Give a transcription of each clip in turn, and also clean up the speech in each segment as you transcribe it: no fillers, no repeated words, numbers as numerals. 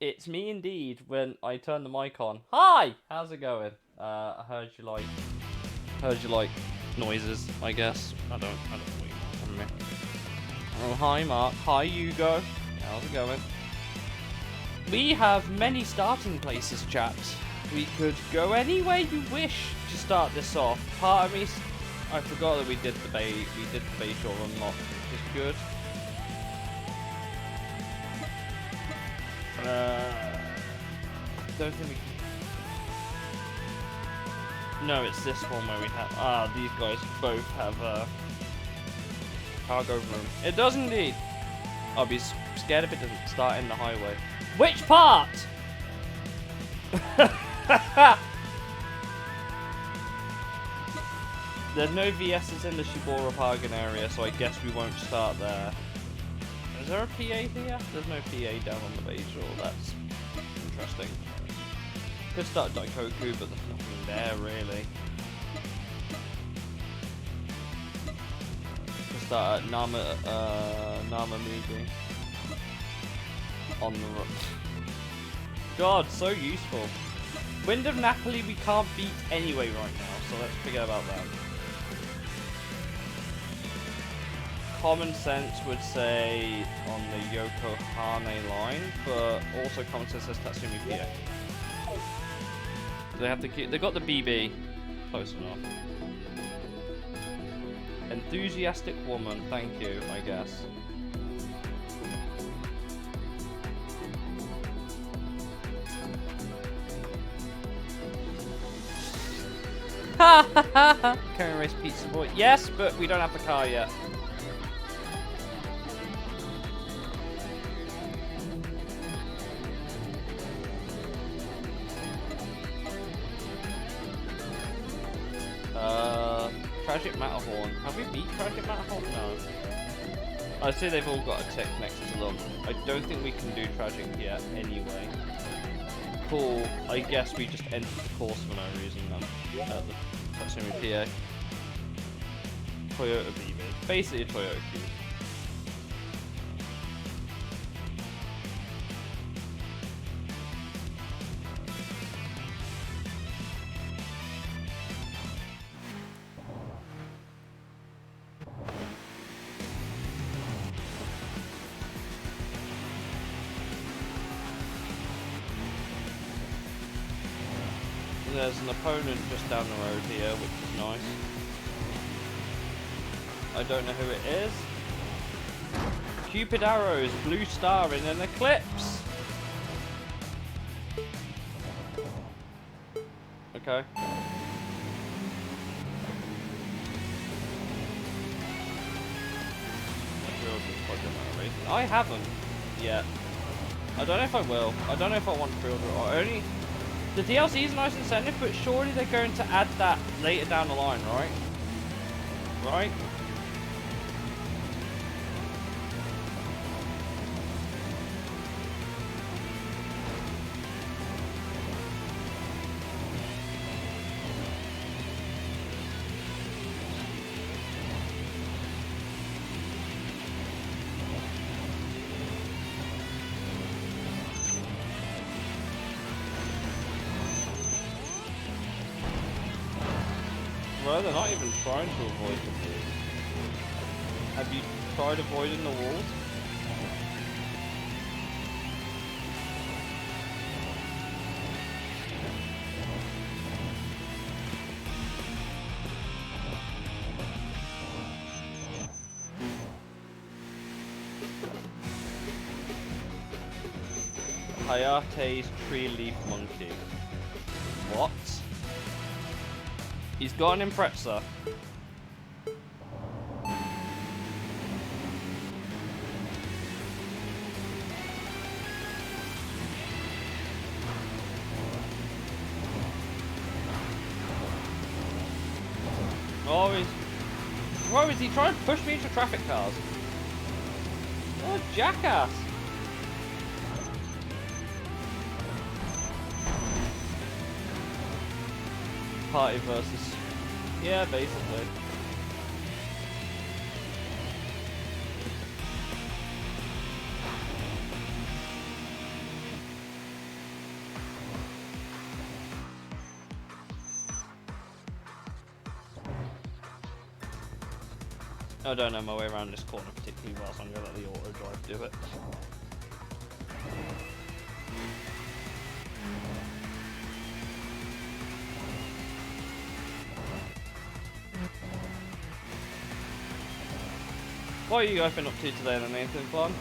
It's me indeed when I turn the mic on. Hi! How's it going? I heard you like noises, I guess. I don't know what you want from me. Oh, hi Mark. Hi Hugo. How's it going? We have many starting places, chaps. We could go anywhere you wish to start this off. Part of me, I forgot that we did the Bayshore unlock, which is good. Don't think we can. No, it's this one where we have. These guys both have cargo room. It does indeed. I'll be scared if it doesn't start in the highway. Which part? There's no VS's in the Shibora Pagan area, so I guess we won't start there. Is there a PA here? There's no PA down on the Bayshore. That's interesting. Could start at Daikoku, but there's nothing there really. Could start at Namamugi. On the road. God, so useful. Wind of Napoli we can't beat anyway right now, so let's forget about that. Common sense would say on the Yokohama line, but also common sense says Tatsumi Pier. They have to keep. They got the BB close enough. Enthusiastic woman, thank you, I guess. Ha ha ha ha! Carry race pizza boy. Yes, but we don't have the car yet. Tragic Matterhorn. Have we beat Tragic Matterhorn? No. I see they've all got a tick next to them. I don't think we can do Tragic yet anyway. Cool. I guess we just entered the course for no reason then. At the Tatsumi PA. Toyota BB. Basically a Toyota Cube. There's an opponent just down the road here, which is nice. I don't know who it is. Cupid arrows, blue star in an eclipse. Okay. I haven't yet. I don't know if I will. I don't know if I want to pre-order it or only. The DLC is a nice incentive, but surely they're going to add that later down the line, right? Right? Well, they're not even trying to avoid the walls. Have you tried avoiding the walls? Hayate's tree leaf monkey. What? He's got an Impreza. Oh, is he trying to push me into traffic cars? What a jackass! Party versus... Yeah, basically. I don't know my way around this corner particularly well, so I'm going to let the auto drive do it. What have you guys been up to today then? Anything fun?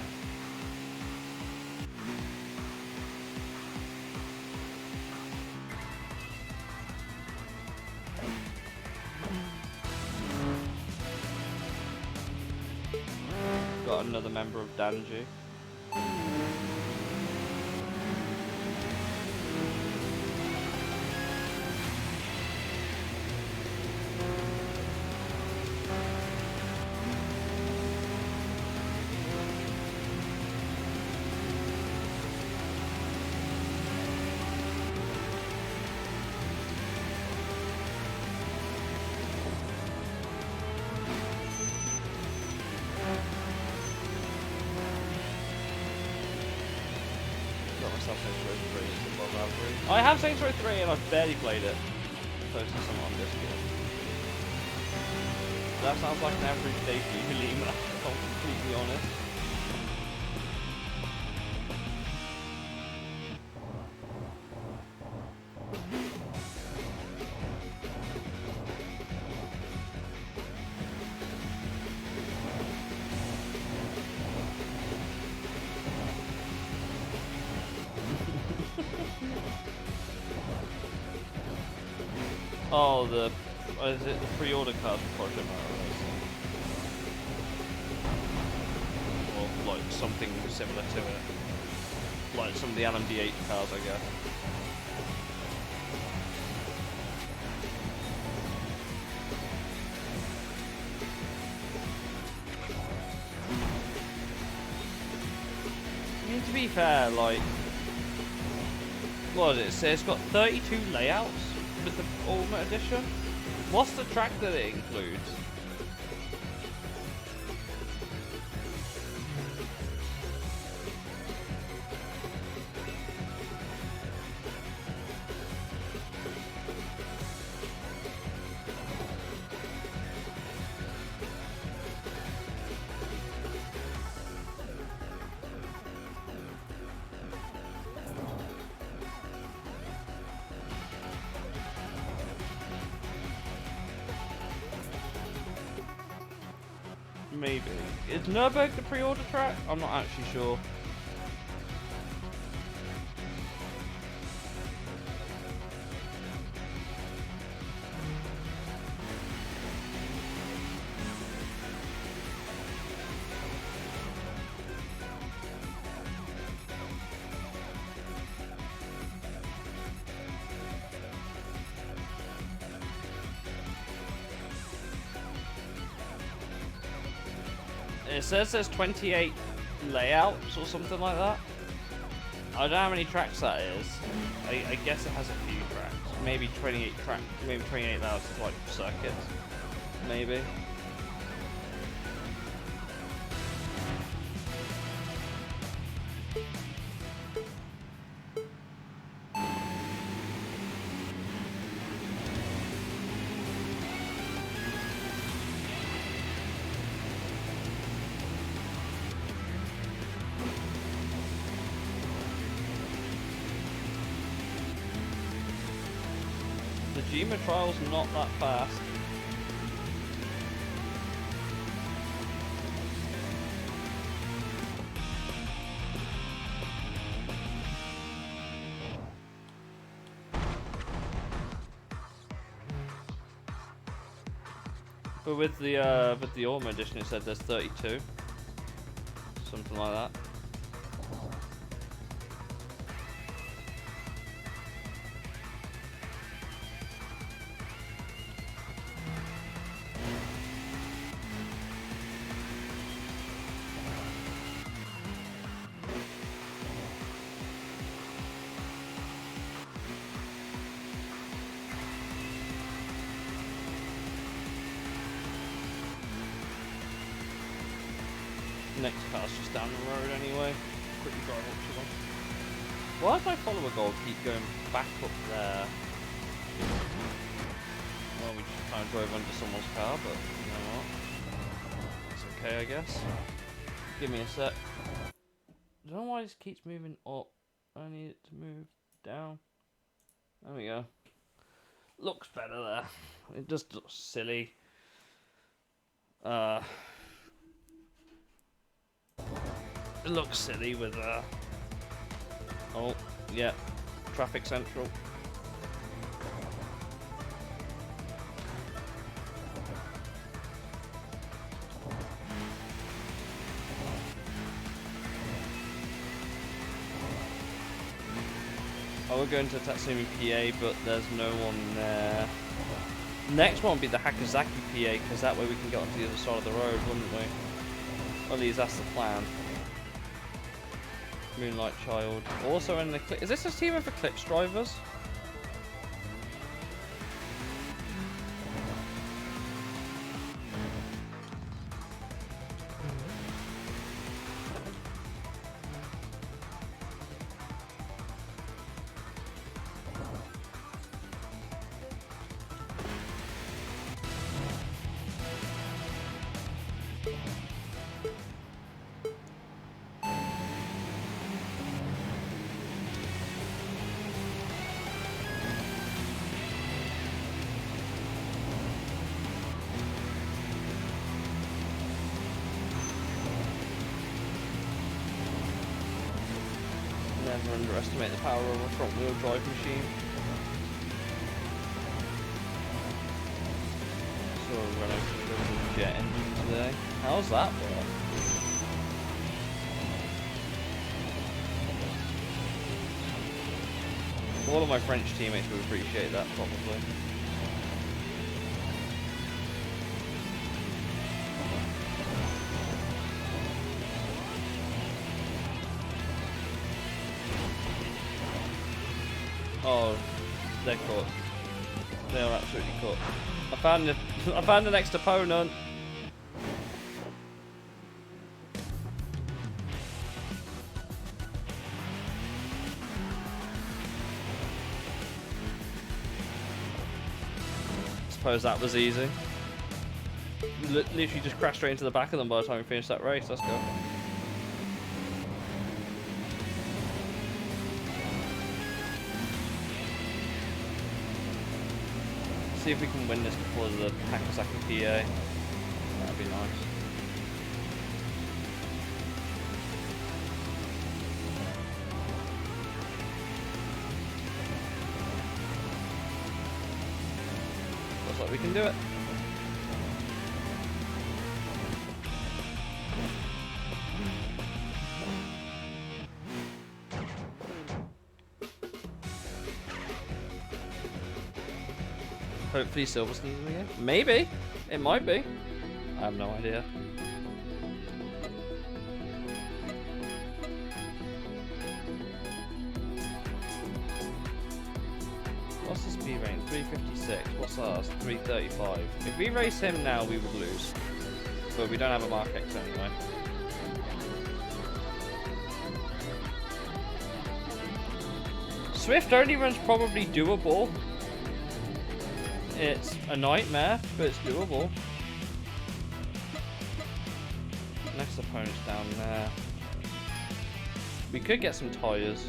Got another member of Danji. I have Saints Row 3 and I've barely played it. Posted some on Discord. That sounds like an average day for you, Lima, if I'm completely honest. Oh, is it the pre-order card for Project Racing? Or like something similar to it. Like some of the LMP cars, I guess. I mean, to be fair, like, what does it say? It's got 32 layouts with the Ultimate Edition. What's the track that it includes? Maybe. Is Nürburgring the pre-order track? I'm not actually sure. It says there's 28 layouts or something like that. I don't know how many tracks that is. I guess it has a few tracks. Maybe 28 tracks. Maybe 28 layouts is like circuits. Maybe. The Gma trial's not that fast. But with the Ultimate Edition, it said there's 32, something like that. Next car's just down the road anyway. Quickly drive up to them. Why does my follower goal keep going back up there? Well, we just kind of drove under someone's car, but you know what? okay, I guess. Give me a sec. I don't know why this keeps moving up. I need it to move down. There we go. Looks better there. It just looks silly. It looks silly with oh, yeah. Traffic central. I would go into Xtreme PA, but there's no one there. Next one would be the Hakazaki PA, because that way we can get onto the other side of the road, wouldn't we? Or at least that's the plan. Moonlight Child. Also in the is this a team of Eclipse drivers? Never underestimate the power of a front-wheel drive machine. So we're running a jet engine today. How's that work? All of my French teammates would appreciate that, probably. Oh, they're cooked. They're absolutely cooked. I found the next opponent. Suppose that was easy. Literally just crashed straight into the back of them by the time we finished that race. Let's go. See if we can win this before the Hakazaki PA. That'd be nice. Looks like we can do it. Hopefully Silverstone's in the game. Maybe. It might be. I have no idea. What's the speed range? 356. What's ours? 335. If we race him now, we would lose. But we don't have a Mark X anyway. Swift only run's probably doable. It's a nightmare, but it's doable. Next opponent's down there. We could get some tyres.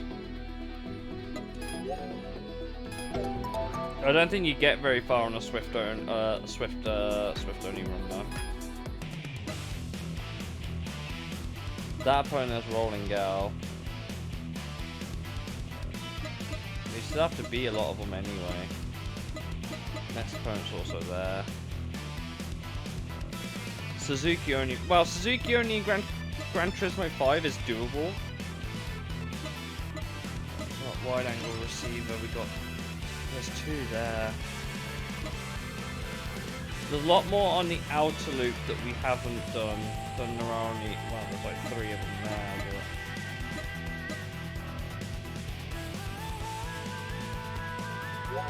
I don't think you get very far on a Swift only run though. That opponent has Rolling Gal. We still have to be a lot of them anyway. Next opponent's also there. Suzuki only. Well, Suzuki only in Gran Turismo 5 is doable. Got wide angle receiver. We got. There's two there. There's a lot more on the outer loop that we haven't done than there are on the. Well, there's like 3 of them there. But...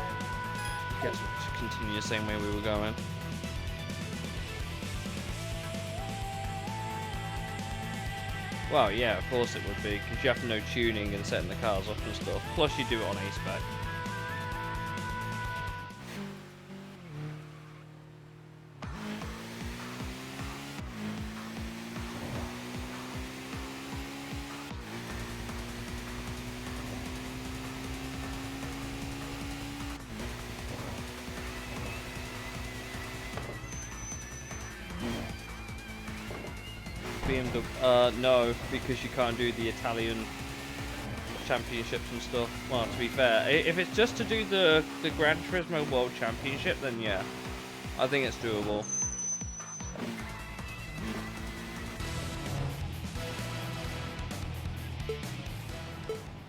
guess we'll continue the same way we were going. Well, yeah, of course it would be, because you have to know tuning and setting the cars up and stuff. Plus, you do it on A-Spec. BMW. No, because you can't do the Italian championships and stuff. Well, to be fair, if it's just to do the Gran Turismo World Championship, then yeah, I think it's doable.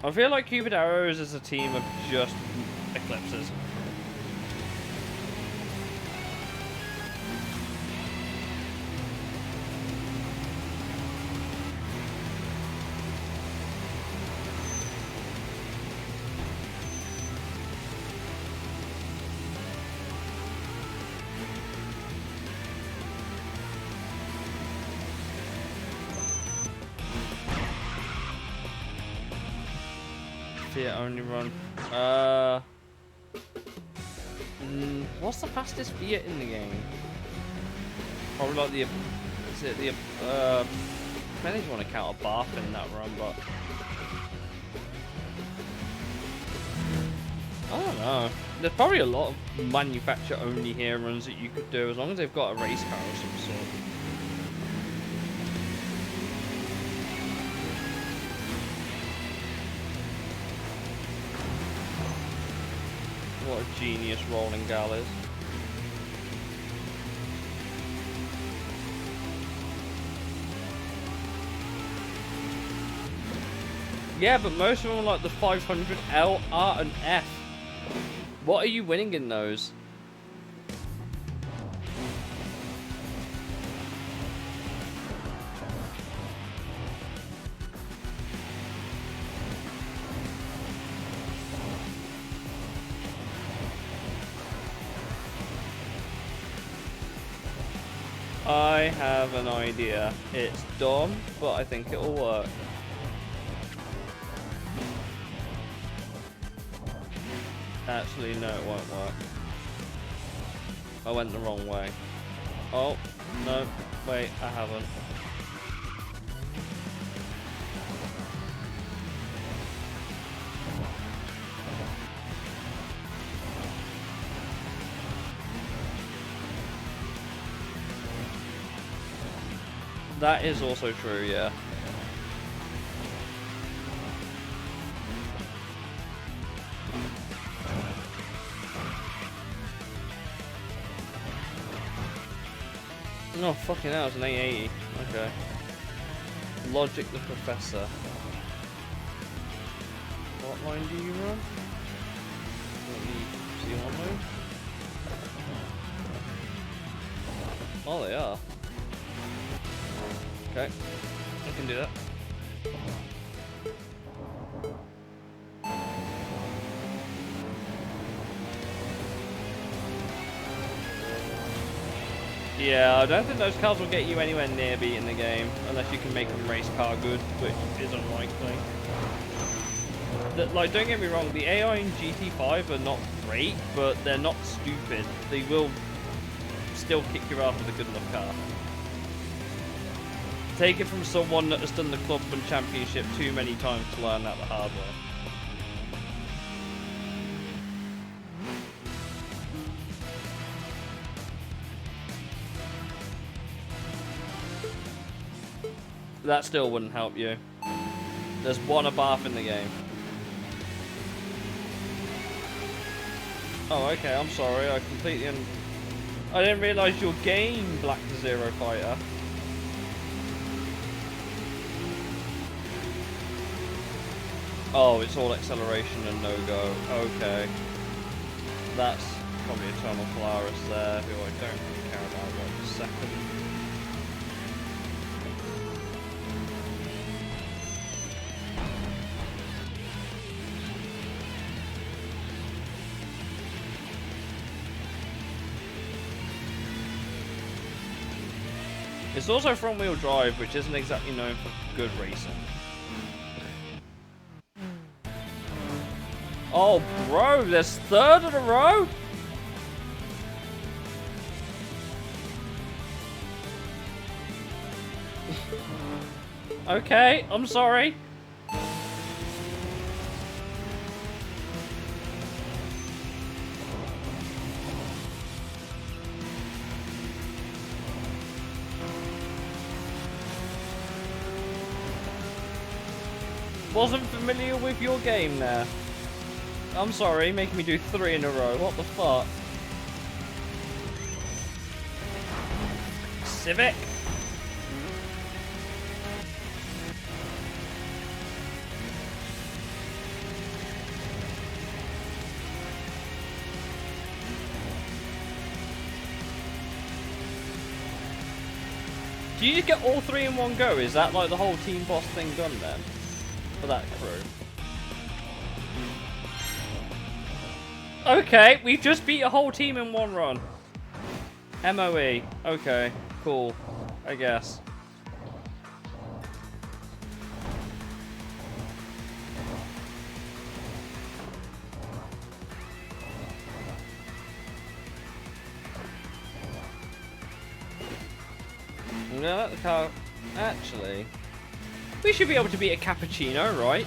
I feel like Cupid Arrows as a team of just Eclipses. Fiat only run. What's the fastest Fiat in the game? Probably like the. Is it the? I don't think you want to count a bath in that run, but I don't know. There's probably a lot of manufacturer only here runs that you could do as long as they've got a race car of some sort. What a genius rolling gal is. Yeah, but most of them are like the 500 L, R, and F. What are you winning in those? I have an idea. It's dumb, but I think it'll work. Actually, no, it won't work. I went the wrong way. Oh, no, wait, I haven't. That is also true, yeah. Oh, fucking hell, it's an 880. Okay. Logic the Professor. What line do you run? C1 mode? Oh, they are. Okay, I can do that. Yeah, I don't think those cars will get you anywhere near beating the game, unless you can make them race car good, which is unlikely. Like, don't get me wrong, the AI in GT5 are not great, but they're not stupid. They will still kick your ass with a good enough car. Take it from someone that has done the Club and Championship too many times to learn that the hard way. That still wouldn't help you. There's one Abarth in the game. Oh, okay, I'm sorry. I completely... I didn't realise your game, Black to Zero Fighter. Oh, it's all acceleration and no-go. Okay. That's probably Eternal Polaris there, who I don't really care about right this second. It's also front-wheel drive, which isn't exactly known for good racing. Oh, bro, there's third in a row? Okay, I'm sorry. Wasn't familiar with your game there. I'm sorry, making me do 3 in a row. What the fuck? Civic? Do you just get all 3 in one go? Is that like the whole team boss thing done then? For that crew? Okay, we've just beat a whole team in one run. MOE. Okay, cool. I guess. I'm gonna let the car... Actually... We should be able to beat a cappuccino, right?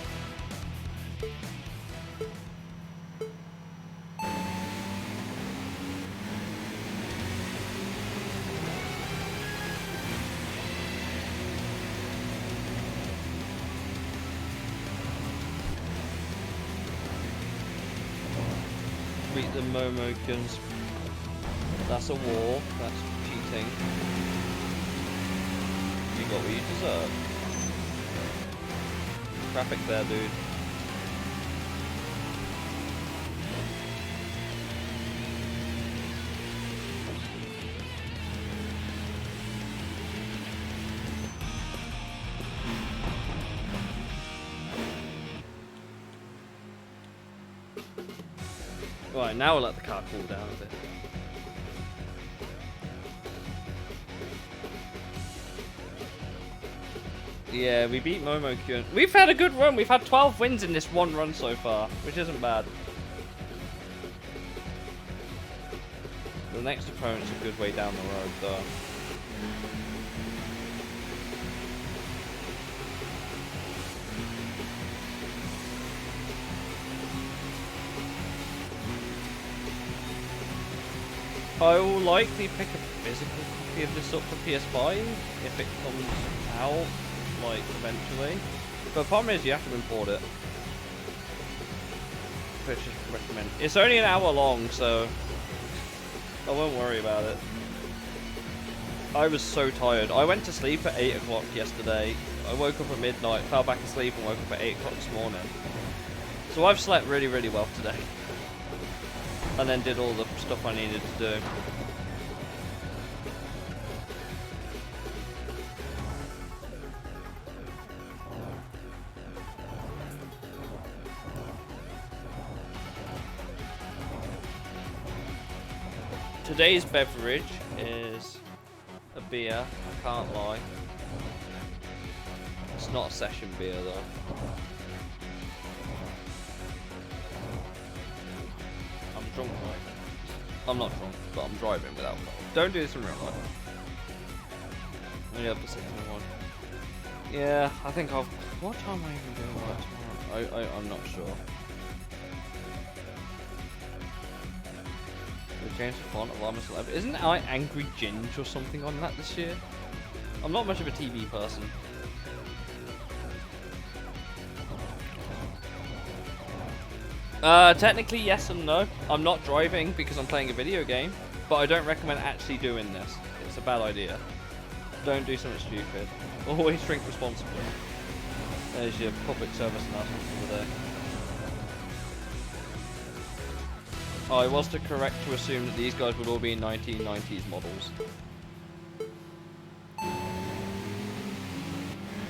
Beat the Momokins. That's a war. That's cheating. You got what you deserve. Traffic there, dude. Right, now we'll let the car cool down a bit. Yeah, we beat Momo-kun. We've had a good run. We've had 12 wins in this one run so far, which isn't bad. The next opponent's a good way down the road, though. I will likely pick a physical copy of this up for PS5 if it comes out, like, eventually. But the problem is you have to import it. Which I recommend. It's only an hour long, so I won't worry about it. I was so tired. I went to sleep at 8 o'clock yesterday. I woke up at midnight, fell back asleep and woke up at 8 o'clock this morning. So I've slept really, really well today. And then did all the stuff I needed to do. Today's beverage is a beer, I can't lie. It's not a session beer though. Drunk right now. I'm not drunk, but I'm driving with alcohol. Don't do this in real life. Only up to 6 in the morning. Yeah, I think I'll... What time am I even doing work tomorrow? I'm not sure. We changed the font of Llamas 11. Isn't it like Angry Ginge or something on that this year? I'm not much of a TV person. Technically yes and no. I'm not driving because I'm playing a video game, but I don't recommend actually doing this. It's a bad idea. Don't do something stupid. Always drink responsibly. There's your public service announcement for the day. I was correct to assume that these guys would all be 1990s models.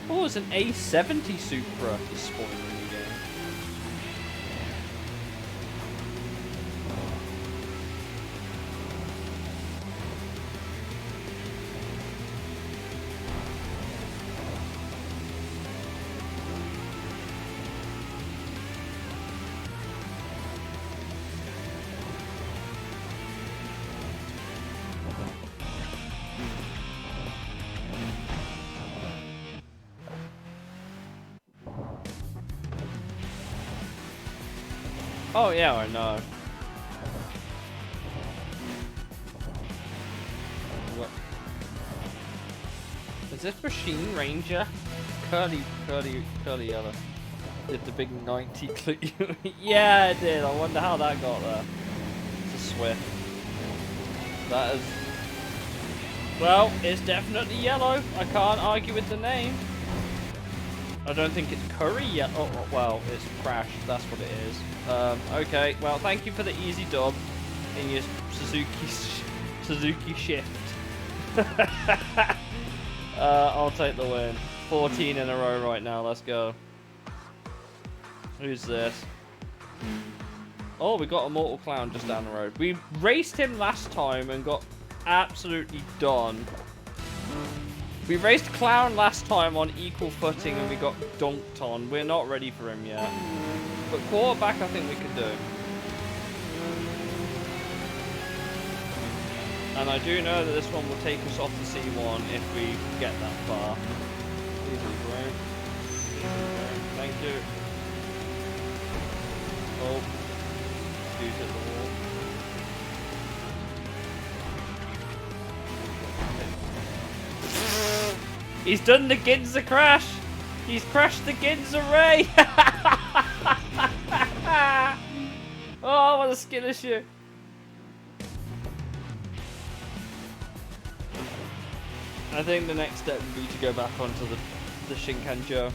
Oh, it's an A70 Supra. He's spoiling the game. Oh yeah, I know. What? Is this Machine Ranger? Curly yellow. Did the big 90 click? Yeah, it did. I wonder how that got there. It's a Swift. That is... Well, it's definitely yellow. I can't argue with the name. I don't think it's curry yet. Oh, well, it's Crash. That's what it is. Okay, well, thank you for the easy dub in your Suzuki Shift. I'll take the win. 14 in a row right now. Let's go. Who's this? Oh, we got a Mortal Clown just down the road. We raced him last time and got absolutely done. We raced Clown last time on equal footing and we got dunked on. We're not ready for him yet. But quarterback, I think we could do. And I do know that this one will take us off the C1 if we get that far. Thank you. Oh. Dude hit the wall. He's done the Ginza crash! He's crashed the Ginza Ray! Oh, what a skill issue! I think the next step would be to go back onto the Shinkan Joe.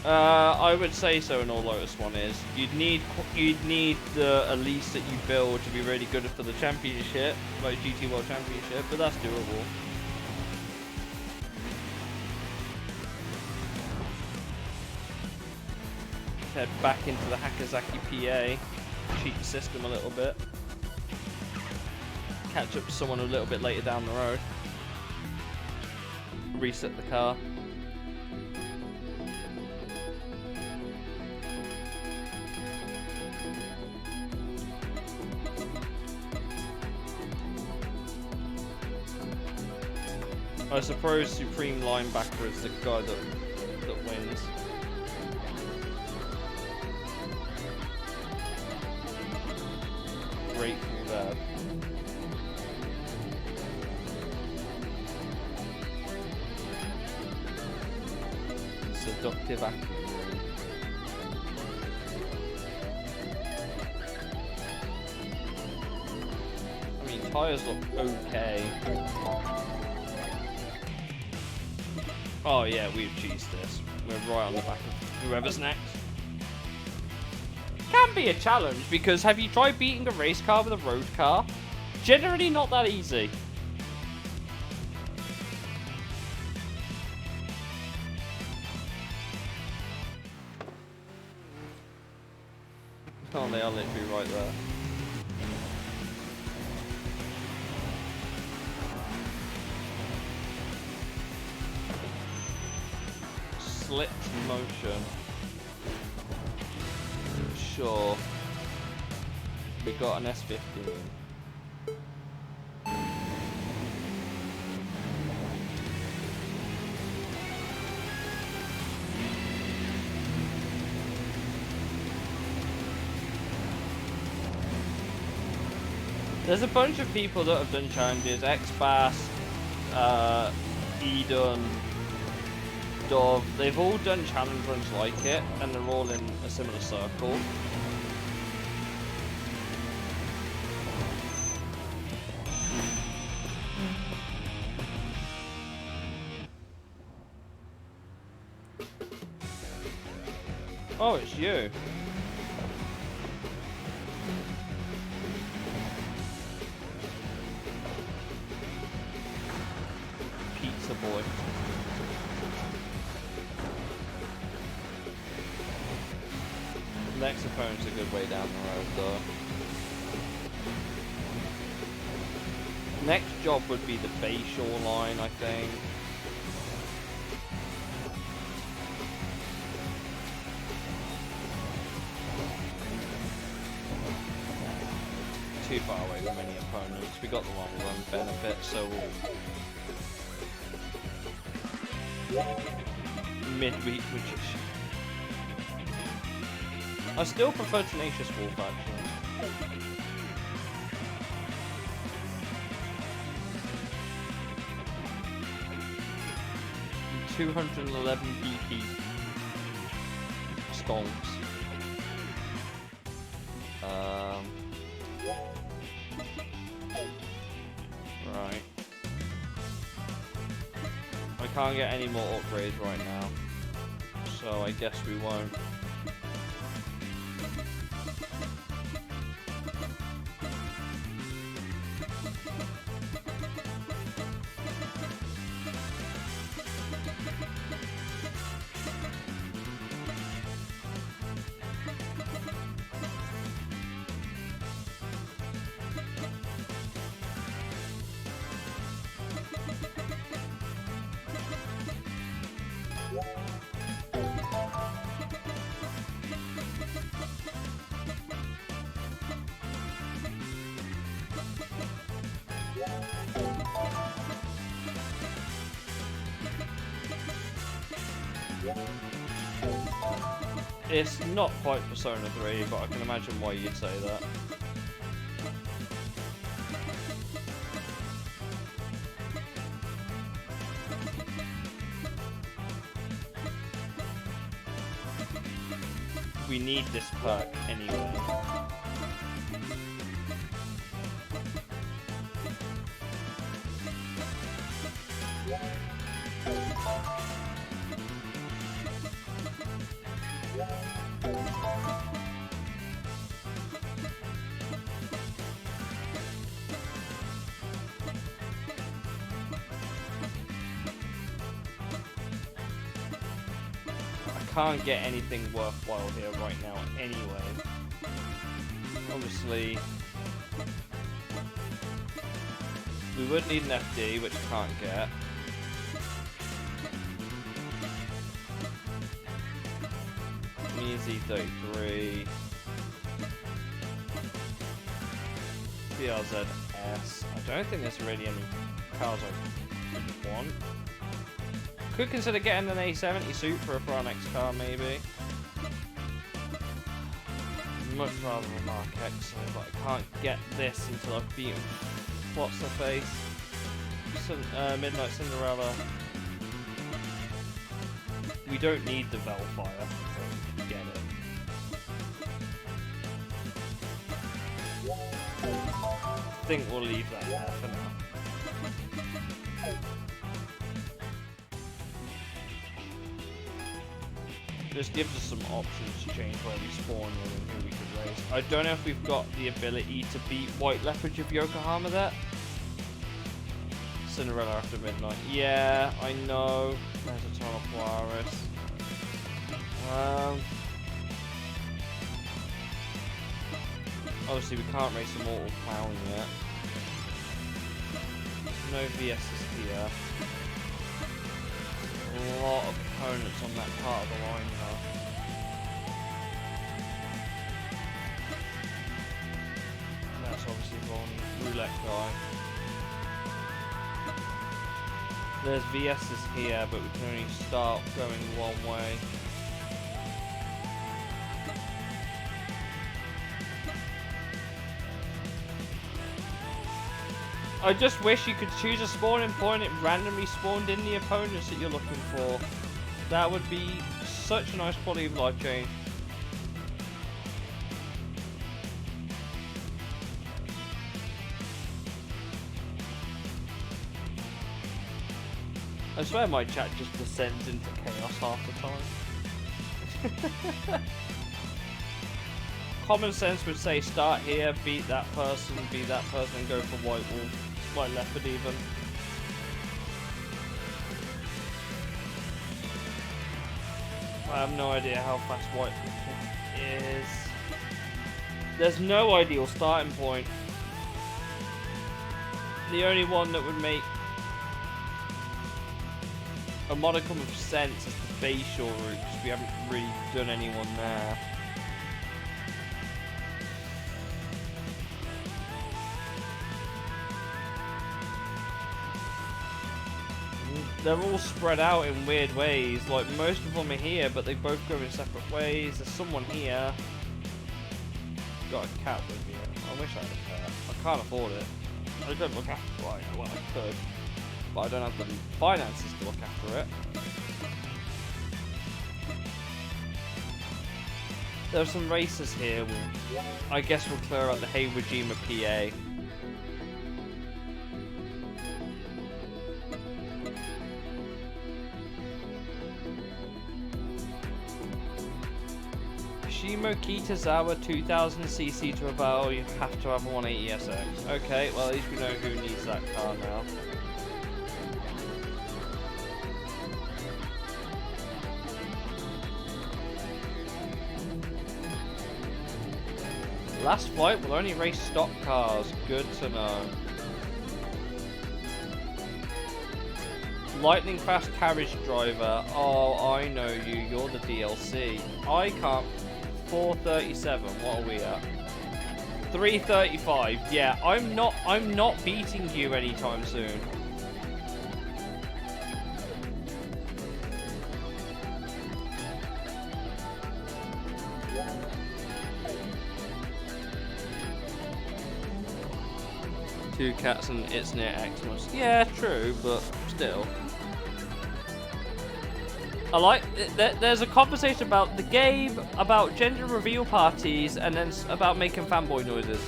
I would say so in all Lotus one is. You'd need the Elise that you build to be really good for the championship, like GT World Championship, but that's doable. Head back into the Hakazaki PA, cheat the system a little bit. Catch up to someone a little bit later down the road. Reset the car. I suppose Supreme Linebacker is the guy that wins. Grateful Dad. Seductive acting. I mean, tyres look okay. Oh yeah, we've cheesed this. We're right on the back of whoever's next. Can be a challenge, because have you tried beating a race car with a road car? Generally not that easy. Oh, they are literally right there. Slipped motion. Sure. We got an S15. There's a bunch of people that have done challenges. X-Bass, Eden, Dove, they've all done challenge runs like it, and they're all in a similar circle. Oh, it's you. Pizza boy. Next opponent's a good way down the road, though. Next job would be the Bay Shoreline, I think. Too far away from any opponents. We got the long run benefit, so we'll midweek, which is. I still prefer Tenacious Wolf, actually. 211 BP stonks. Right. I can't get any more upgrades right now, so I guess we won't. It's not quite Persona 3, but I can imagine why you'd say that. We need this perk anyway. Can't get anything worthwhile here right now anyway. Obviously, we would need an FD, which I can't get. Me Z33. BRZS. I don't think there's really any cars I would want. Could consider getting an A70 suit for our next car, maybe. Much rather a Mark X, but I can't get this until I've beaten what's the face? Midnight Cinderella. We don't need the Velfire to get it. I think we'll leave that there for now. Just gives us some options to change where we spawn and who we could race. I don't know if we've got the ability to beat White Leopard of Yokohama there. Cinderella after midnight. Yeah, I know. There's a ton of Polaris. Obviously we can't race a Mortal Clown yet. No VS's here. A lot of opponents on that part of the line now. That's obviously Ron Roulette guy. There's VS's here, but we can only start going one way. I just wish you could choose a spawning point, it randomly spawned in the opponents that you're looking for. That would be such a nice quality of life change. I swear my chat just descends into chaos half the time. Common sense would say start here, beat that person, and go for White Wolf. White Leopard even. I have no idea how fast White Leopard is. There's no ideal starting point. The only one that would make a modicum of sense is the Bayshore route, because we haven't really done anyone there. They're all spread out in weird ways. Like, most of them are here, but they both go in separate ways. There's someone here. Got a cat with me. I wish I had a cat. I can't afford it. I don't look after it. Well, I could. but I don't have the finances to look after it. There are some races here. I guess we'll clear out the Haywajima PA. Shimo Kitazawa 2000cc to a battle, you have to have a 180 SX. Okay, well at least we know who needs that car now. Last flight will only race stock cars. Good to know. Lightning fast carriage driver. Oh, I know you. You're the DLC. I can't. 437. What are we at? 335. Yeah, I'm not beating you anytime soon. Two cats and it's near Xmas. Yeah, true, but still. I like, there's a conversation about the game, about gender reveal parties, and then about making fanboy noises.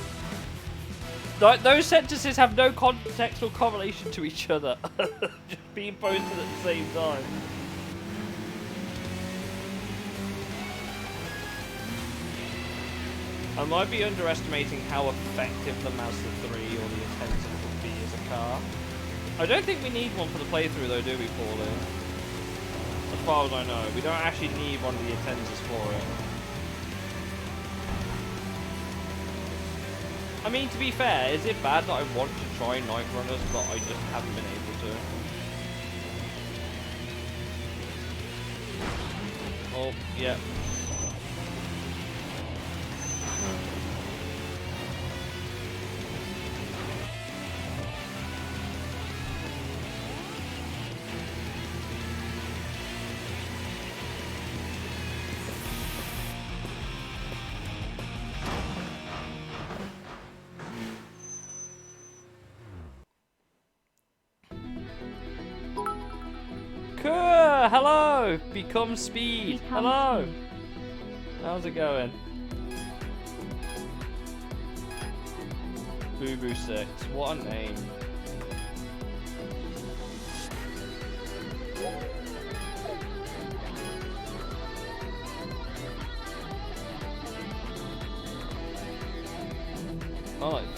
Those sentences have no context or correlation to each other. Just being posted at the same time. I might be underestimating how effective the Mazda 3 or the Intensive would be as a car. I don't think we need one for the playthrough though, do we, Pauline? As far as I know, we don't actually need one of the Intensas for it. I mean, to be fair, is it bad that I want to try Night Runners, but I just haven't been able to? Oh, yeah. Hello! Become Speed! Hello! How's it going? Boo Boo 6. What a name. I like it.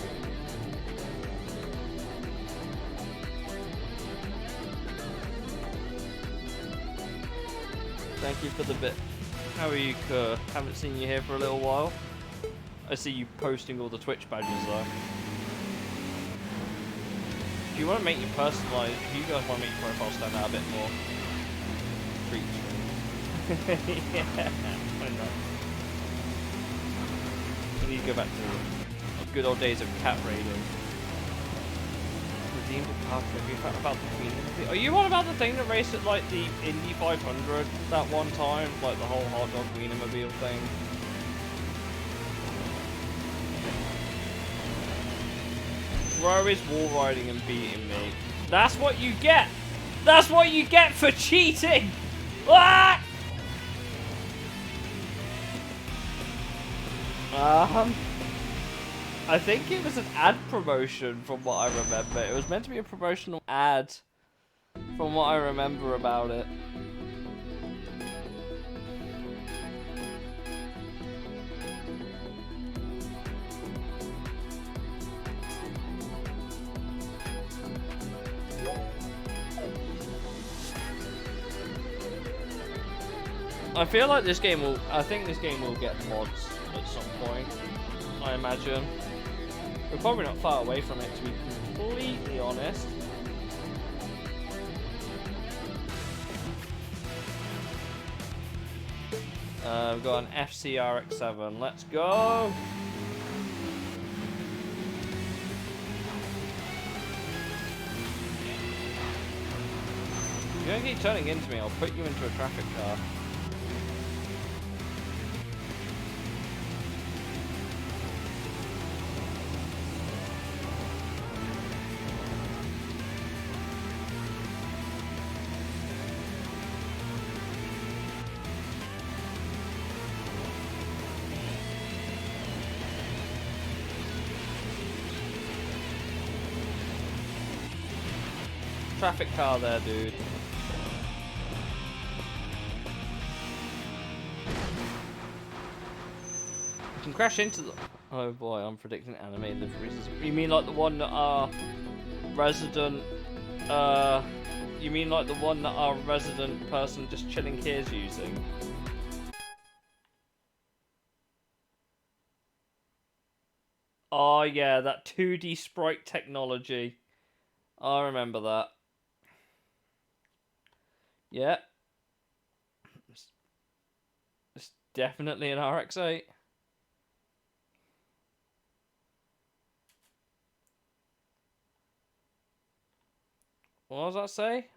Thank you for the bit. How are you, Kerr? Haven't seen you here for a little while. I see you posting all the Twitch badges though. Do you want to make your personalized? If you guys want to make your profile stand out a bit more. Treat. Yeah, I know. We need to go back to the good old days of cat raiding. Redeemed a card for you about the Queen. Are you on about the thing that raced at like the Indy 500 that one time? Like the whole hot dog Wienermobile thing? Bro is wall riding and beating me. That's what you get! That's what you get for cheating! Ah! I think it was an ad promotion from what I remember. It was meant to be a promotional ad from what I remember about it. I feel like this game will, I think this game will get mods at some point, I imagine. We're probably not far away from it, to be completely honest. We've got an FCRX7. Let's go! If you don't keep turning into me, I'll put you into a traffic car. Traffic car there, dude. You can crash into the... Oh boy, I'm predicting anime liveries. You mean like the one that our resident... You mean like the one that our resident person just chilling here is using? Oh yeah, that 2D sprite technology. I remember that. Yeah. It's definitely an RX-8. What does that say?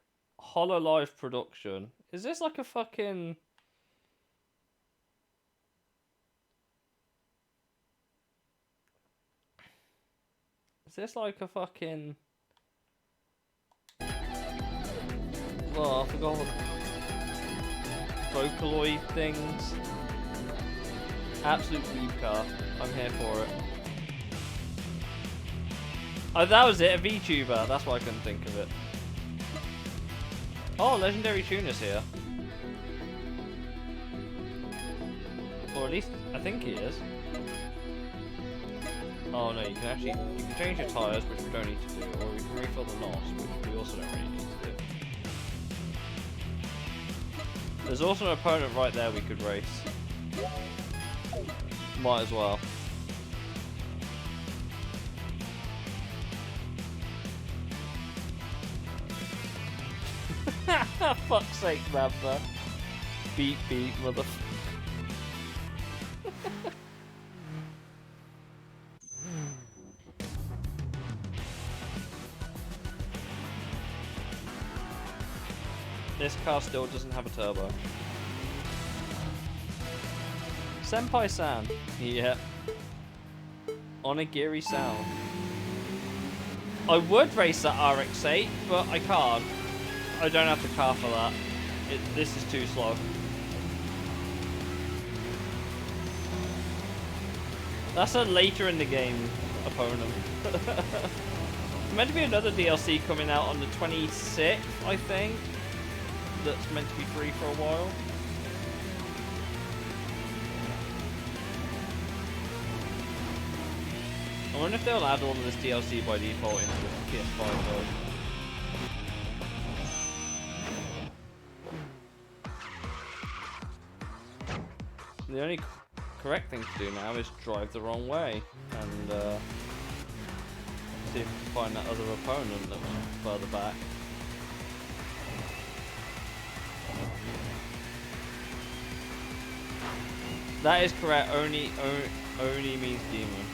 HoloLive production. Is this like a fucking... Is this like a fucking... Oh, I forgot what the... Vocaloid things. Absolute weeb car. I'm here for it. Oh, that was it, a VTuber. That's why I couldn't think of it. Oh, Legendary Tuner's here. Or at least, I think he is. Oh no, you can change your tyres, which we don't need to do, or we can refill the NOS, which we also don't really need to do. There's also an opponent right there we could race. Might as well. Fuck's sake, Mabba. Beep beep, mother. This car still doesn't have a turbo. Senpai-san. Yeah. Onigiri sound. I would race that RX-8, but I can't. I don't have the car for that. This is too slow. That's a later in the game opponent. There's meant to be another DLC coming out on the 26th, I think. That's meant to be free for a while. I wonder if they'll add all of this DLC by default into the PS5 version. The only correct thing to do now is drive the wrong way and see if we can find that other opponent that was further back. That is correct. Only means demon.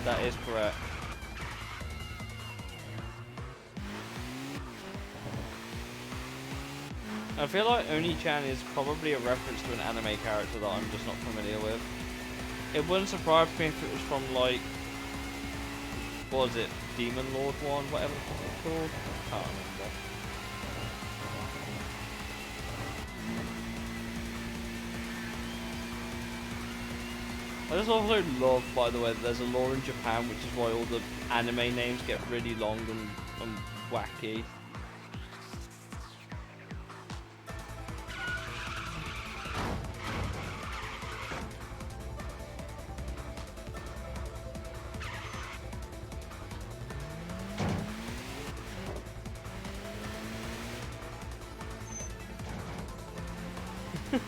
That is correct. I feel like Oni-chan is probably a reference to an anime character that I'm just not familiar with. It wouldn't surprise me if it was from, like, what was it, Demon Lord 1, whatever it's called? I can't remember. I just also love, by the way, that there's a law in Japan, which is why all the anime names get really long and wacky.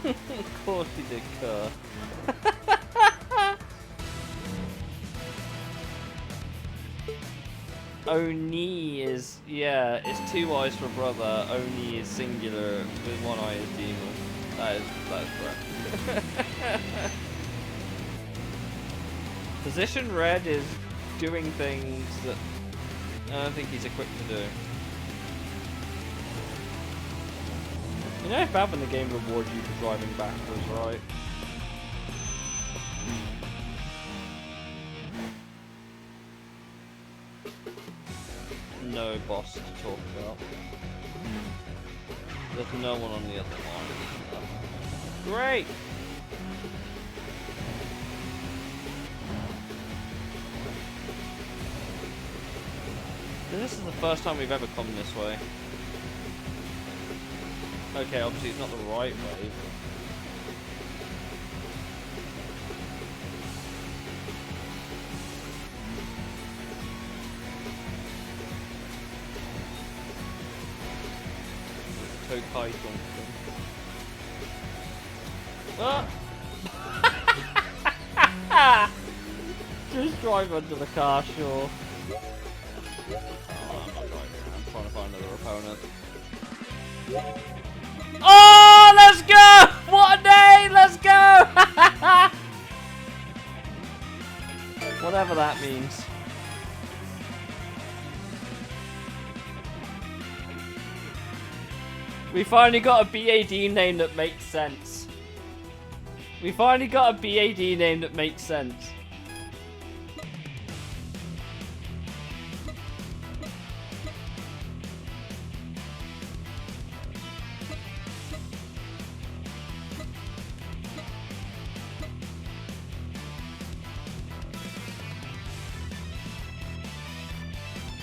Of course he did, Kerr. Oni is, yeah, it's two eyes for brother. Oni is singular, with one eye is demon. That is correct. Position red is doing things that I don't think he's equipped to do. You know, it's bad when the game rewards you for driving backwards, right? No boss to talk about. There's no one on the other line. Great! This is the first time we've ever come this way. Okay, obviously it's not the right way. Tokai Junction. Ah! Just drive under the car, sure. Oh, I'm not driving. I'm trying to find another opponent. Oh, let's go! What a day! Let's go! Whatever that means. We finally got a BAD name that makes sense. We finally got a BAD name that makes sense.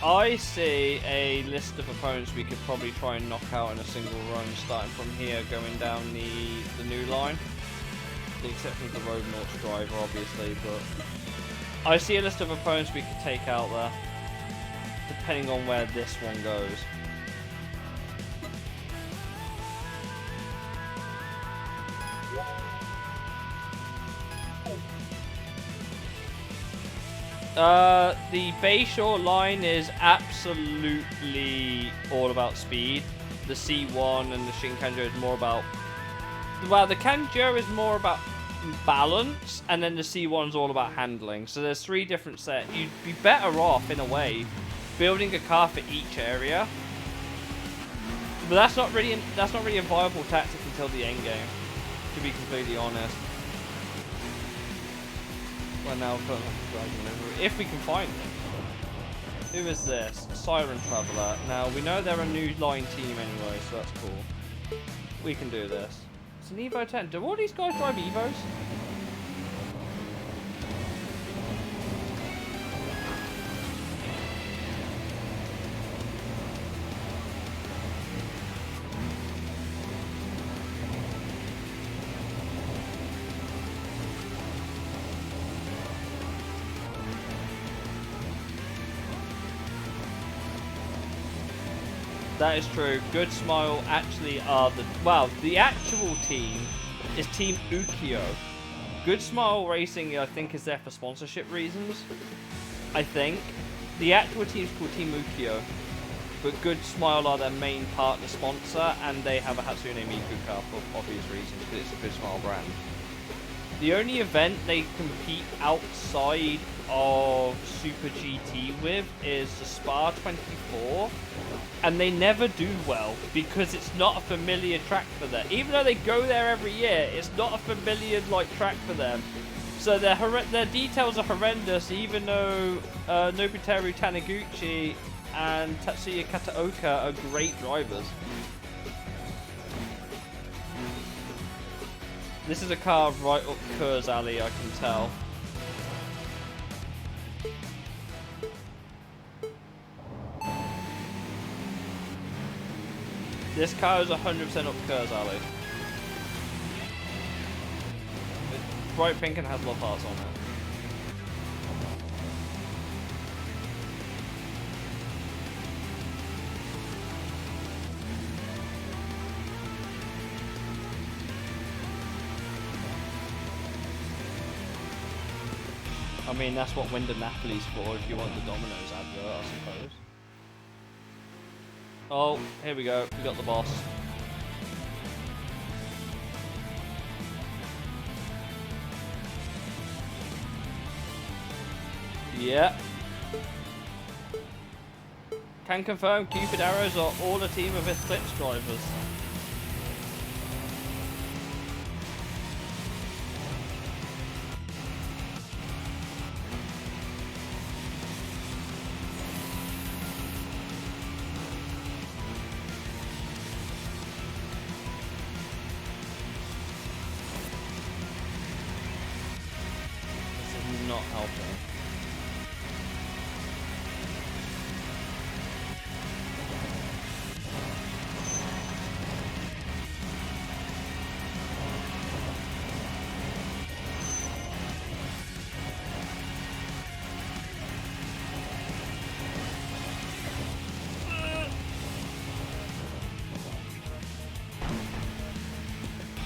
I see a list of opponents we could probably try and knock out in a single run, starting from here, going down the new line. The exception of the Road Naughts driver, obviously, but I see a list of opponents we could take out there, depending on where this one goes. The Bayshore line is absolutely all about speed. The C1 and the Shinkanjo is more about... Well, the Kanjo is more about balance, and then the C1 is all about handling. So there's three different sets. You'd be better off, in a way, building a car for each area. But that's not really a viable tactic until the end game, to be completely honest. Well, now we're dragging over. If we can find them. Who is this? Siren Traveller. Now, we know they're a new line team anyway, so that's cool. We can do this. It's an Evo 10. Do all these guys drive Evos? That is true. Good Smile actually are the... Well, the actual team is Team Ukiyo. Good Smile Racing, I think, is there for sponsorship reasons. I think. The actual team is called Team Ukiyo. But Good Smile are their main partner sponsor, and they have a Hatsune Miku car for obvious reasons, because it's a Good Smile brand. The only event they compete outside of Super GT with is the Spa 24, and they never do well because it's not a familiar track for them. Even though they go there every year, it's not a familiar track for them. So their details are horrendous, even though Nobuteru Taniguchi and Tatsuya Kataoka are great drivers. This is a car right up Kerr's alley, I can tell. This car is 100% up Kerr's alley. It's bright pink and has love hearts on it. I mean, that's what Wyndham Napoli's for if you want the Domino's advert, I suppose. Oh, here we go. We got the boss. Yeah. Can confirm Cupid Arrows are all a team of Eclipse drivers.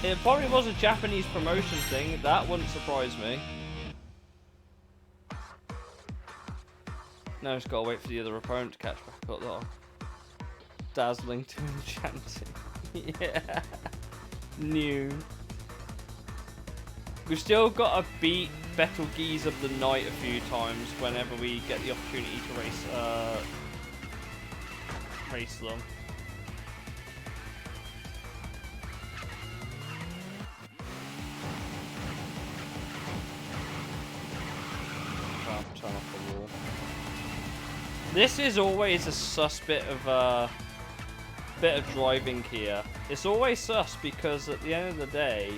It probably was a Japanese promotion thing. That wouldn't surprise me. Now just gotta wait for the other opponent to catch back up though. Dazzling to enchanting. Yeah. New. We've still got to beat Betelgeuse of the Night a few times whenever we get the opportunity to race them. Turn off the wall. This is always a sus bit of driving here. It's always sus because at the end of the day,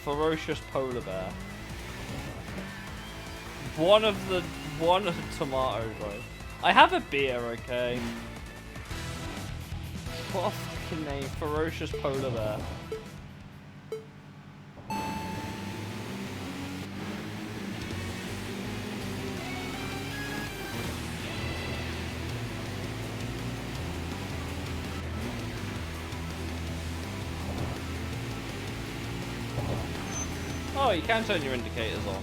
ferocious polar bear. One of the tomato, bro. I have a beer, okay. What a fucking name, ferocious polar bear. Oh, you can turn your indicators on.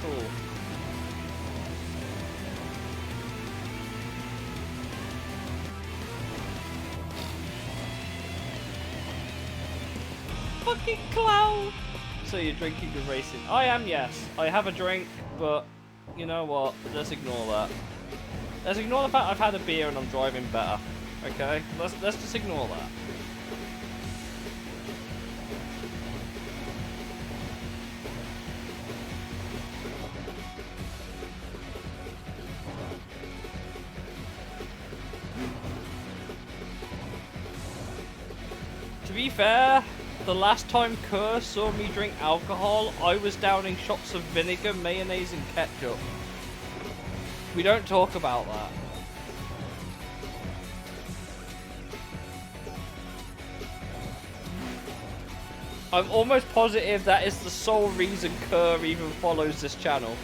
Cool. Fucking clown! So you're drinking and racing. I am, yes. I have a drink, but you know what? Let's ignore that. Let's ignore the fact I've had a beer and I'm driving better. Okay? Let's just ignore that. To be fair, the last time Kerr saw me drink alcohol, I was downing shots of vinegar, mayonnaise and ketchup. We don't talk about that. I'm almost positive that is the sole reason Kerr even follows this channel.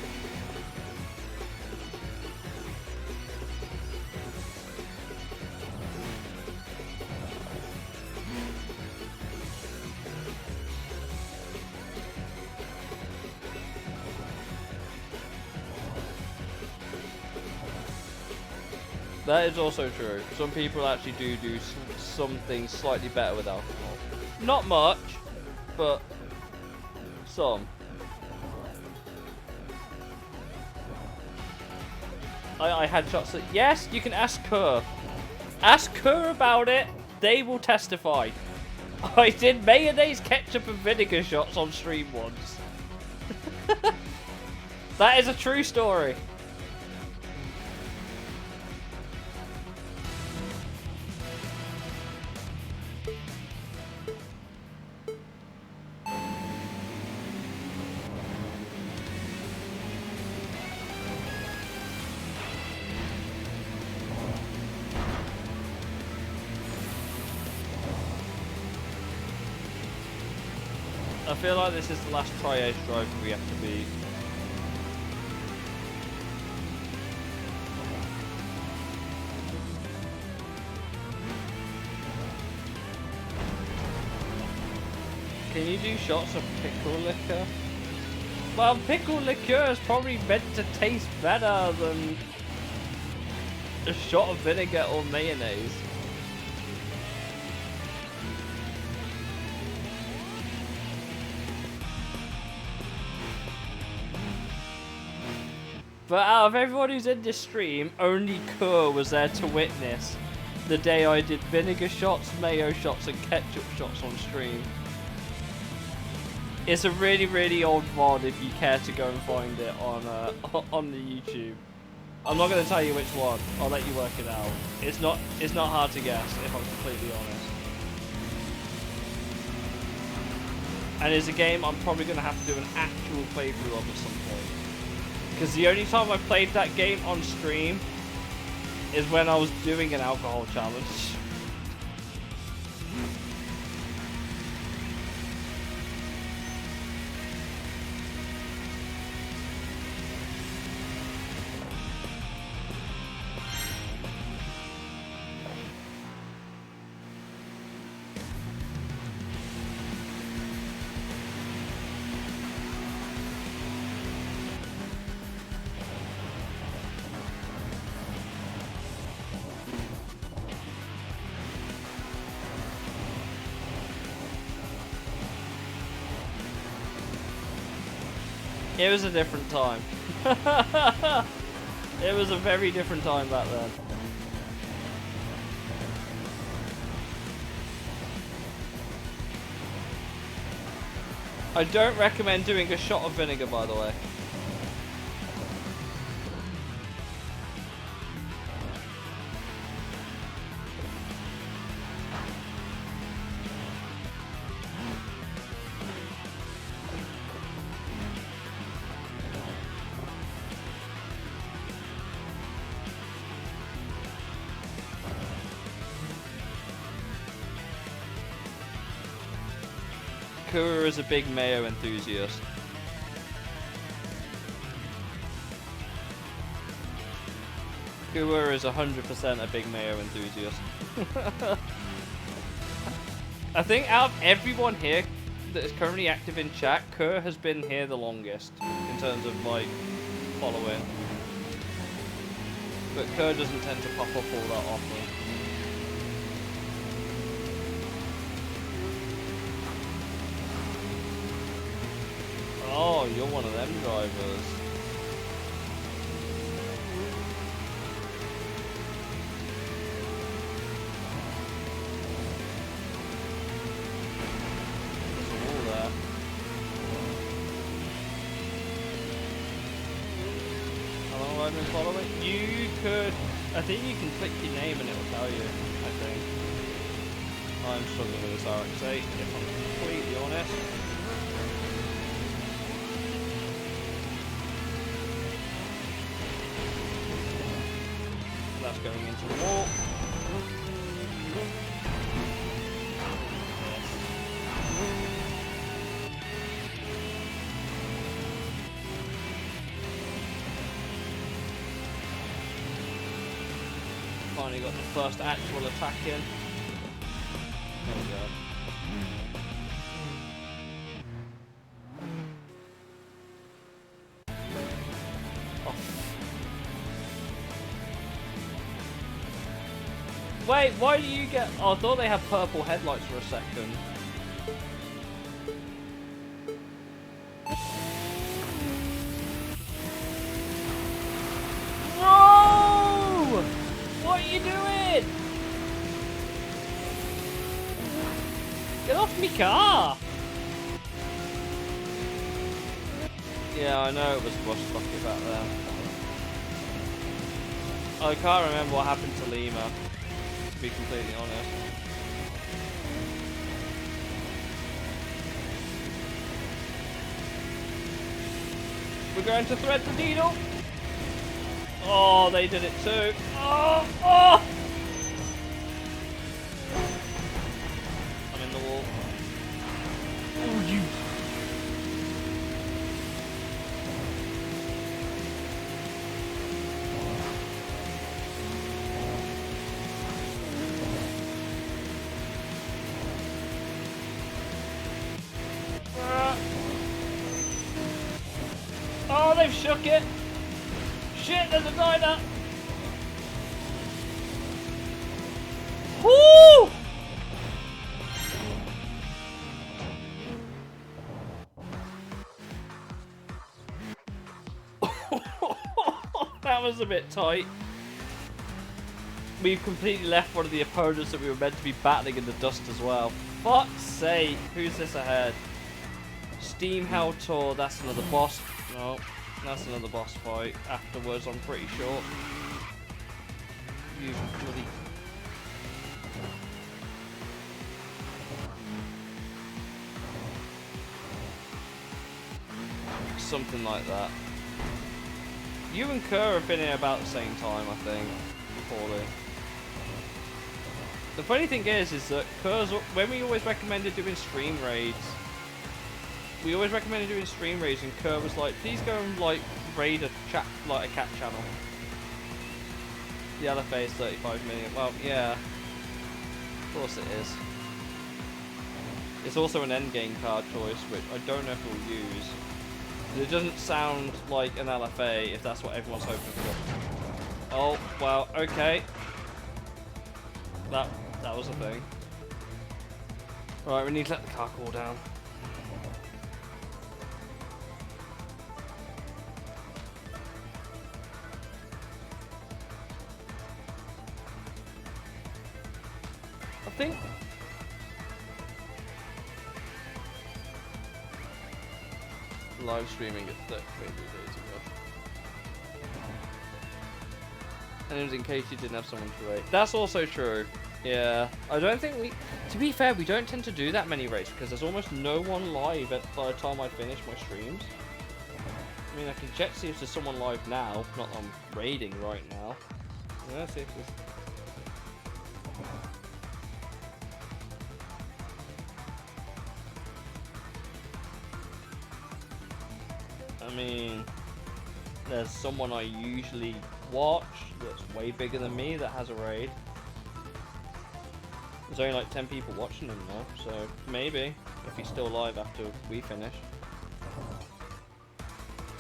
That is also true. Some people actually do some things slightly better with alcohol. Not much, but some. I had shots that... Yes, you can ask Kerr. Ask Kerr about it. They will testify. I did mayonnaise, ketchup and vinegar shots on stream once. That is a true story. I feel like this is the last tri-age driver we have to beat. Can you do shots of pickle liquor? Well, pickle liqueur is probably meant to taste better than a shot of vinegar or mayonnaise. But out of everyone who's in this stream, only Kerr was there to witness the day I did vinegar shots, mayo shots, and ketchup shots on stream. It's a really, really old VOD if you care to go and find it on the YouTube. I'm not going to tell you which one. I'll let you work it out. It's not hard to guess, if I'm completely honest. And it's a game I'm probably going to have to do an actual playthrough of at some point. Because the only time I played that game on stream is when I was doing an alcohol challenge. It was a different time. It was a very different time back then. I don't recommend doing a shot of vinegar, by the way. Kura is a big mayo enthusiast. Kura is 100% a big mayo enthusiast. I think out of everyone here that is currently active in chat, Kura has been here the longest in terms of like following. But Kura doesn't tend to pop up all that often. Oh, you're one of them drivers. There's a wall there. How long have I been following? You could... I think you can click your name and it will tell you, I think. I'm struggling with this RX-8, if I'm completely honest. That's going into the wall. Finally got the first actual attack in. There we go. Wait, why do you get... Oh, I thought they had purple headlights for a second. No! What are you doing? Get off me car! Yeah, I know it was bush bucket back there. I can't remember what happened to Lima. To be completely honest. We're going to thread the needle. Oh, they did it too. Oh, oh! I'm in the wall. Oh, you. Oh, they've shook it. Shit, there's a diner. Woo! That was a bit tight. We've completely left one of the opponents that we were meant to be battling in the dust as well. Fuck's sake, who's this ahead? Steam Hell Tour, that's another boss. No, that's another boss fight afterwards, I'm pretty sure. You bloody... Something like that. You and Kerr have been here about the same time, I think. Poorly. The funny thing is that Kerr's, when we always recommended doing stream raids, we always recommended doing stream raids, and Kerr was like, please go and like raid a chat, like a cat channel. The LFA is 35 million. Well, yeah, of course it is. It's also an endgame card choice, which I don't know if we'll use. It doesn't sound like an LFA if that's what everyone's hoping for. Oh, well, okay. That was a thing. Right, we need to let the car cool down. think... Live streaming at 30 days ago. And it was in case you didn't have someone to rate. That's also true. Yeah. I don't think we... To be fair, we don't tend to do that many rates because there's almost no one live by the time I finish my streams. I mean, I can check to see if there's someone live now. Not that I'm raiding right now. Let's see if there's... I mean, there's someone I usually watch that's way bigger than me that has a raid. There's only like 10 people watching him now, so maybe if he's still live after we finish.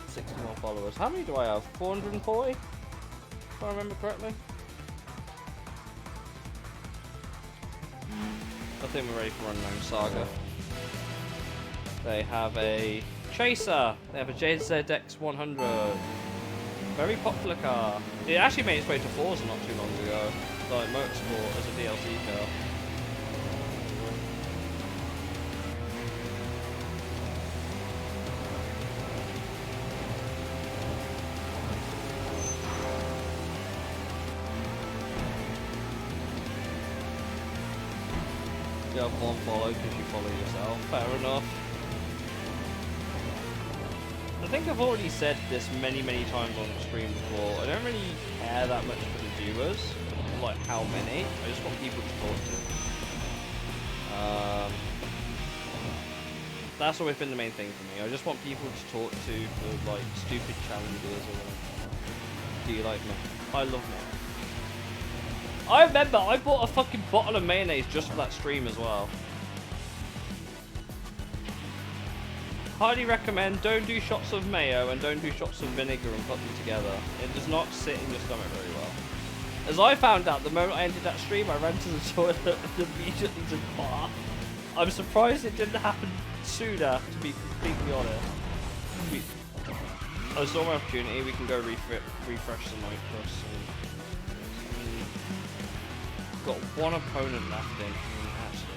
60 more followers. How many do I have? 440? If I remember correctly. I think we're ready for Unknown Saga. They have a Chaser. They have a JZX 100. Very popular car. It actually made its way to Forza not too long ago. Like Motorsport as a DLC car. You have one follow because you follow yourself. Fair enough. I think I've already said this many times on the stream before. I don't really care that much for the viewers, like how many. I just want people to talk to. That's always been the main thing for me. I just want people to talk to for like stupid challenges or whatever. Do you like me? I love me. I remember I bought a fucking bottle of mayonnaise just for that stream as well. Highly recommend, don't do shots of mayo and don't do shots of vinegar and put them together. It does not sit in your stomach very well. As I found out the moment I entered that stream, I ran to the toilet and immediately took a bath. I'm surprised it didn't happen sooner, to be completely honest. I saw my opportunity, we can go refresh some micros. Got one opponent left in, actually.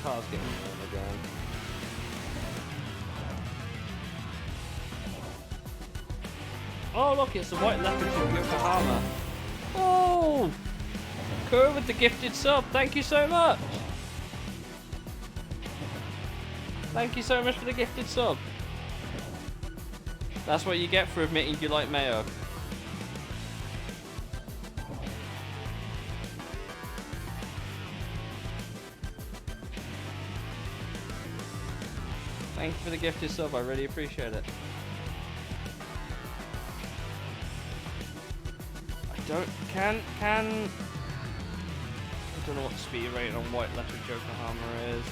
Car's getting warm again. Oh look, it's the White Leopard from Yokohama. Oh! Kerr with the gifted sub, thank you so much! Thank you so much for the gifted sub. That's what you get for admitting you like mayo. Thank you for the gifted sub, I really appreciate it. I don't know what the speed rating on White Leopard Yokohama is.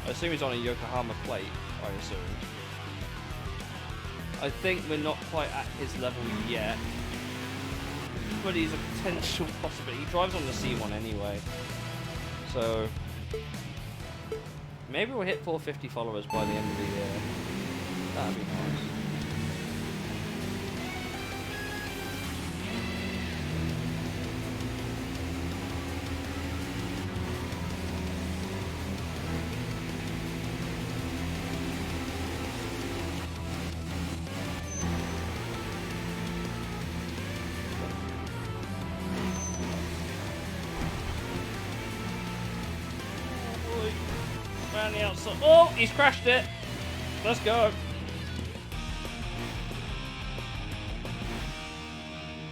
I assume he's on a Yokohama plate, I assume. I think we're not quite at his level yet. But he's a potential possibility. He drives on the C1 anyway. So maybe we'll hit 450 followers by the end of the year. That'd be nice. Around the outside. Oh, he's crashed it. Let's go.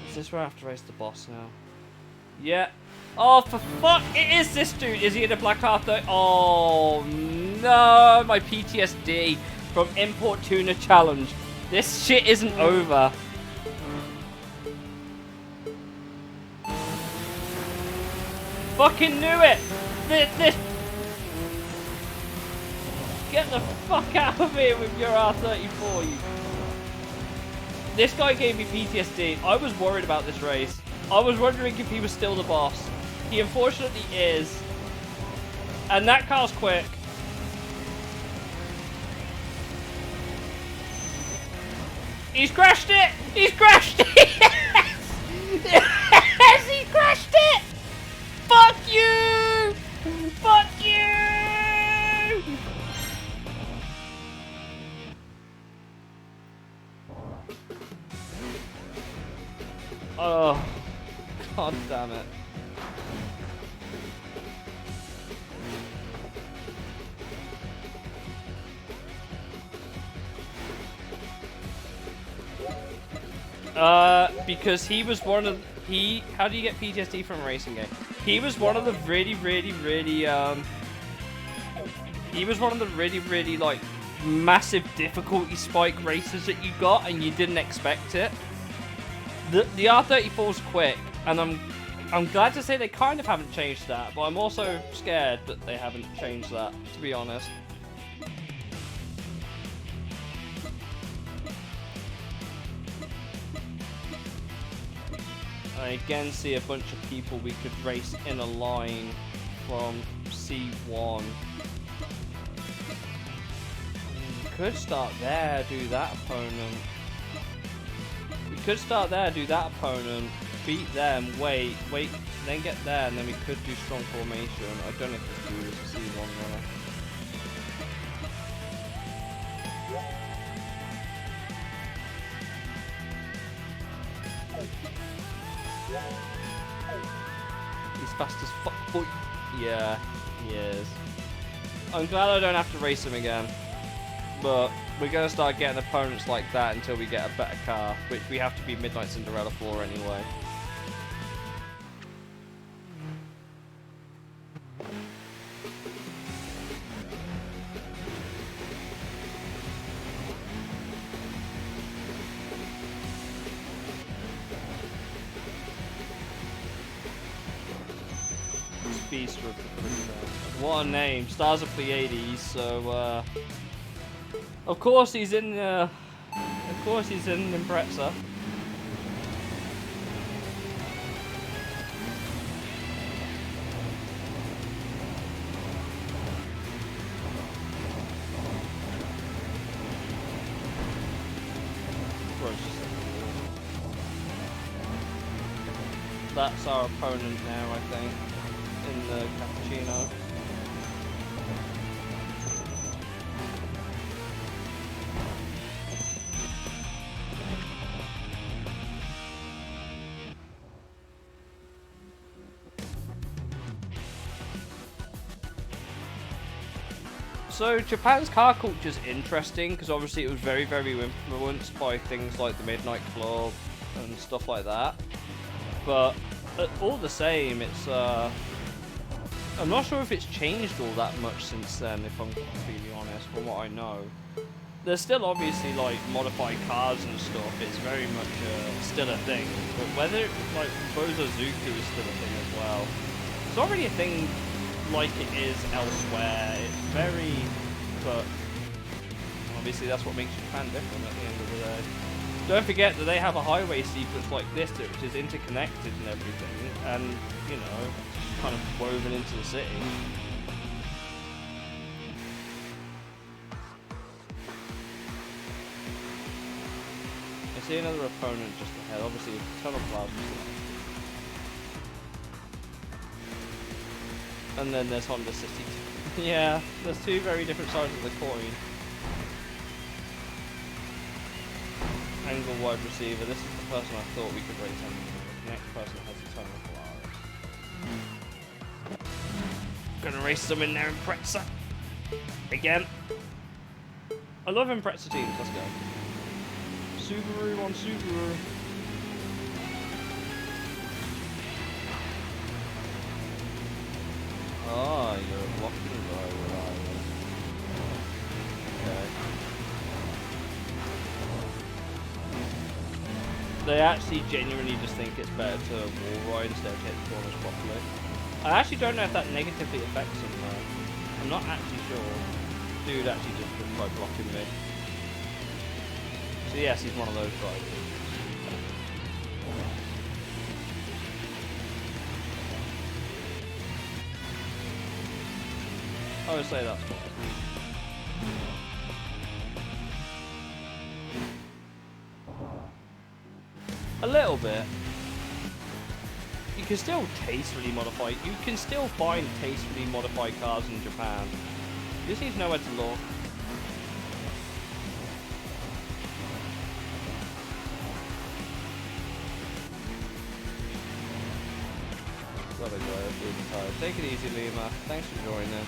Is this where I have to race the boss now? Yeah. Oh, for fuck! It is this dude. Is he in a black heart though? Oh no! My PTSD from Import Tuna Challenge. This shit isn't over. fucking knew it! This... Get the fuck out of here with your R34, you... This guy gave me PTSD. I was worried about this race. I was wondering if he was still the boss. He unfortunately is. And that car's quick. He's crashed it! He's crashed it! Yes! Yes, he crashed it! Fuck you! Fuck you! Oh, god damn it. Because he was one of how do you get PTSD from a racing game? He was one of the really like massive difficulty spike races that you got and you didn't expect it. The R34's quick, and I'm glad to say they kind of haven't changed that, but I'm also scared that they haven't changed that, to be honest. I again see a bunch of people we could race in a line from C1. We could start there, do that opponent. We could start there, do that opponent, beat them, wait, then get there, and then we could do strong formation. I don't know if this dude is a C1 runner. He's fast as fuck, boy. Yeah, he is. I'm glad I don't have to race him again. But we're going to start getting opponents like that until we get a better car, which we have to be Midnight Cinderella for anyway. Speedster of the Princess. What a name. Stars of Pleiades, so of course he's in Impreza. That's our opponent now, I think, in the cappuccino. So Japan's car culture is interesting because obviously it was very, very influenced by things like the Midnight Club and stuff like that. But all the same, it's I'm not sure if it's changed all that much since then, if I'm completely honest, from what I know. There's still obviously like modified cars and stuff, it's very much still a thing. But whether like Bozozuku is still a thing as well. It's not really a thing like it is elsewhere. It's very, but obviously that's what makes Japan different at the end of the day. Don't forget that they have a highway sequence like this, which is interconnected and everything, and you know, kind of woven into the city. I see another opponent just ahead. Obviously, Tunnel Plaza. And then there's Honda City. Yeah, there's two very different sides of the coin. Angle wide receiver. This is the person I thought we could race on. The next person has a Tunnel Plaza. Gonna race them in there in Impreza. Again. I love Impreza teams. Let's go. Subaru on Subaru. Oh, you're a blocking driver, are you? Okay. They actually genuinely just think it's better to wall ride instead of hit corners properly. I actually don't know if that negatively affects him though. I'm not actually sure. Dude actually just tried blocking me. So yes, he's one of those guys. I would say that's what. A little bit. You can still tastefully modify. You can still find tastefully modified cars in Japan. You just need to know where to look. Gotta go, I'm really tired. Take it easy, Lima. Thanks for joining.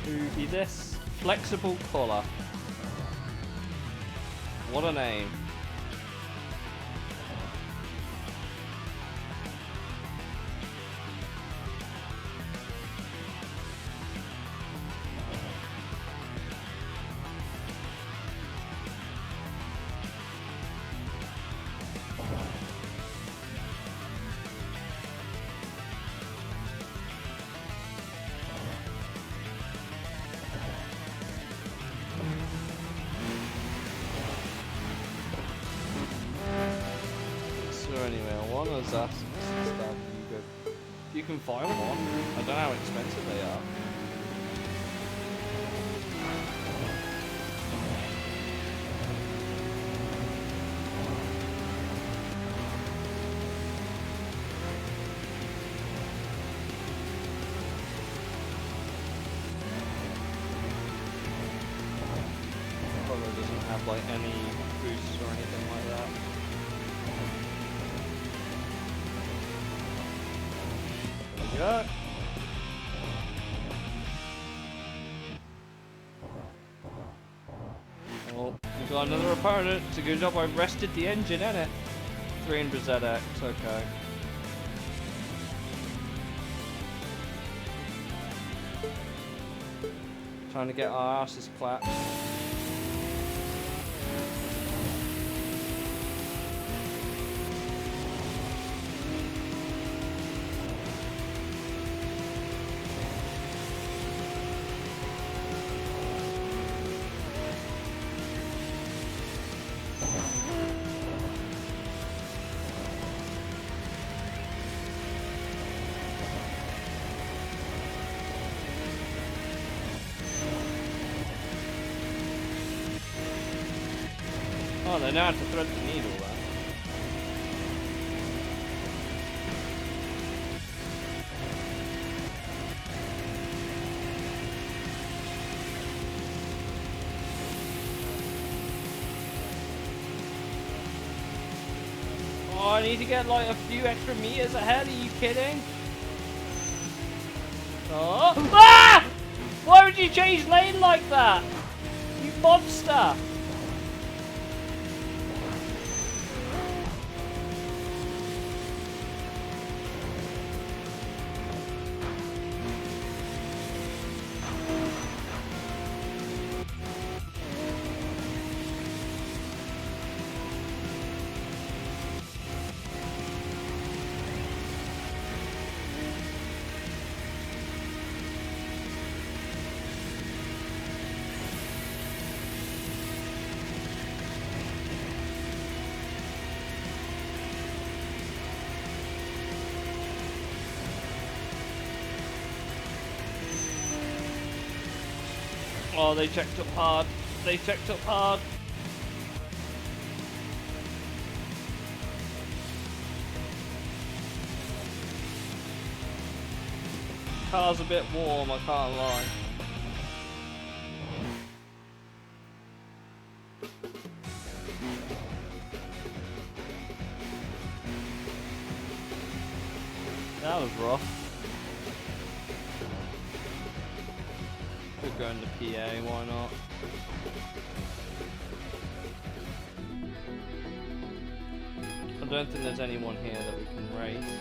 Oogie this. Flexible collar. What a name. You can find one. I don't know how expensive they are. Probably doesn't have like any boosts or anything like that. Go. Well, we got another opponent. It's a good job I rested the engine, innit? 300ZX, okay. Trying to get our asses clapped. Oh, they know how to thread the needle, then. Oh, I need to get like a few extra meters ahead, are you kidding? Oh! Ah! Why would you change lane like that? You monster! Oh, they checked up hard. They checked up hard. Car's a bit warm, I can't lie. That was rough. Could go into PA, why not? I don't think there's anyone here that we can race.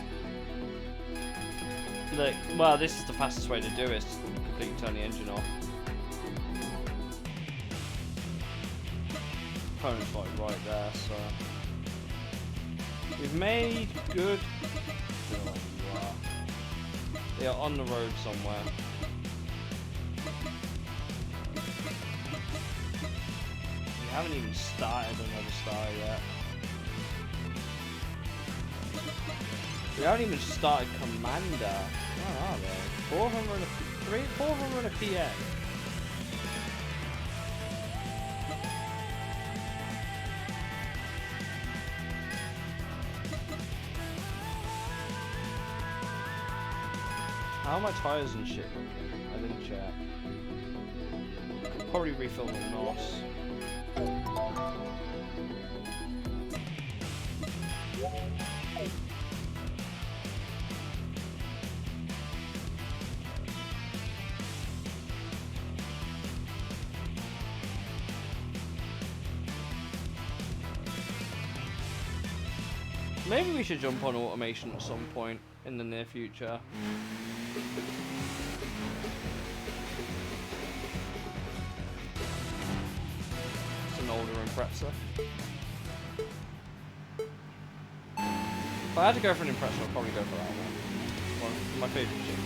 Look, well, this is the fastest way to do it. Just completely turn the engine off. Opponent's like right there, so we've made good. They are on the road somewhere. We haven't even started another star yet. We haven't even started Commander. Where are they? 400 and a PN. How much tires and shit? I didn't check. Could probably refill the NOS. Maybe we should jump on automation at some point in the near future. It's an older Impreza. If I had to go for an Impreza, I'd probably go for that one. One of my favourite machines.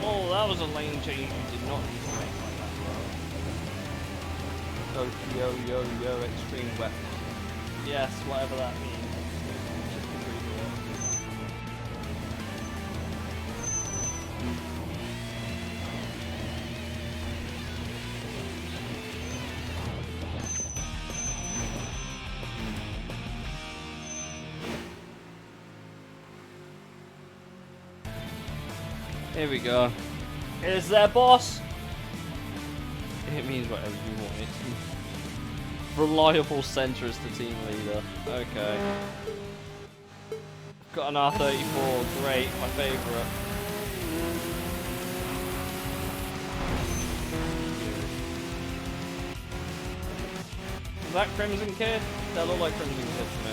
Oh, that was a lane change you did not need to make like that, bro. Yo, Xtreme wet. Yes, whatever that means. Just agree with it. Here we go. Is there, boss? It means whatever you want it to. Reliable centrist to team leader. Okay. Got an R34. Great. My favourite. Is that Crimson Kid? They look like Crimson Kid to me.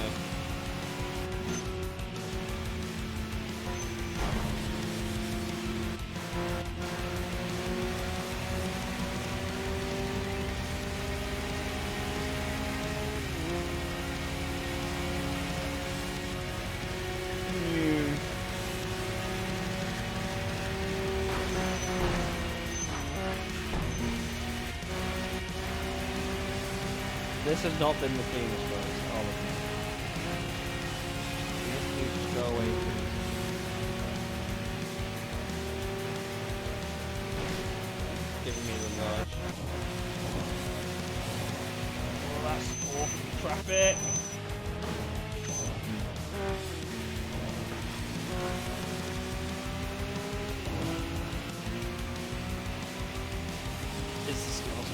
This has not been the cleanest race, all of them. This needs to go away. Giving me the nudge. Oh, that's awful traffic. It's the skills.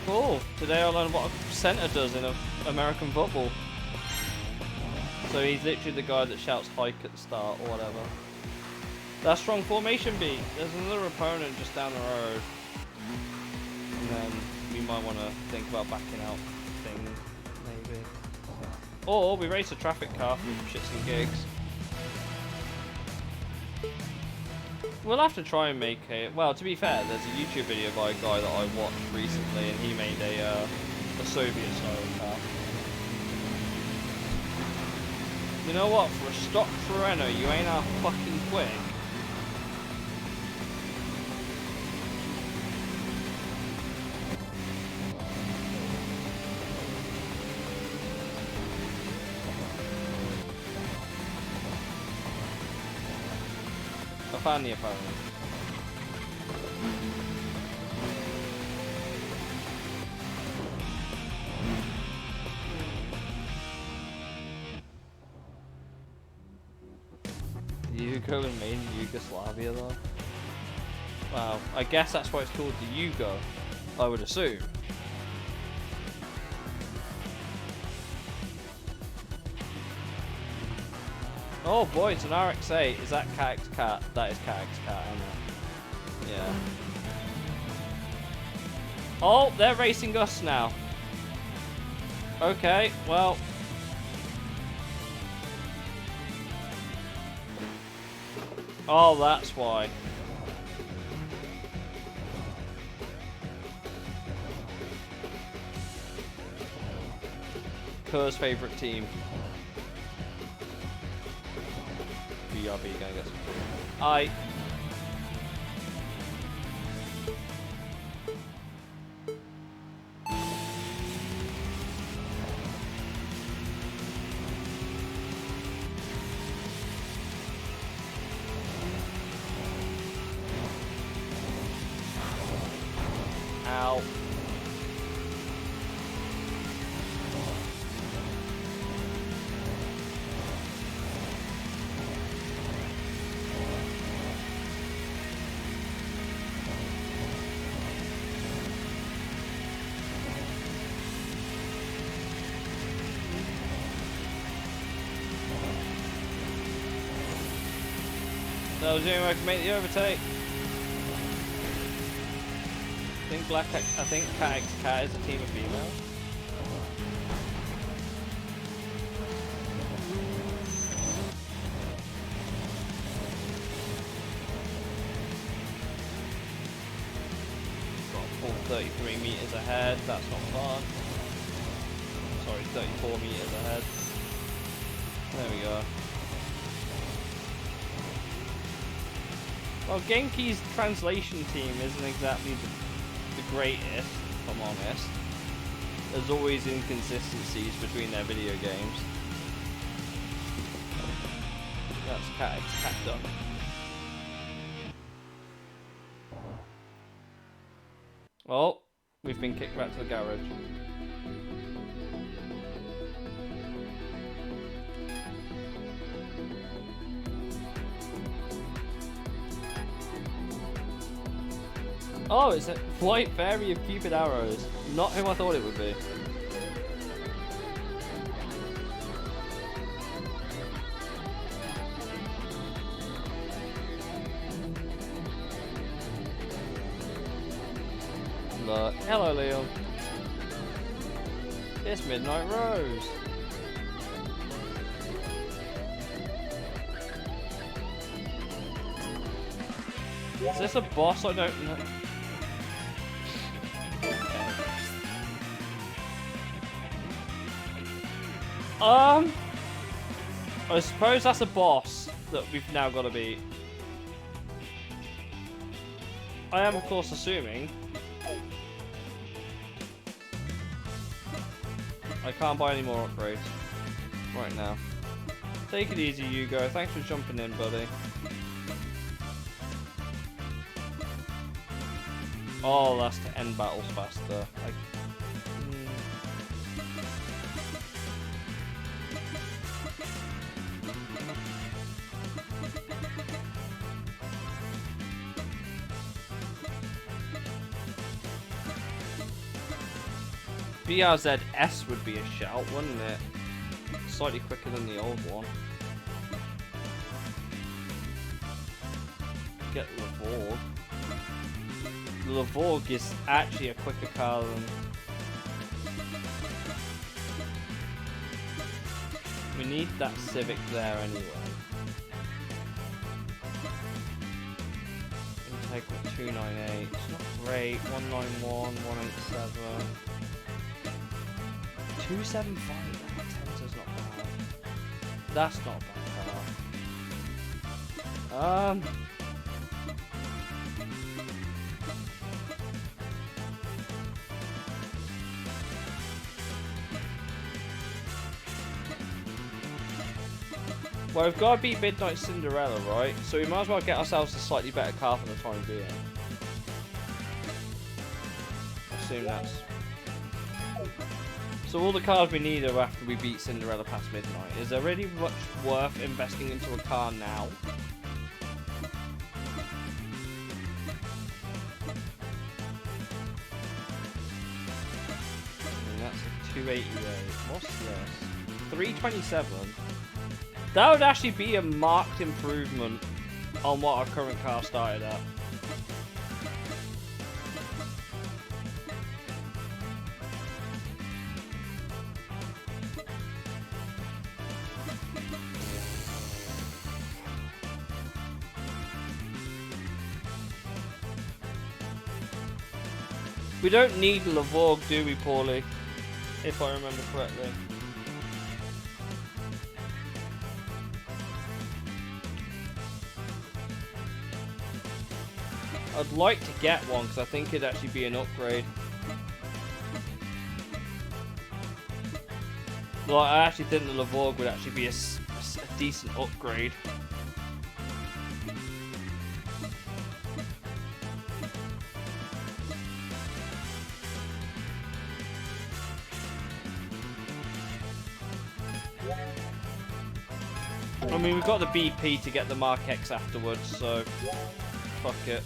Cool. Today I learned what a centre does in American football. So he's literally the guy that shouts hike at the start or whatever. That's strong formation beat. There's another opponent just down the road. And then we might want to think about backing out things, maybe. Or we race a traffic car for shits and gigs. We'll have to try and make it. Well, to be fair, there's a YouTube video by a guy that I watched recently, and he made a Soviet-style car. You know what? For a stock Torino, you ain't half fucking quick. I found the opponent. Yugo and made in Yugoslavia though? Wow, I guess that's why it's called the Yugo, I would assume. Oh boy, it's an RX-8. Is that Cat Cat? That is Cat Cat, isn't it? Yeah. Oh, they're racing us now. Okay, well. Oh, that's why. Kerr's favorite team. BRB, I guess. Ow. That was the only way I could make the overtake. I think Cat X Cat is a team of females. Got a full 33 meters ahead. That's not fun. Sorry, 34 meters ahead. There we go. Well, Genki's translation team isn't exactly the greatest, if I'm honest. There's always inconsistencies between their video games. That's Cat done. Well, we've been kicked back to the garage. Oh, it's a white fairy of Cupid arrows. Not who I thought it would be. Look. Hello, Leon. It's Midnight Rose. Is this a boss? I don't know. I suppose that's a boss that we've now got to beat. I am, of course, assuming. I can't buy any more upgrades right now. Take it easy, Hugo. Thanks for jumping in, buddy. Oh, that's to end battles faster. BRZS would be a shout, wouldn't it? Slightly quicker than the old one. Get the Lavorg. The Lavorg is actually a quicker car than... We need that Civic there anyway. Intake with 298. It's not great. 191, 187. 275. Tensor's not bad. That's not a bad car. Well, we've got to beat Midnight Cinderella, right? So we might as well get ourselves a slightly better car for the time being. I assume that's... So all the cars we need are after we beat Cinderella past midnight. Is there really much worth investing into a car now? I mean, that's a 288. What's this? 327. That would actually be a marked improvement on what our current car started at. We don't need Lavorg, do we, Paulie? If I remember correctly. I'd like to get one because I think it'd actually be an upgrade. Like, I actually think the Lavorg would actually be a decent upgrade. I mean, we've got the BP to get the Mark X afterwards, so fuck it.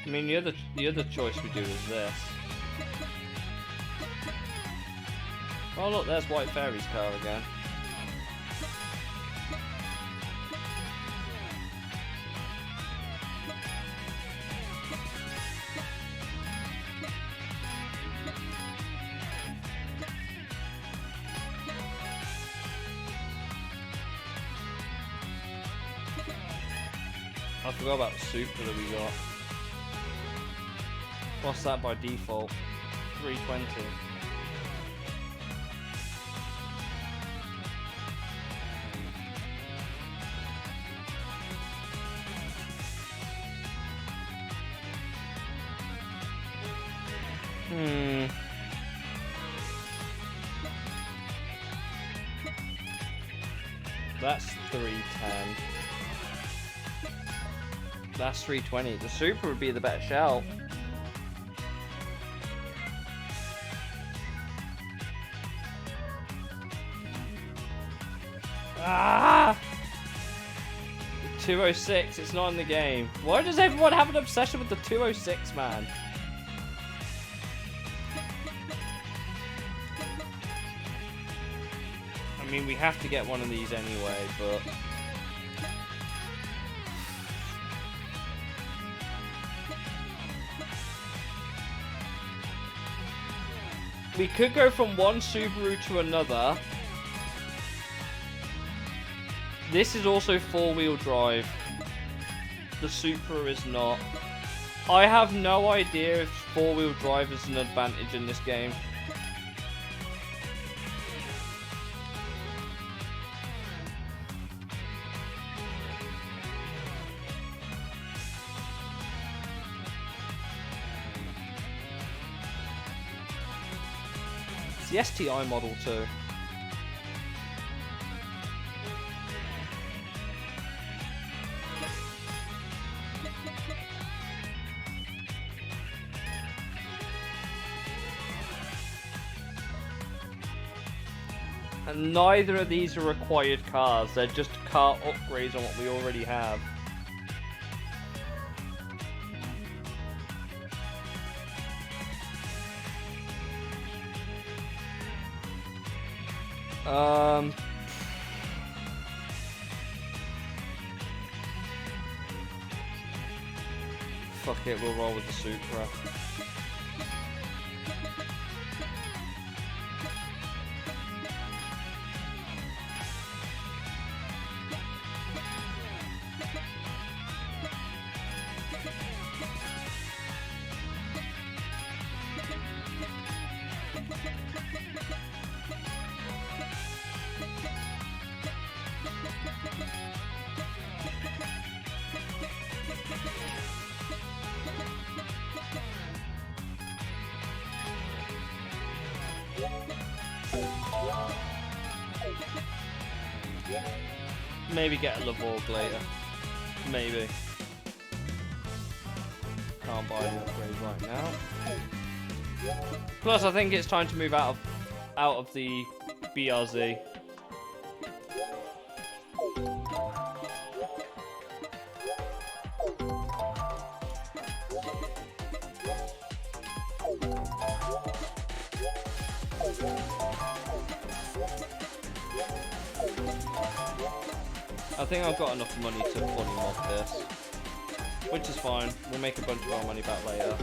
I mean, the other choice we do is this. Oh look, there's White Fairy's car again. I forgot about the Supra that we got. What's that by default? 320. That's 310. That's 320. The Supra would be the better shout. Ah! 206, it's not in the game. Why does everyone have an obsession with the 206, man? I mean, we have to get one of these anyway, but... we could go from one Subaru to another. This is also four-wheel drive. The Supra is not. I have no idea if four-wheel drive is an advantage in this game. It's the STI model too. And neither of these are required cars, they're just car upgrades on what we already have. Fuck it, we'll roll with the Supra. Maybe get a Lavorg later. Maybe. Can't buy an upgrade right now. Plus, I think it's time to move out of the BRZ. I think I've got enough money to fully mod this, which is fine. We'll make a bunch of our money back later,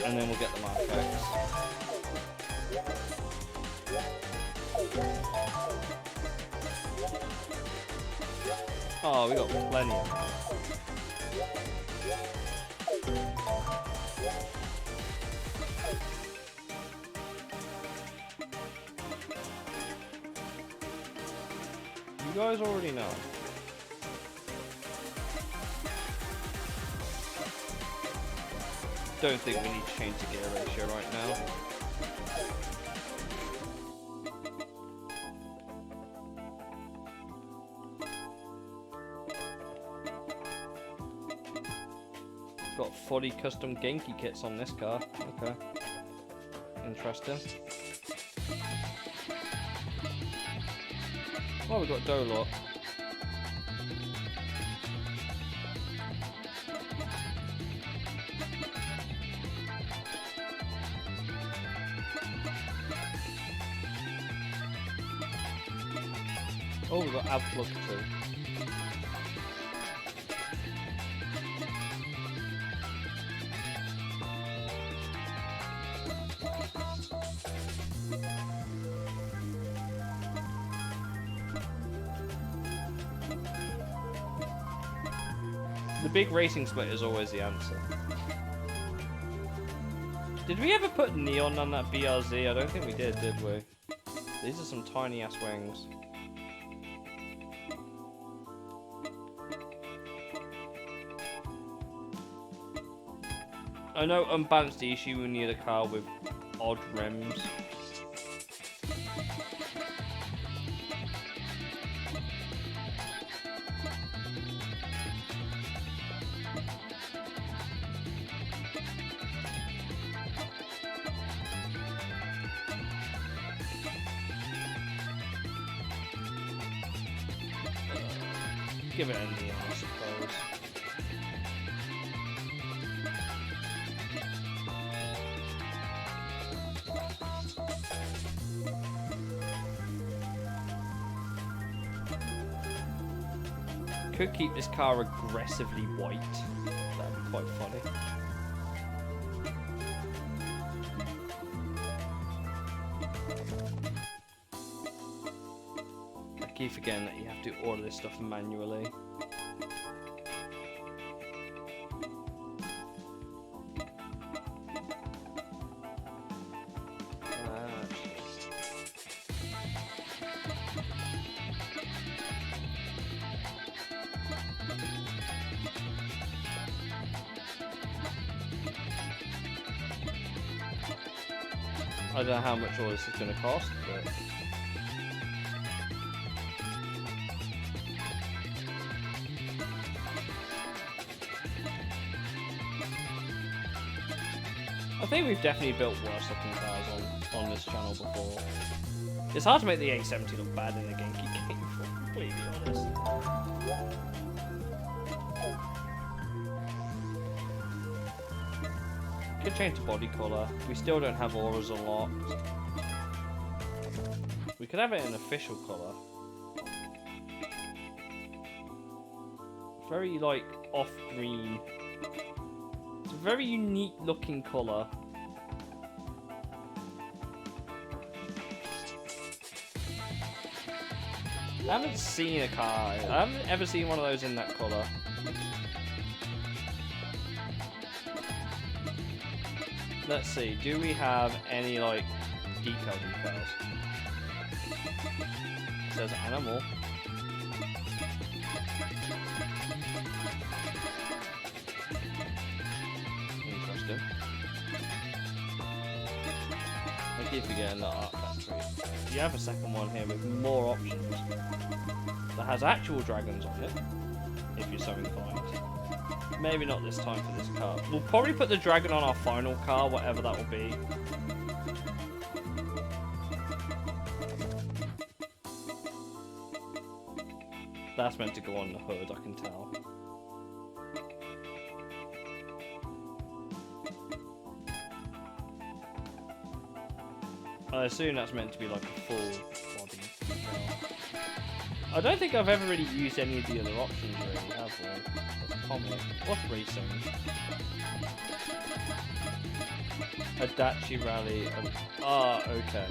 and then we'll get the artifacts. Oh, we got plenty of that. You guys already know. Don't think we need to change the gear ratio right now. Got 40 custom Genki kits on this car. Okay. Interesting. Oh, we got Dolot. Oh, we got Avplug too. The big racing split is always the answer. Did we ever put neon on that BRZ? I don't think we did we? These are some tiny ass wings. I know unbalanced issue we need a car with odd rims. Give it a neon, I suppose. Could keep this car aggressively white. That'd be quite funny. I keep forgetting that you have to order this stuff manually. I don't know how much all this is going to cost, but... I think we've definitely built worse looking cars on this channel before. It's hard to make the A70 look bad in a Genki game, if I'm completely honest. Could change the body colour. We still don't have auras unlocked. We could have it in official colour. Very like off green. It's a very unique looking colour. I haven't seen a car. I haven't ever seen one of those in that colour. Let's see, do we have any like decals? It says animal. Interesting. I keep forgetting that art factory. You have a second one here with more options that has actual dragons on it, if you're so inclined. Maybe not this time for this car. We'll probably put the dragon on our final car, whatever that will be. That's meant to go on the hood, I can tell. I assume that's meant to be like a full body detail. I don't think I've ever really used any of the other options, really, have we? What's comic? What's racing? Adachi Rally. Okay.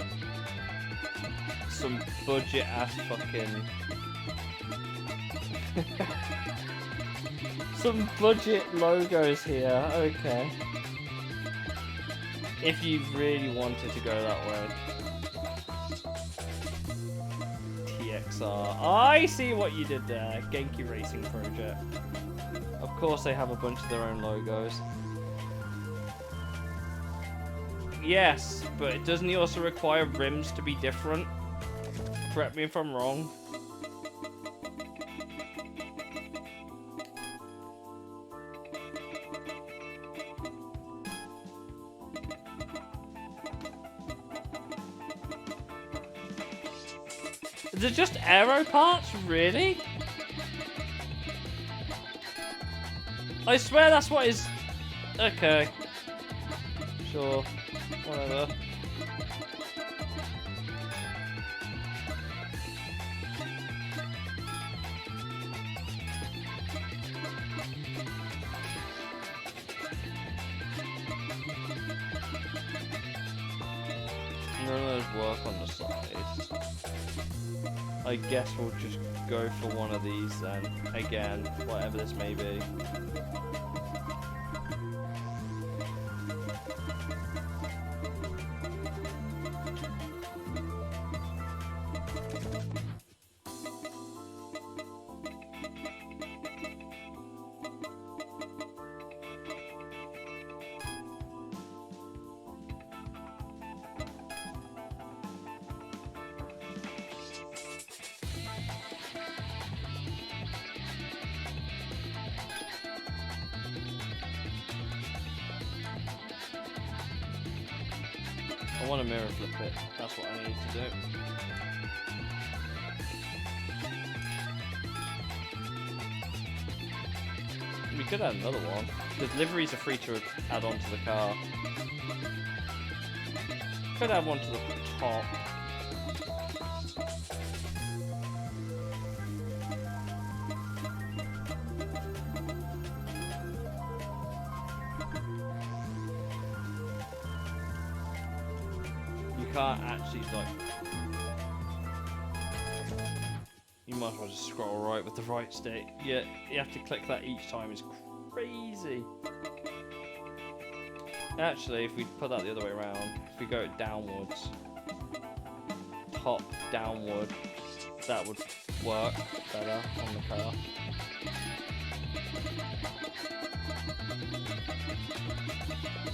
Some budget ass fucking. Some budget logos here. Okay. If you really wanted to go that way. TXR. I see what you did there. Genki Racing Project. Of course they have a bunch of their own logos. Yes, but doesn't he also require rims to be different? Correct me if I'm wrong. Is it just aero parts? Really? I swear that's what is... Okay. Sure. Whatever. None of those work on the side. I guess we'll just go for one of these then. Again, whatever this may be. I want to mirror flip it. That's what I need to do. We could add another one, because liveries are free to add onto the car. Could add one to the top. Can't actually, like, you might as well just scroll right with the right stick. Yeah, you have to click that each time. It's crazy. Actually, if we put that the other way around, if we go downwards, top downward, that would work better on the car.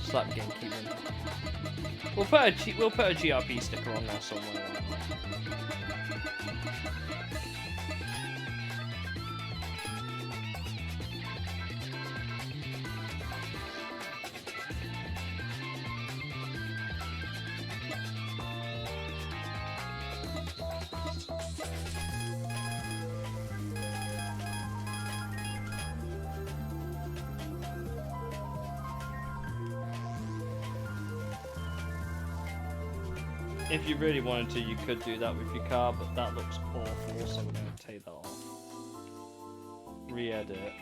Slap Genki in. We'll put a GRP sticker on there somewhere. If you really wanted to, you could do that with your car, but that looks awful, so I'm going to take that off. Re-edit.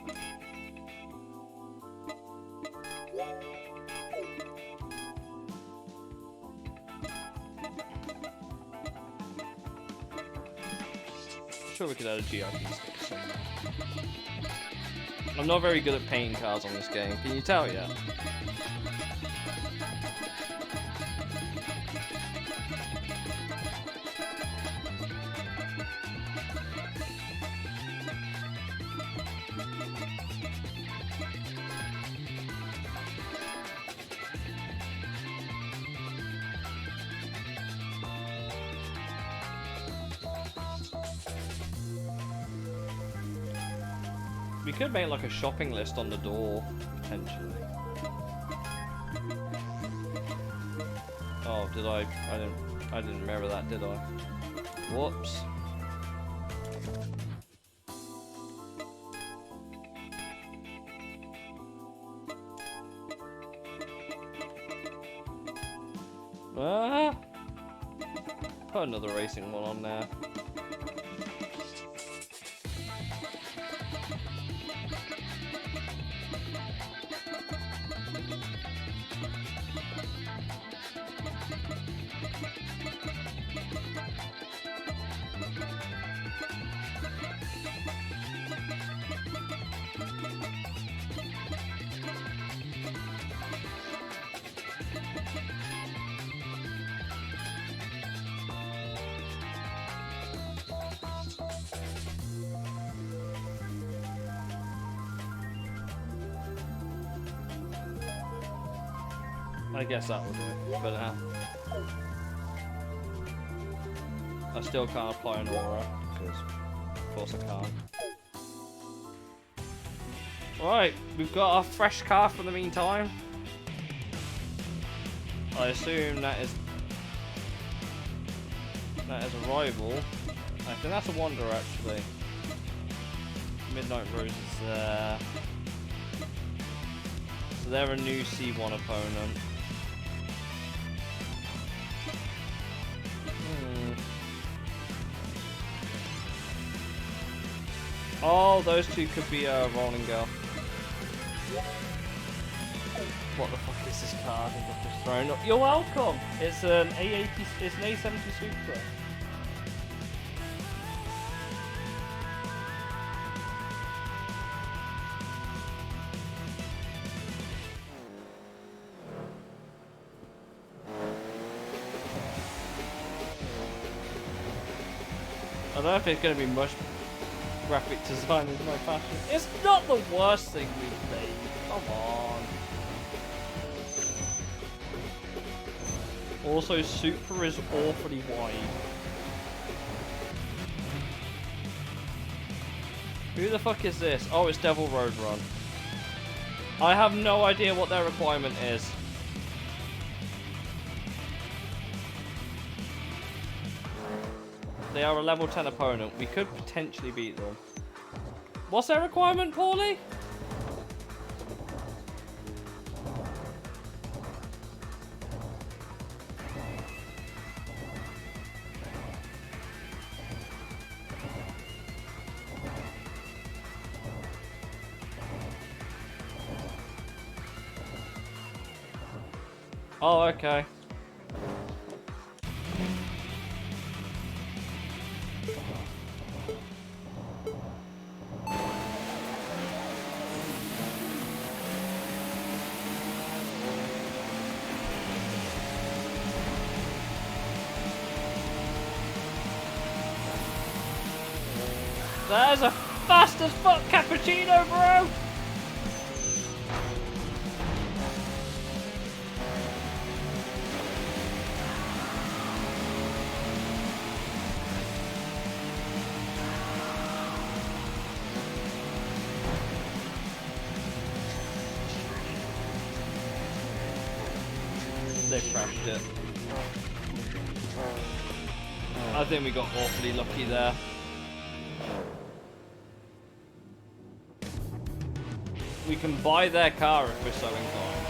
Sure, we could add a GRP sticker somewhere. I'm not very good at painting cars on this game, can you tell yet? We could make like a shopping list on the door, potentially. Oh, did I didn't remember that, did I? Whoops. Put another racing one on there. I guess that will do it for now. I still can't apply an aura, because of course I can't. Right, we've got our fresh car for the meantime. I assume that is a rival. I think that's a Wanderer actually. Midnight Rose is there. So they're a new C1 opponent. Oh, those two could be a Rolling Girl. What the fuck is this card I've just thrown up? You're welcome! It's an A80, it's an A70 Supra. I don't know if it's going to be much graphic design is my passion. It's not the worst thing we've made. Come on. Also, Supra is awfully wide. Who the fuck is this? Oh, it's Devil Road Run. I have no idea what their requirement is. They are a level 10 opponent. We could potentially beat them. What's their requirement, Paulie? Oh, okay. That is a fast as fuck cappuccino, bro! They crashed it. I think we got awfully lucky there. We can buy their car if we're so inclined.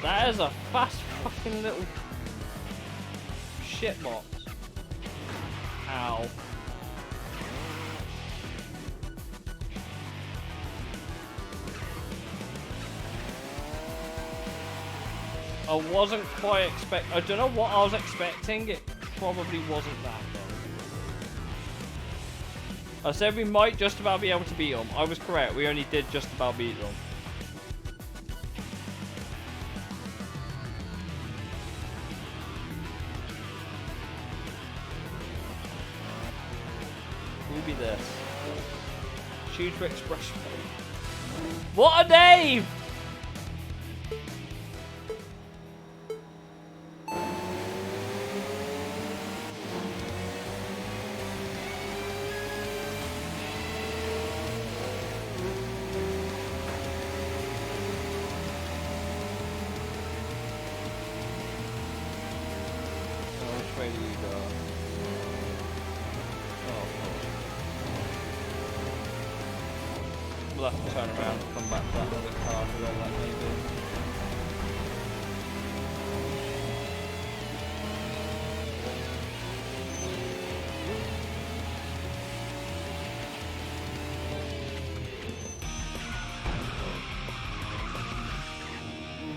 That is a fast fucking little shitbox. Ow. I wasn't quite I don't know what I was expecting. It probably wasn't that though. I said we might just about be able to beat them. I was correct. We only did just about beat them. Who'll be this? Shooter Express. What a name! We'll have to turn around and come back to that other car, whoever that may be.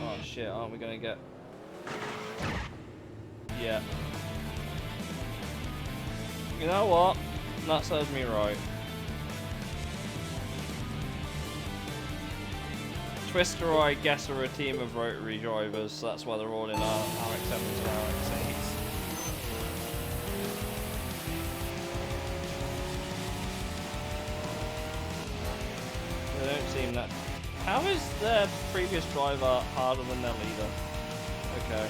Oh shit, aren't we gonna get... Yeah. You know what? That serves me right. Twister, I guess, are a team of rotary drivers, so that's why they're all in our RX-7s and RX-8s. They don't seem that How is their previous driver harder than their leader? Okay.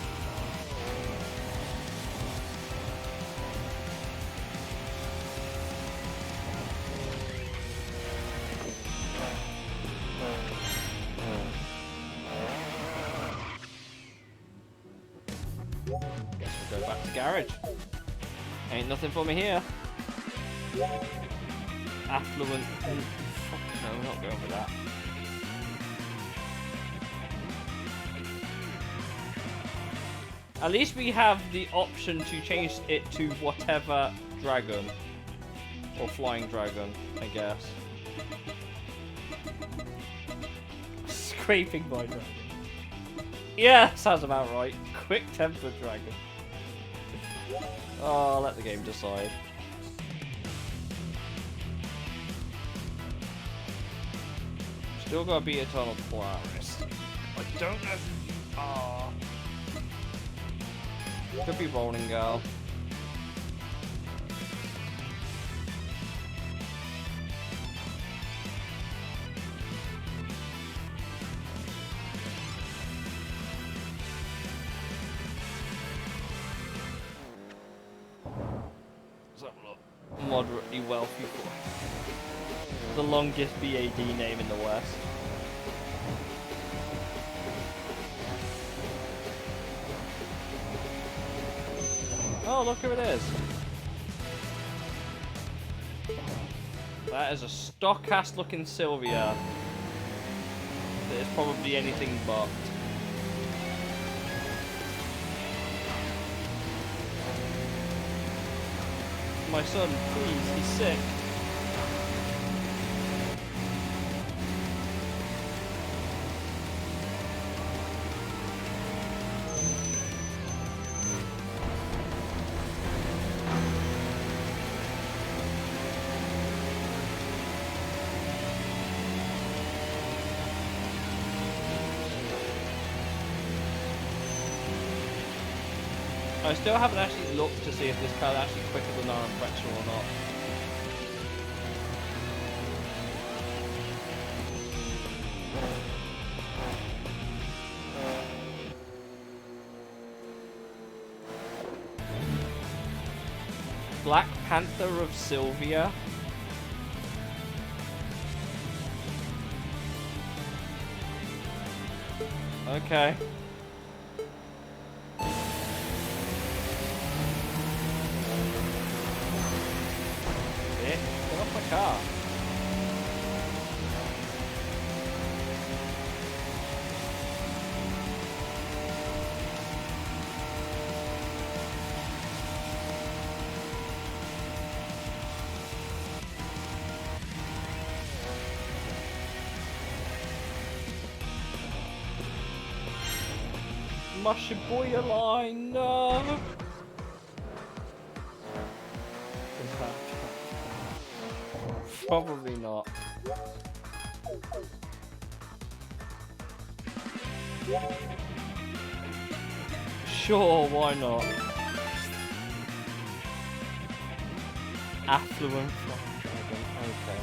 Guess we'll go back to garage. Ain't nothing for me here. Affluent. Fuck no, we're not going with that. At least we have the option to change it to whatever dragon. Or flying dragon, I guess. Scraping my dragon. Yeah, sounds about right. Quick tempered dragon. Oh, I'll let the game decide. Still gotta be Eternal Polaris. I don't know who you are. Could be Rolling Girl. Let's have a look. Moderately wealthy. The longest BAD name in the West. Oh, look who it is. That is a stock-ass looking Sylvia. That is probably anything but. My son, please, he's sick. I still haven't actually looked to see if this car is actually quicker than Iron Pretzel or not. Black Panther of Sylvia. Okay. Car. Mushy boy line, no. Probably not. Sure, why not? Affluent flying dragon, okay.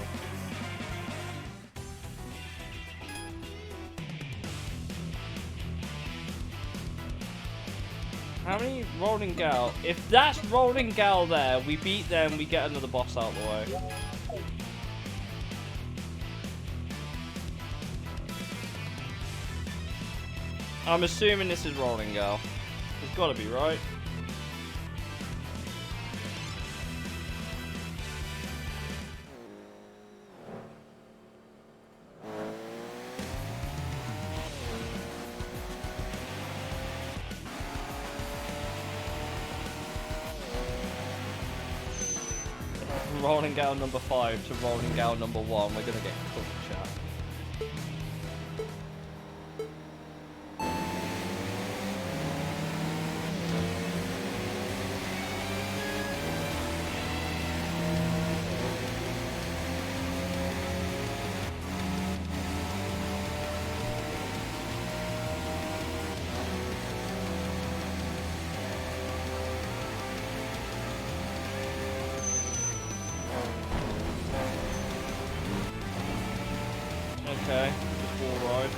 How many Rolling Gal? If that's Rolling Gal there, we beat them, we get another boss out of the way. I'm assuming this is Rolling Gal. It's gotta be, right? Rolling Gal number 5 to Rolling Gal number 1. We're gonna get cooked, chat. Okay, just football ride.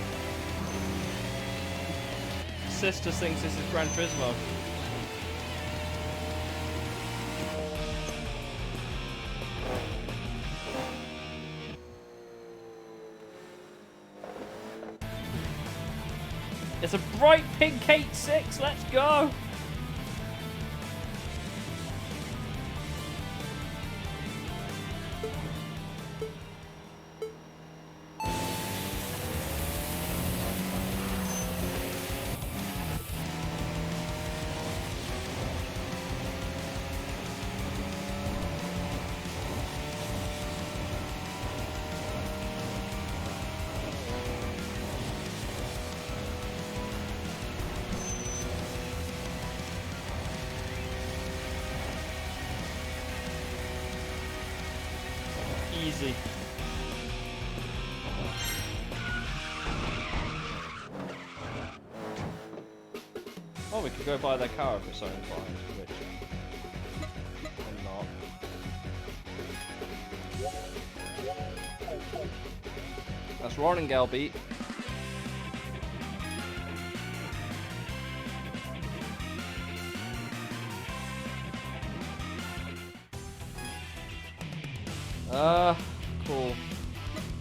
Sister thinks this is Gran Turismo. It's a bright pink 8.6, let's go! Easy. Oh, we could go buy their car if it's so inclined, which I'm not. That's Gal beat. Cool.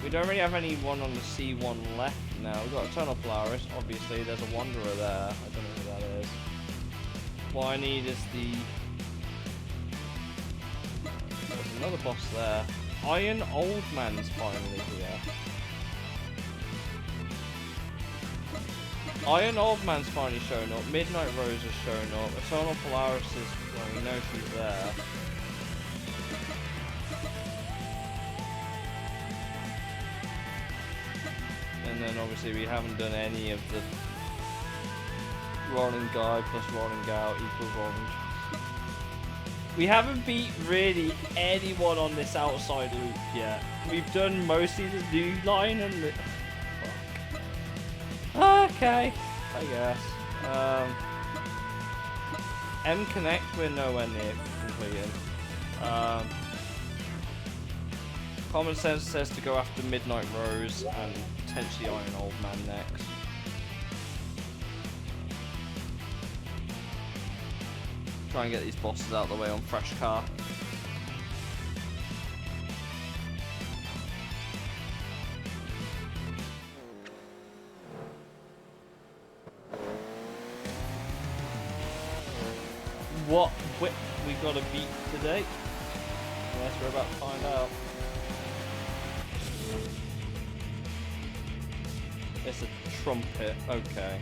We don't really have anyone on the C1 left now. We've got Eternal Polaris, obviously. There's a Wanderer there. I don't know who that is. What I need is the... There's another boss there. Iron Old Man's finally here. Iron Old Man's finally shown up. Midnight Rose has shown up. Eternal Polaris is... Well, we know she's there. And then obviously we haven't done any of the rolling guy plus rolling gal equals orange. We haven't beat really anyone on this outside loop yet. We've done mostly the new line and the... Fuck. Okay, I guess. M Connect we're nowhere near completing. Common sense says to go after Midnight Rose and potentially Iron Old Man next. Try and get these bosses out of the way on fresh car. What whip we gotta beat today? Yes, we're about to find out. It's a trumpet, okay.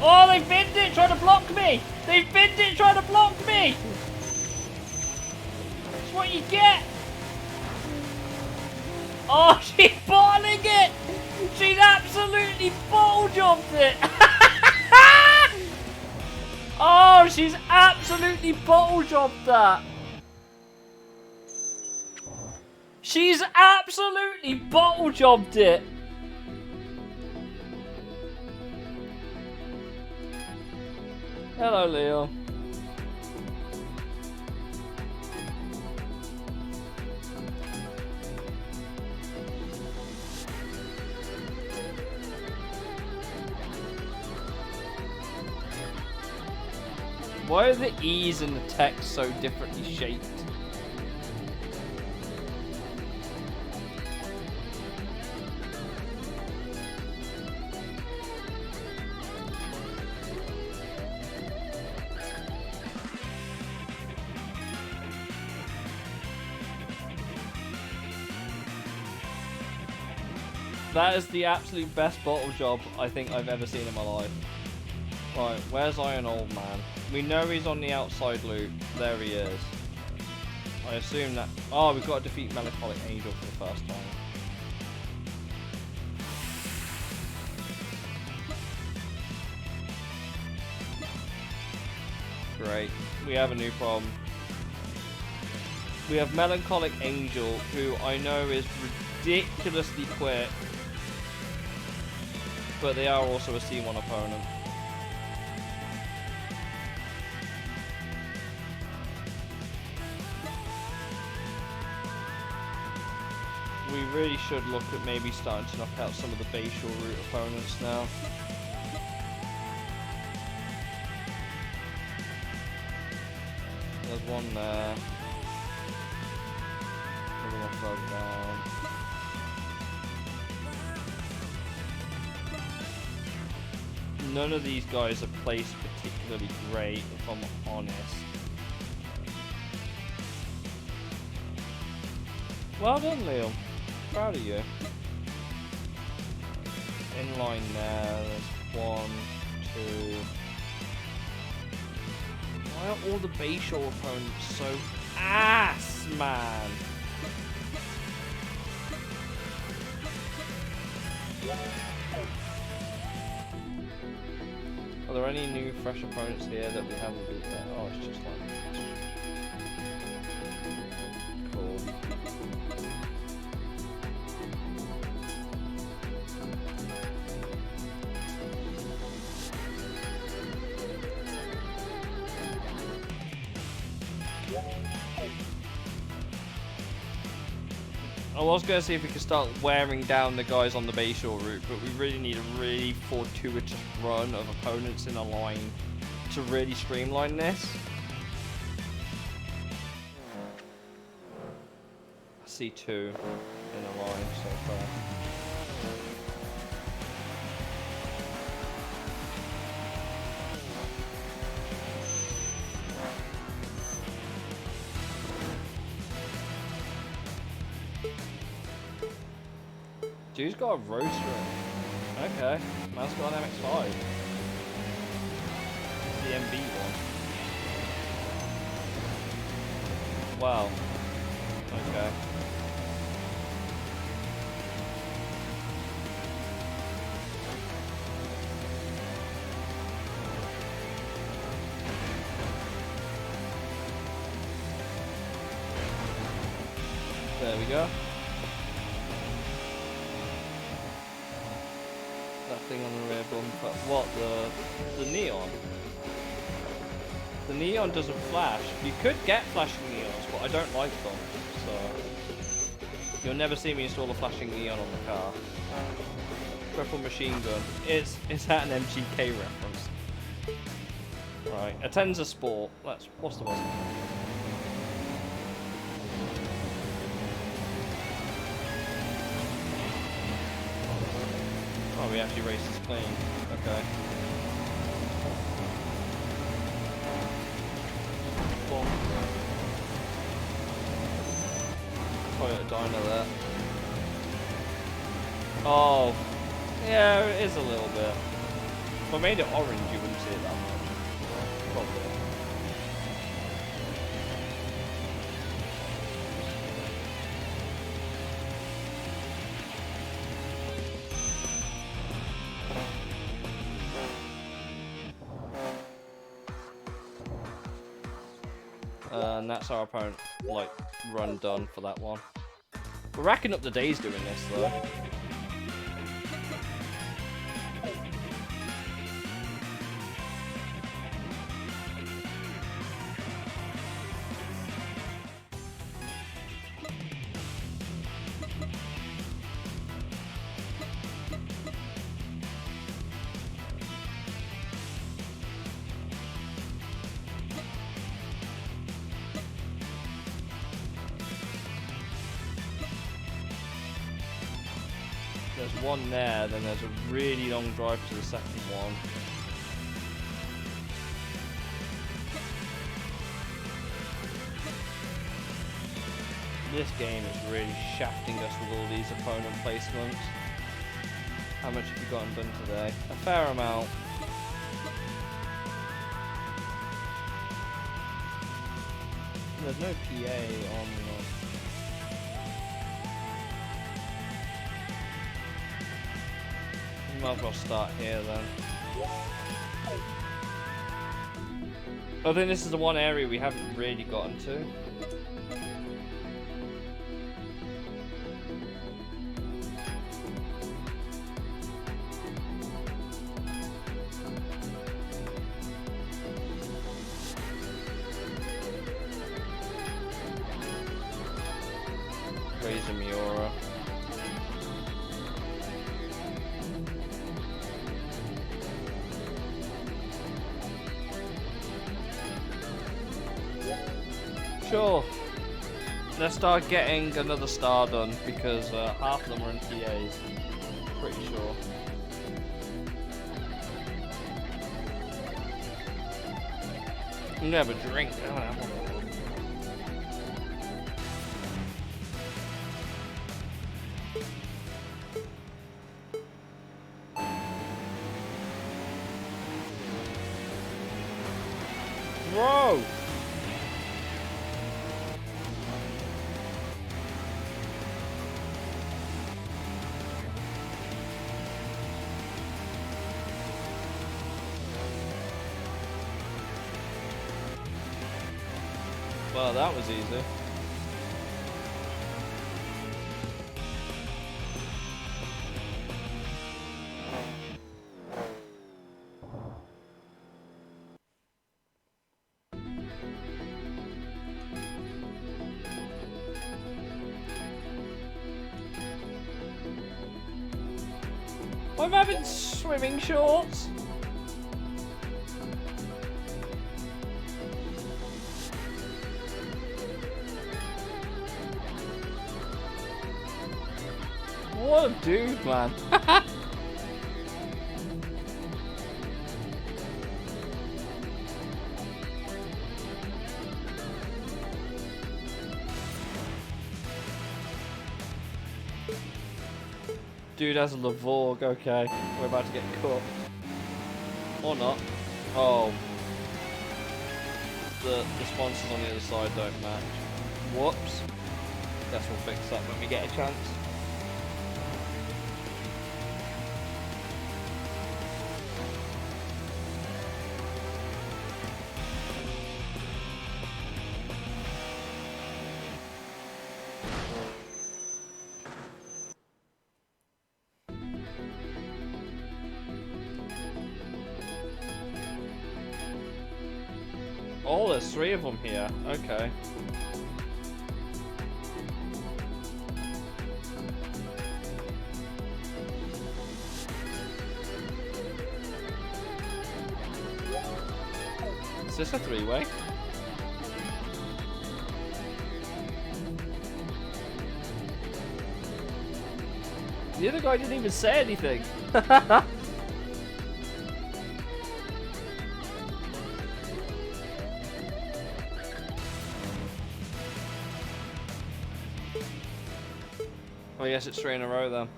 Oh, they binned it trying to block me! They binned it trying to block me! That's what you get! Oh, she's bottling it! She's absolutely bottle jumped it! Oh, she's absolutely bottle jumped that! She's absolutely bottle jumped it! Hello, Leo. Why are the E's and the text so differently shaped? That is the absolute best bottle job I think I've ever seen in my life. Right, where's Iron Old Man? We know he's on the outside loop. There he is. I assume that... Oh, we've got to defeat Melancholic Angel for the first time. Great. We have a new problem. We have Melancholic Angel, who I know is ridiculously quick, but they are also a C1 opponent. We really should look at maybe starting to knock out some of the Bayshore route opponents now. There's one there. Another one further down. None of these guys are placed particularly great, if I'm honest. Well done, Liam. Proud of you. In line there, there's 1, 2. Why are all the Bayshore opponents so ass, man? Are there any new fresh opponents here that we haven't beat yet? Oh, it's just like... Cool. I was going to see if we could start wearing down the guys on the Bayshore route, but we really need a really fortuitous run of opponents in a line to really streamline this. I see 2 in a line so far. Dude's got a roaster. Okay, man's got an MX-5. The MB one. Wow. Okay. There we go. Thing on the rear bumper. What, the neon? The neon doesn't flash. You could get flashing neons, but I don't like them, so you'll never see me install a flashing neon on the car. Triple machine gun. Is that an MGK reference? Right, a 10's a sport. What's the one? Oh, we actually raced this clean. Okay. Boom. Toyota Dyna there. Oh, yeah, it is a little bit. If I made it orange, you wouldn't see it that much. Probably. And that's our opponent, like, run done for that one. We're racking up the days doing this, though. There's one there, then there's a really long drive to the second one. This game is really shafting us with all these opponent placements. How much have you gotten done today? A fair amount. There's no PA on the... Might as well start here then. I think this is the one area we haven't really gotten to. Crazy Miura. Sure. Let's start getting another star done because half of them are in PAs. Pretty sure. I'm gonna have a drink. I don't have one. Bro! Well, that was easy. I'm having swimming shorts. What a dude, man. Dude has a Lavorg, okay. We're about to get cooked. Or not. Oh. The sponsors on the other side don't match. Whoops. Guess we'll fix that when we get a chance. Oh, there's 3 of them here. Okay. Is this a 3-way? The other guy didn't even say anything. I guess it's 3 in a row then.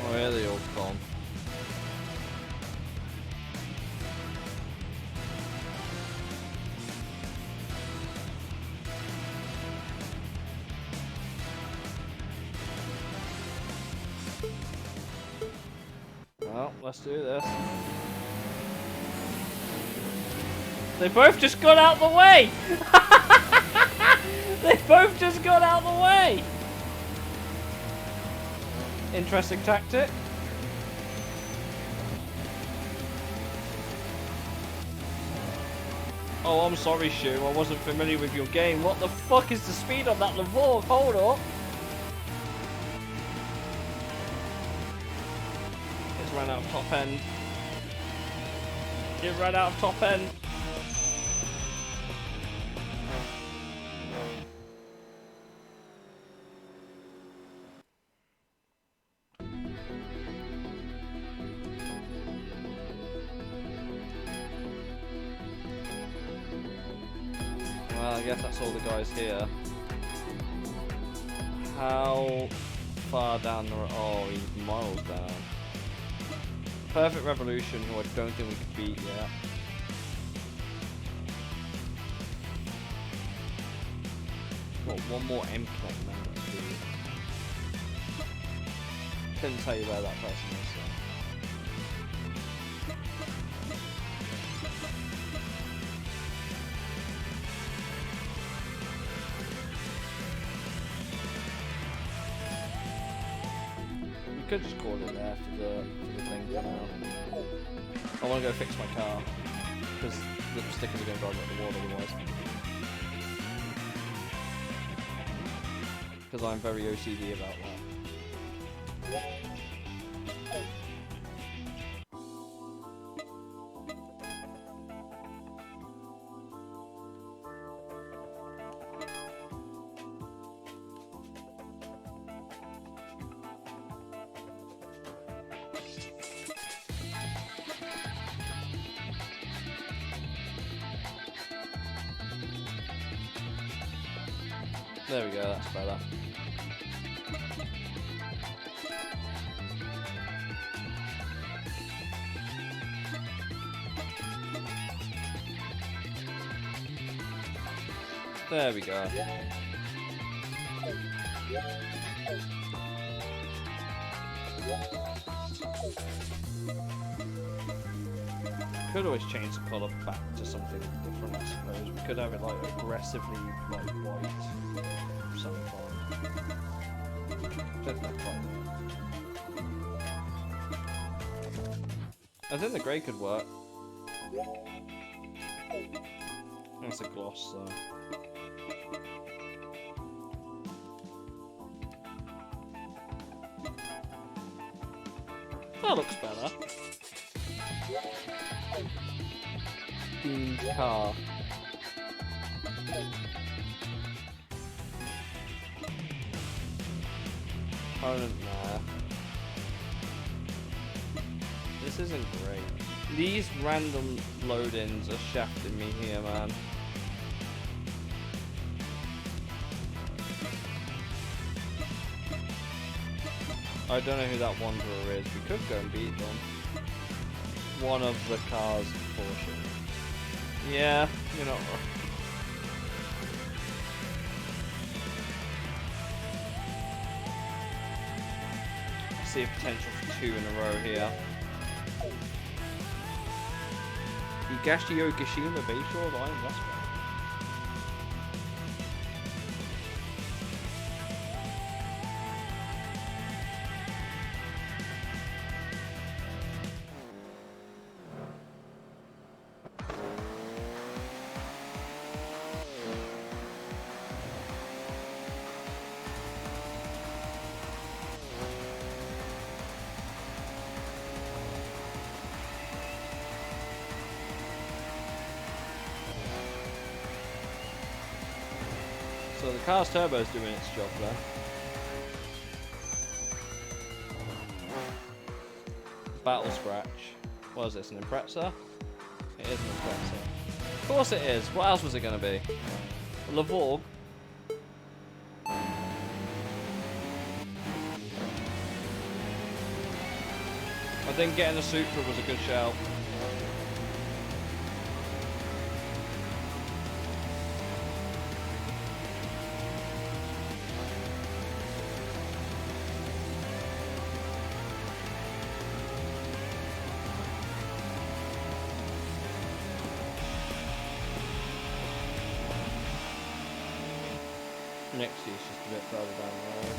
Oh, yeah, they all come. Well, let's do this. They both just got out the way! They both just got out the way! Interesting tactic. Oh, I'm sorry, Shu. I wasn't familiar with your game. What the fuck is the speed on that Lavorg? Hold up. It's ran out of top end. It ran out of top end. Well, I guess that's all the guys here. How far down the road? Oh, he's miles down. Perfect Revolution, who I don't think we could beat yet. Got one more M Connect member to beat. Couldn't tell you where that person is. So. We could just call it there for the thing coming out. I want to go fix my car because the stickers are going to drive up the wall otherwise. Because I'm very OCD about that. There we go, that's better. There we go. Could always change the colour back to something different, I suppose. We could have it like aggressively like white of some kind. Just not quite right. I think the grey could work. That's a gloss though. That looks better. The car. Opponent there. This isn't great. These random load-ins are shafting me here, man. I don't know who that Wanderer is. We could go and beat them. One of the cars portion. Yeah, you're not wrong. I see a potential for 2 in a row here. Higashi Okishima Bayshore Line, that's right. So the car's turbo's doing its job there. Battle Scratch. What is this, an Impreza? It is an Impreza. Of course it is. What else was it going to be? A Lavorg? I think getting a Supra was a good shout. Next is just a bit further down the road.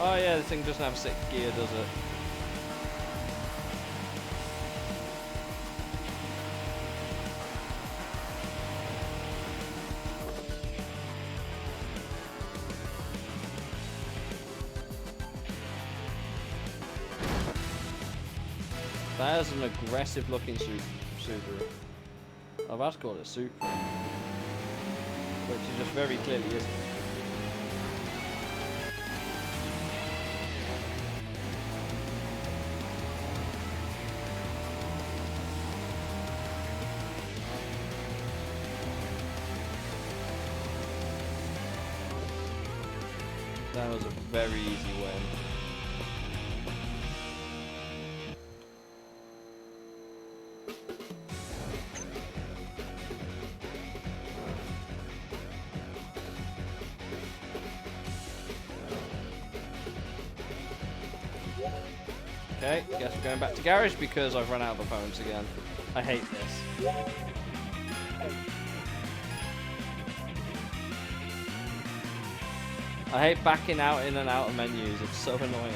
Oh yeah, this thing doesn't have 6th gear, does it? That is an aggressive looking Subaru. I've asked to call it a Supra, which is just very clearly isn't. That was a very easy win. Okay, guess we're going back to garage because I've run out of opponents again. I hate this. I hate backing out in and out of menus, it's so annoying.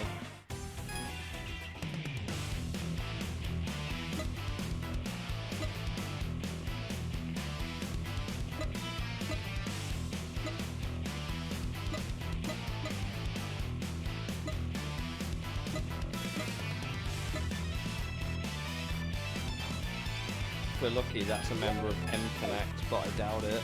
If we're lucky, that's a member of M Connect, but I doubt it.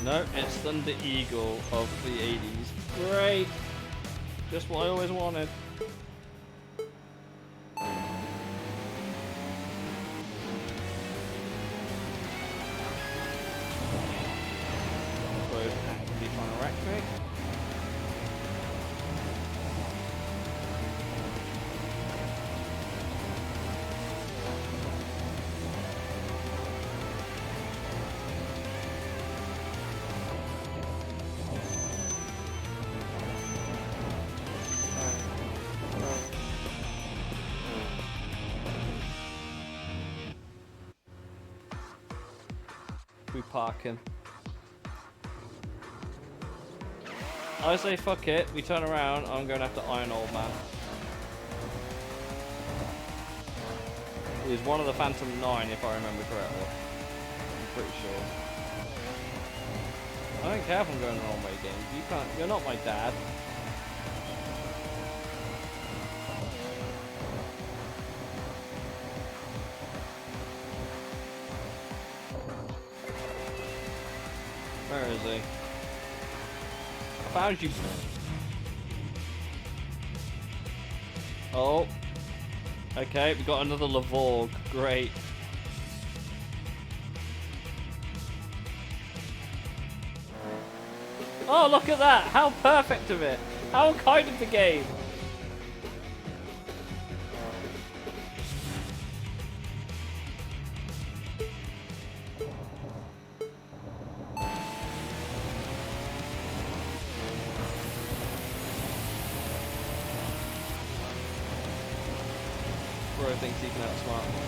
No, it's Thunder Eagle of the 80s. Great! Just what I always wanted. Bro's actively trying to wreck me. We park him. I say fuck it, we turn around, I'm going after Iron Old Man. He's one of the Phantom 9 if I remember correctly. I'm pretty sure. I don't care if I'm going the wrong way, games. You can't, you're not my dad. Where is he? I found you. Oh. Okay, we got another Lavorg. Great. Oh, look at that! How perfect of it! How kind of the game! Bro thinks he can outsmart me.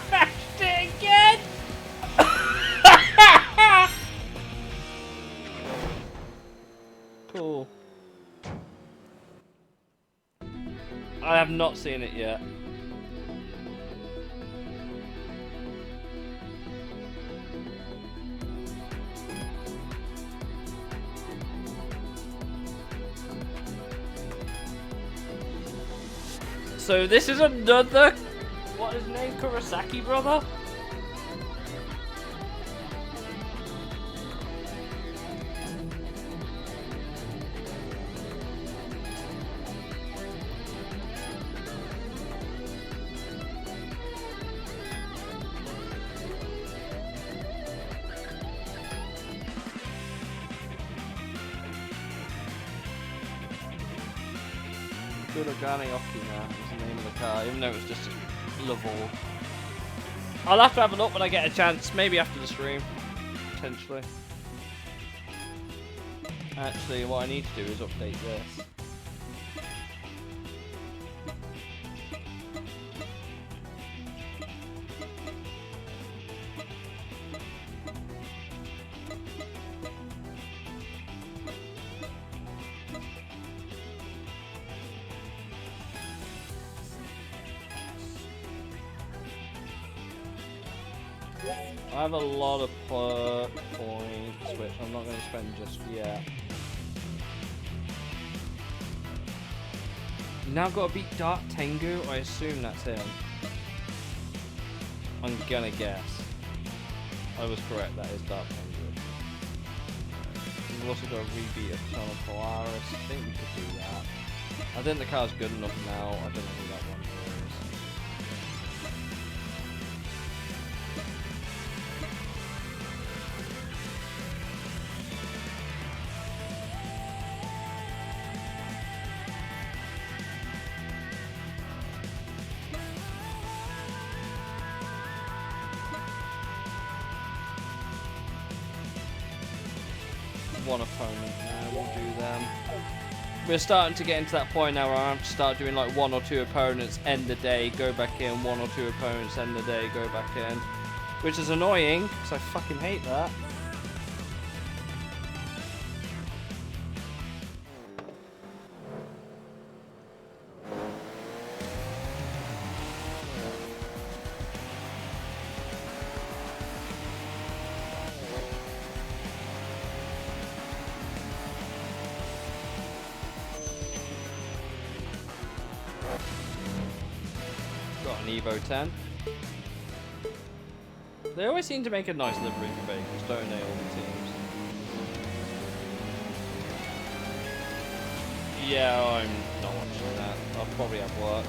Crashed it again! Cool. I have not seen it yet. So this is another, what is his name, Kurosaki brother? Kurogane-oki now is the name of the car, even though it was just a level. I'll have to have a look when I get a chance, maybe after the stream, potentially. Actually, what I need to do is update this. I have a lot of points, which I'm not going to spend just yet. Now got to beat Dark Tengu. I assume that's him. I'm gonna guess. I was correct. That is Dark Tengu. We've also got to rebeat a ton of Polaris. I think we could do that. I think the car's good enough now. I don't know who that one is. One opponent now, we'll do them. We're starting to get into that point now where I have to start doing like 1 or 2 opponents, end the day, go back in, 1 or 2 opponents, end the day, go back in. Which is annoying, because I fucking hate that. Got an Evo 10. They always seem to make a nice livery for vehicles, don't they, all the teams? Yeah, I'm not watching that. I'll probably have work.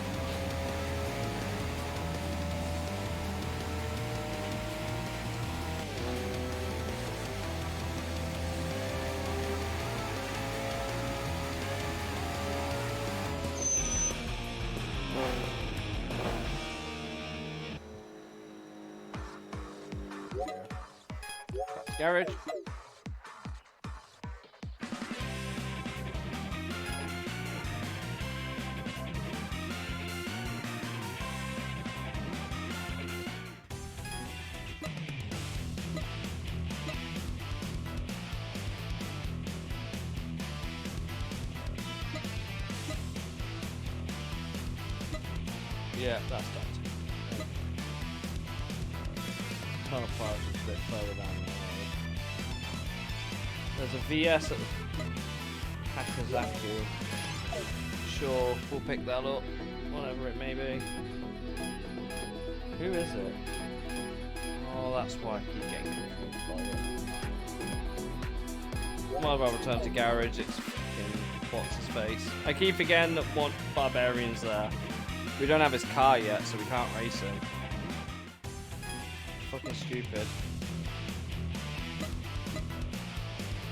Garage. Yeah, that's done. Ton of parts a bit further down the road. There's a VS at Hakazaku. Sure, we'll pick that up, whatever it may be. Who is it? Oh, that's why I keep getting confused by it. Might as well return to garage. It's fucking what's his face. I keep forgetting that one Barbarian's there. We don't have his car yet, so we can't race him. Fucking stupid.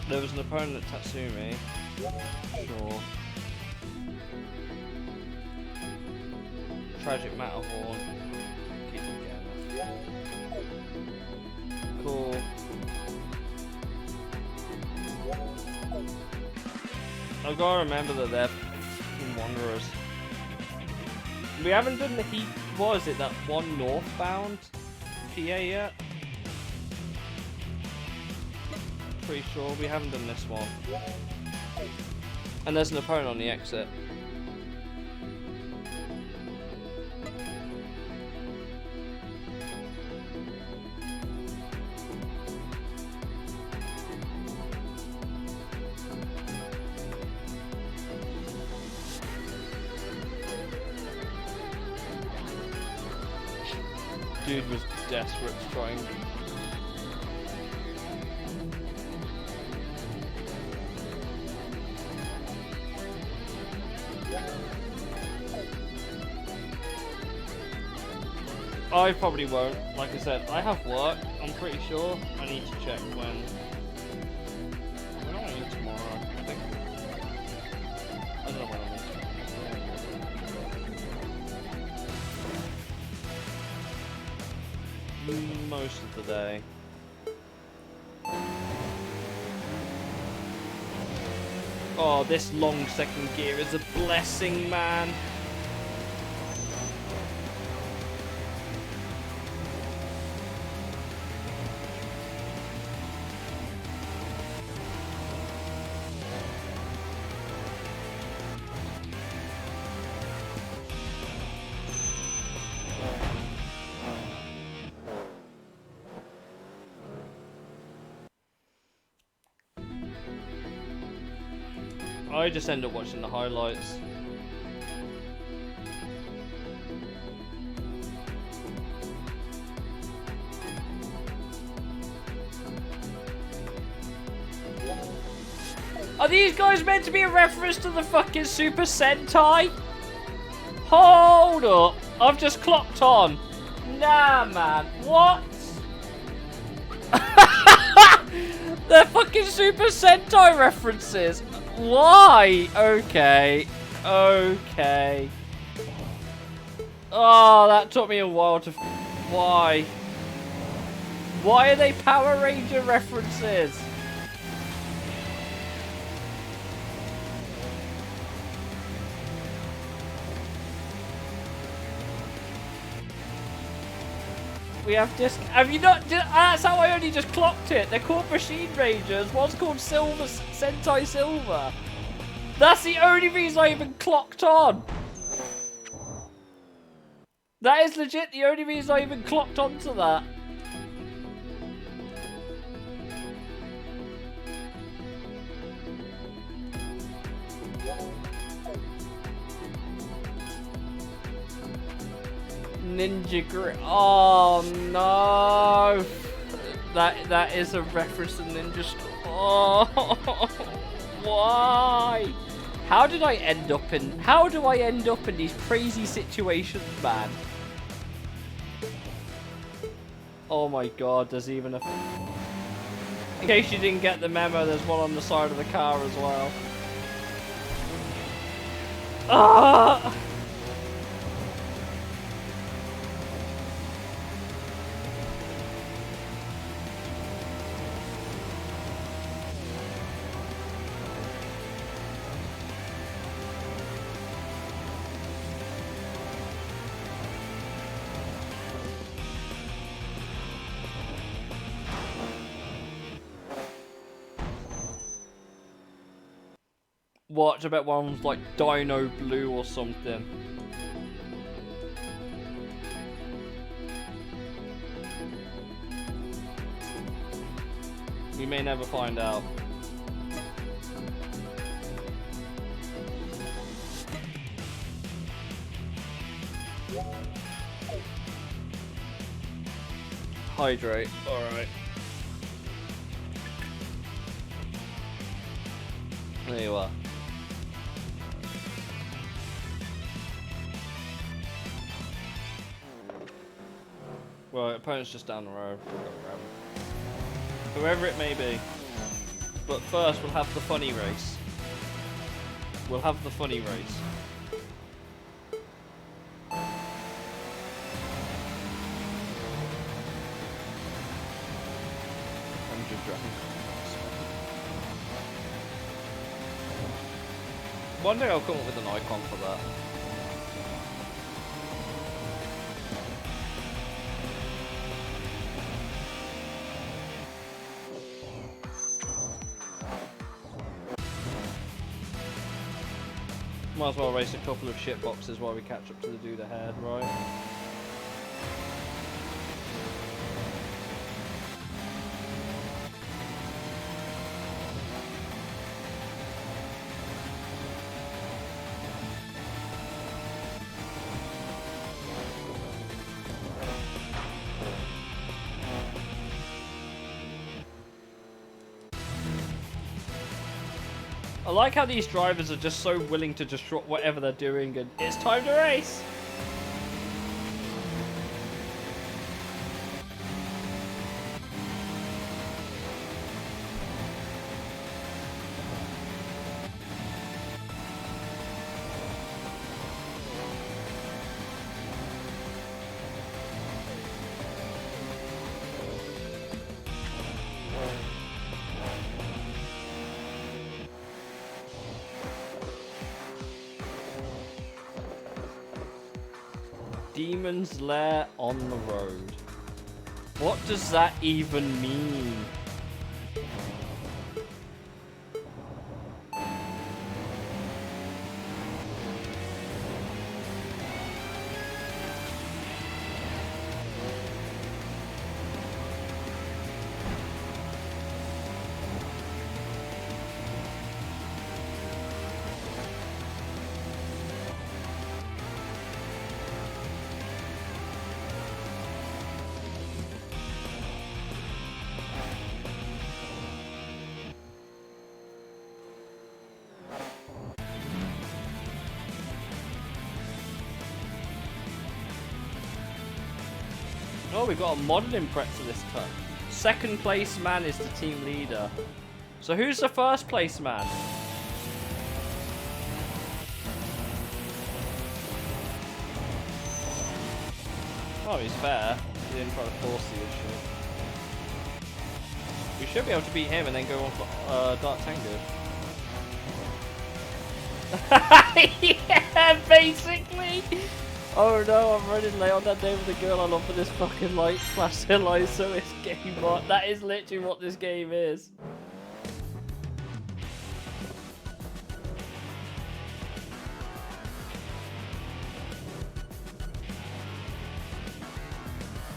There was an opponent at Tatsumi. Sure. Tragic Matterhorn. Keep forgetting. Cool. I've got to remember that they're fucking Wanderers. We haven't done the heat. What is it? That one northbound PA yet? Pretty sure we haven't done this one. And there's an opponent on the exit. Dude was desperate to try and... I probably won't. Like I said, I have work, I'm pretty sure. I need to check when... When am I in tomorrow? I think... I don't know when I'm in tomorrow. most of the day. Oh, this long second gear is a blessing, man. I just end up watching the highlights. Are these guys meant to be a reference to the fucking Super Sentai? Hold up. I've just clocked on. Nah, man. What? They're fucking Super Sentai references. Why? Okay. Okay. Oh, that took me a while to... Why? Why are they Power Ranger references? We have just... Have you not... That's how I only just clocked it. They're called Machine Rangers. One's called Silver... Sentai Silver. That's the only reason I even clocked on. That is legit the only reason I even clocked onto that. Ninja Grip. Oh no! That is a reference to Ninja Storm. Oh, why? How did I end up in? How do I end up in these crazy situations, man? Oh my God! There's even a. In case you didn't get the memo, there's one on the side of the car as well. Ah! Watch, I bet one's like Dino Blue or something. We may never find out. Hydrate, alright. There you are. Right, opponent's just down the road. We'll go grab him. Whoever it may be. But first, we'll have the funny race. We'll have the funny race. One day I'll come up with an icon for that. Might as well race a couple of shit boxes while we catch up to the dude ahead, right? I like how these drivers are just so willing to just drop whatever they're doing and it's time to race! Demon's Lair on the road. What does that even mean? Oh, we've got a modelling prep for this cut. Second place man is the team leader. So who's the first place man? Oh, he's fair. He didn't try to force the issue. We should be able to beat him and then go on for Dark Tango. Yeah, basically! Oh no, I'm running late on that day with the girl I love for this fucking like Flash Hill so it's game on. That is literally what this game is.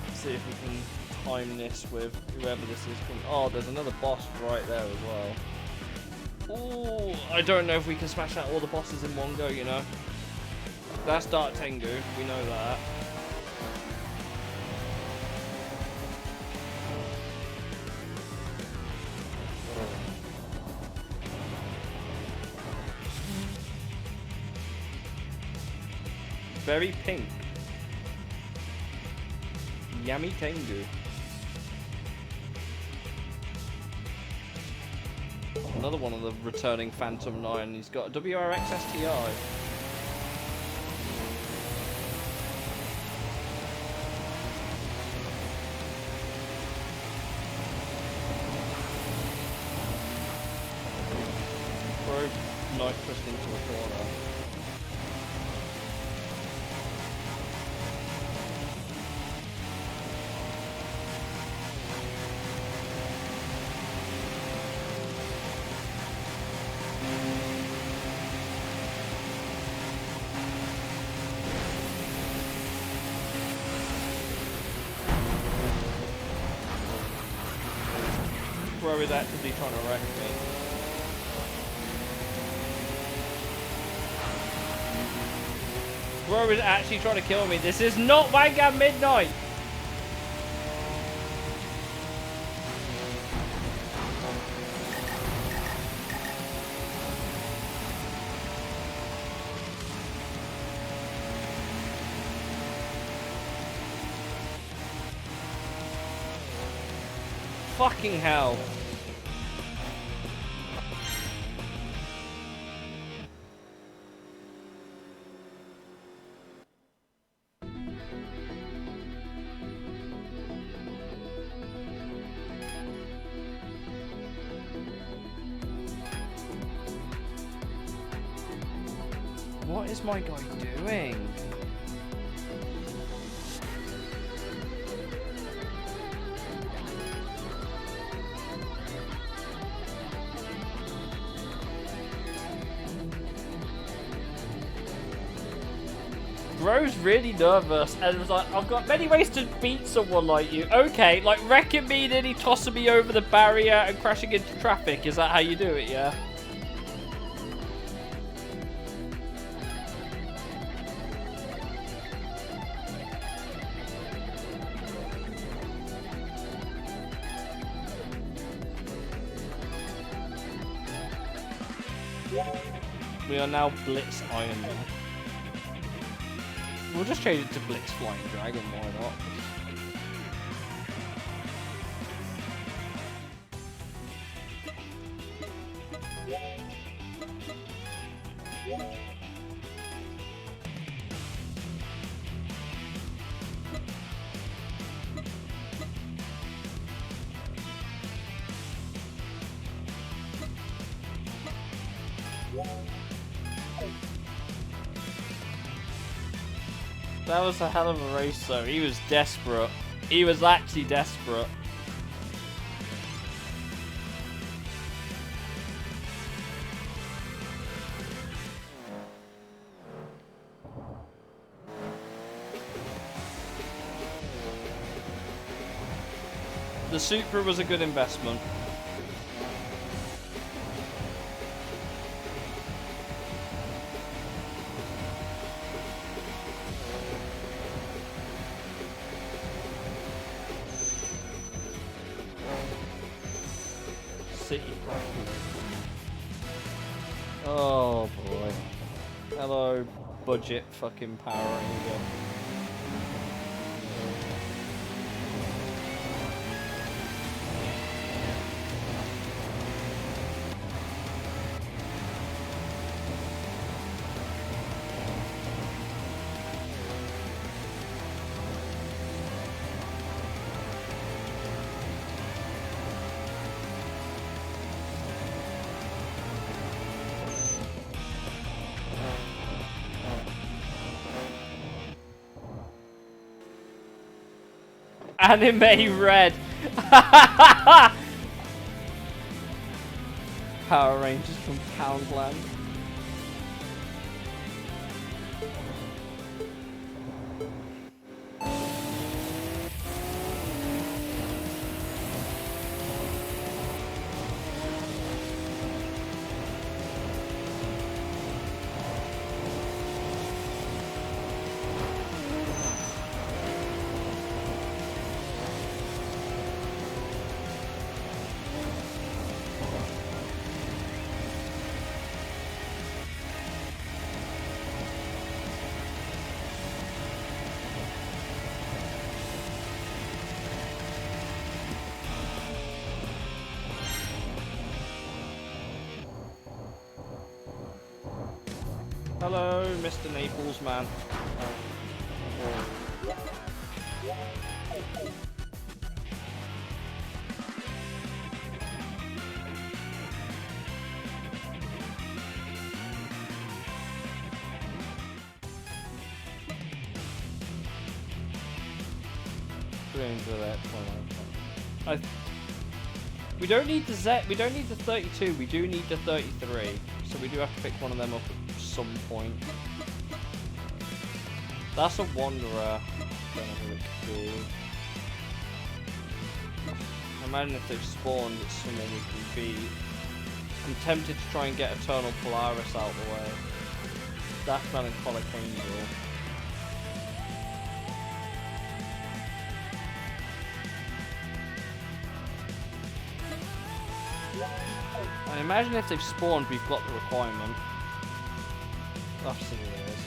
Let's see if we can time this with whoever this is coming. Oh, there's another boss right there as well. Ooh, I don't know if we can smash out all the bosses in one go, you know. That's Dark Tengu, we know that. Very pink. Yummy Tengu. Another one of the returning Phantom 9. He's got a WRX STI. Knife pushed into a corner. Bro is actively trying to wreck me. Bro is actually trying to kill me. This is not Vanguard Midnight. Fucking hell. What is my guy doing? Bro's really nervous and was like, I've got many ways to beat someone like you. Okay, like wrecking me, nearly tossing me over the barrier and crashing into traffic. Is that how you do it, yeah? We are now Blitz Iron Man. We'll just change it to Blitz Flying Dragon, why not? That was a hell of a race, though. He was desperate. He was actually desperate. The Supra was a good investment. City. Oh boy. Hello, budget fucking Power Ranger. Anime red. Power Rangers from Poundland. Hello, Mr. Naples man. We don't need the Z. We don't need the 32. We do need the 33. So we do have to pick one of them up at some point. That's a Wanderer. Don't know who it could be. I imagine if they've spawned, it's someone we can beat. I'm tempted to try and get Eternal Polaris out of the way. Dash Melancholic Angel. I imagine if they've spawned, we've got the requirement. That's the way it is.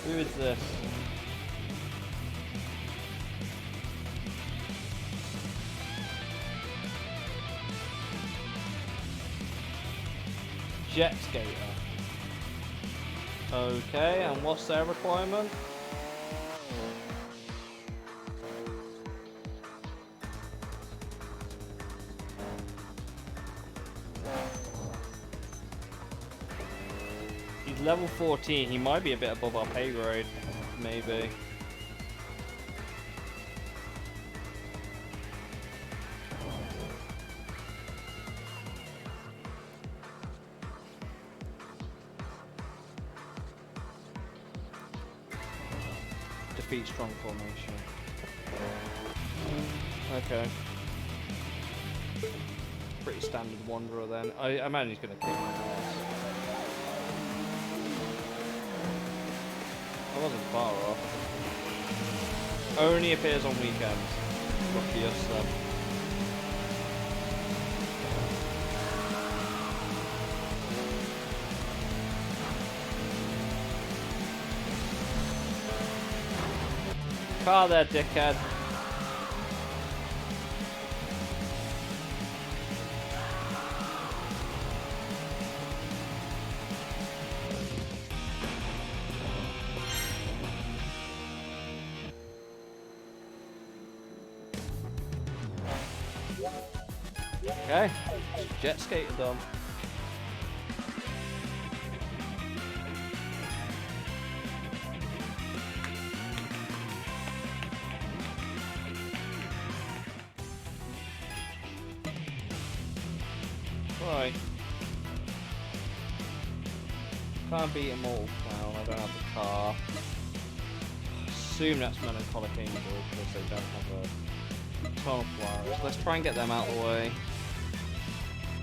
Who is this? Jet Skater. Okay, and what's their requirement? He's level 14, he might be a bit above our pay grade, maybe. Defeat strong formation. Okay. Pretty standard Wanderer then. I imagine he's gonna kick my ass. I wasn't far off. Only appears on weekends. Lucky us then. car there, dickhead. Okay, jet skater done. Right. Can't beat them all now. I don't have the car. I assume that's Melancholic Angel because they don't have a ton of flowers. Let's try and get them out of the way.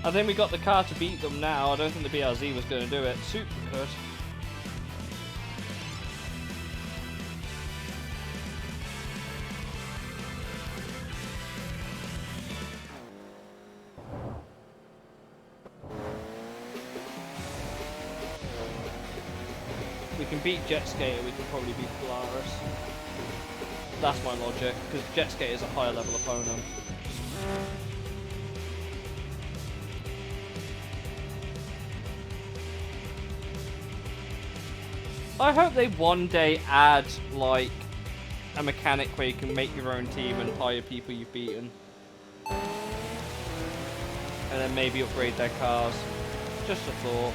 I think we got the car to beat them now. I don't think the BRZ was going to do it. Super could. We can beat Jet Skater, we can probably beat Polaris. That's my logic, because Jet Skater is a higher level opponent. I hope they one day add, like, a mechanic where you can make your own team and hire people you've beaten. And then maybe upgrade their cars. Just a thought.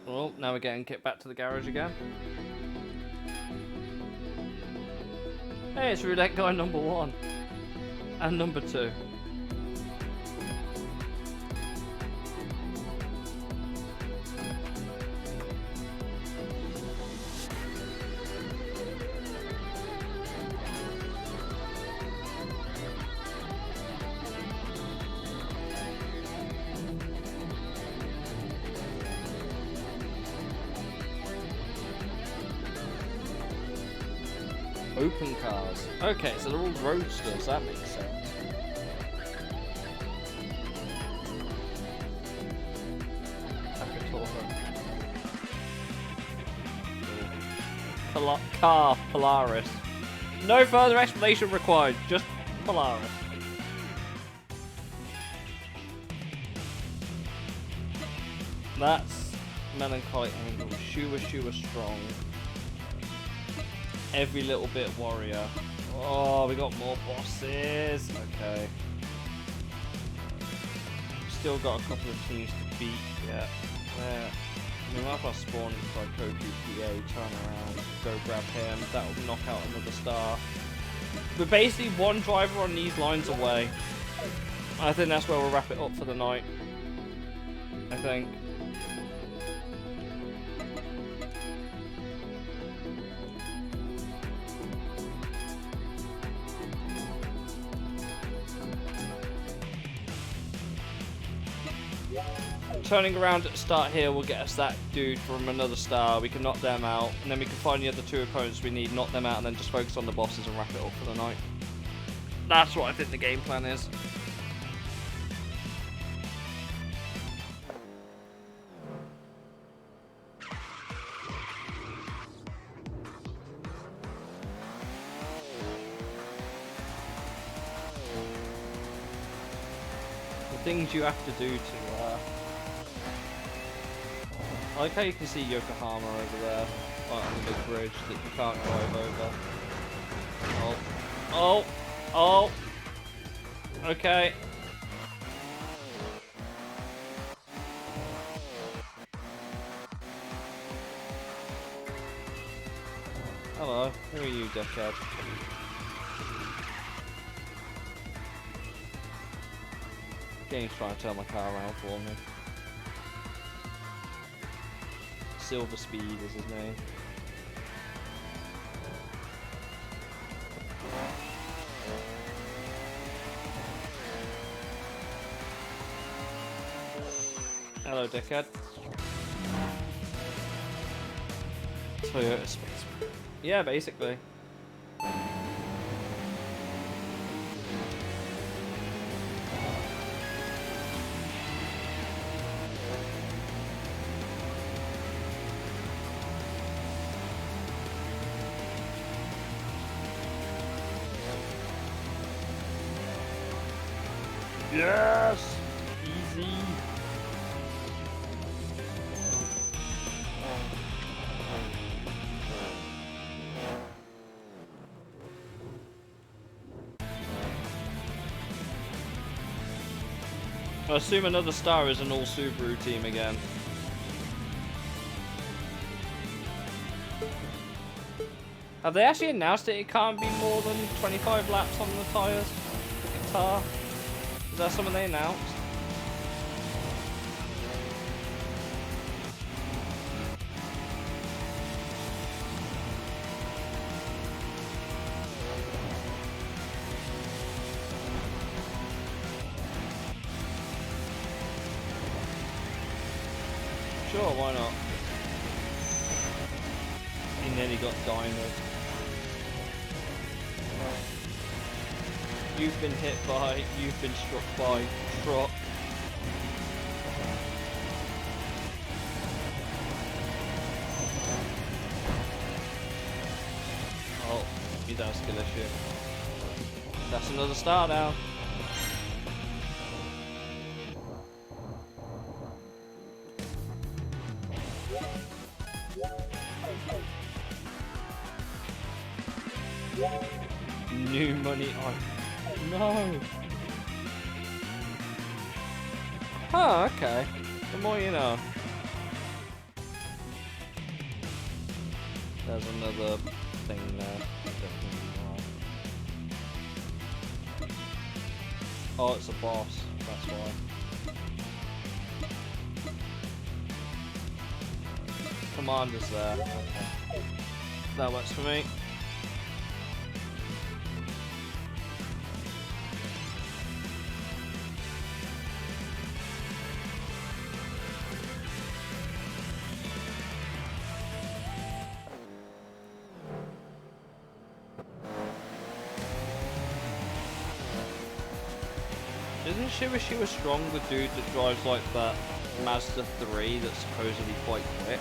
Well, now we're getting kicked back to the garage again. Hey, it's roulette guy number 1 and number 2. Open cars. Okay, so they're all roadsters, that makes sense. Car Polaris. No further explanation required, just Polaris. That's Melancholic Angel. Shua strong. Every little bit warrior. Oh, we got more bosses. Okay. Still got a couple of teams to beat yet. I mean, if I spawn inside Koku PA, turn around, go grab him, that will knock out another star. We're basically one driver on these lines away. I think that's where we'll wrap it up for the night. I think. Turning around at the start here will get us that dude from another star. We can knock them out, and then we can find the other 2 opponents we need, knock them out, and then just focus on the bosses and wrap it up for the night. That's what I think the game plan is. The things you have to do to I like how you can see Yokohama over there, right on the big bridge that you can't drive over. Oh! Okay. Hello, who are you, dickhead? Game's trying to turn my car around for me. Silver Speed is his name. Hello, dickhead. Toyota Space. Yeah, basically. Yes! Easy. I assume another star is an all Subaru team again. Have they actually announced it can't be more than 25 laps on the tyres? The guitar? Is that something they announced? Sure, why not? He nearly got dynoed. You've been hit by, you've been struck by truck. Oh, he's out of skill issue. That's another star now. New money on. No. Oh, okay. The more you know. There's another thing there. Oh, it's a boss. That's why. Commander's there. Okay. That works for me. Isn't she wish she was strong, the dude that drives like that Mazda 3 that's supposedly quite quick?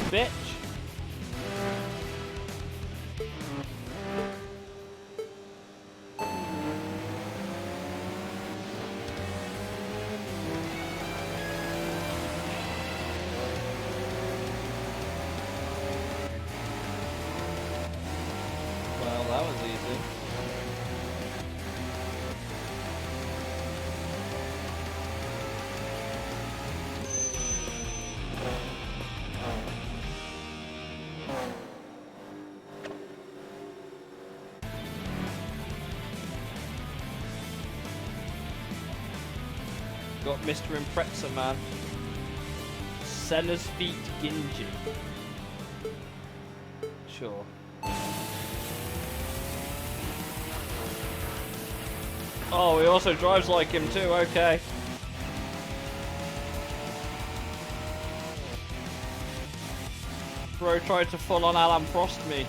Bitch! Well, that was easy. Got Mr. Impreza, man. Senna's feet Gingy. Sure. Oh, he also drives like him too, okay. Bro tried to full on Alan Prost me.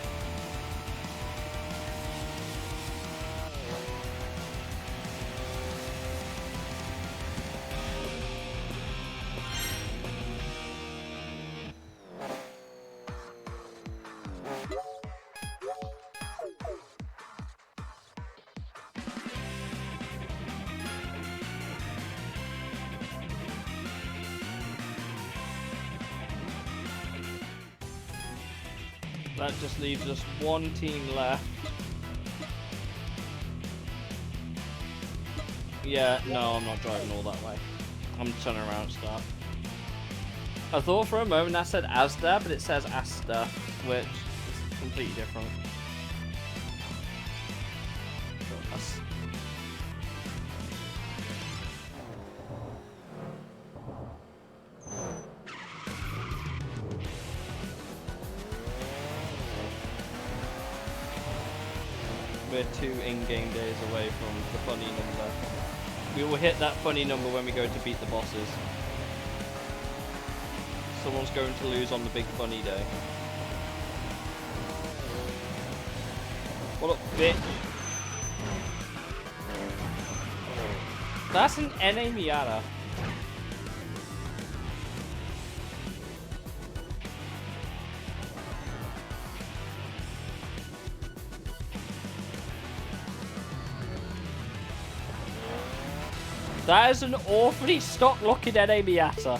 That just leaves us one team left. Yeah, no, I'm not driving all that way. I'm turning around and start. I thought for a moment that said Asda, but it says Asta, which is completely different. We're 2 in-game days away from the funny number. We will hit that funny number when we go to beat the bosses. Someone's going to lose on the big funny day. What up, bitch? That's an NA Miata. That is an awfully stock-looking NA Miata.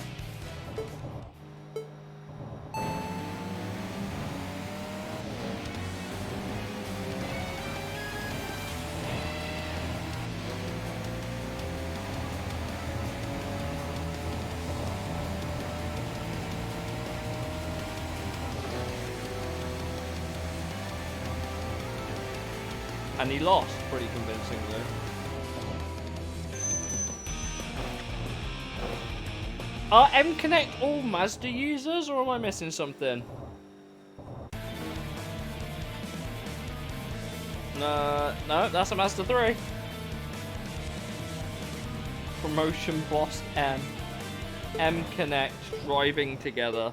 And he lost pretty convincingly. Are M-Connect all Mazda users, or am I missing something? No, that's a Mazda 3. Promotion Boss M. M-Connect driving together.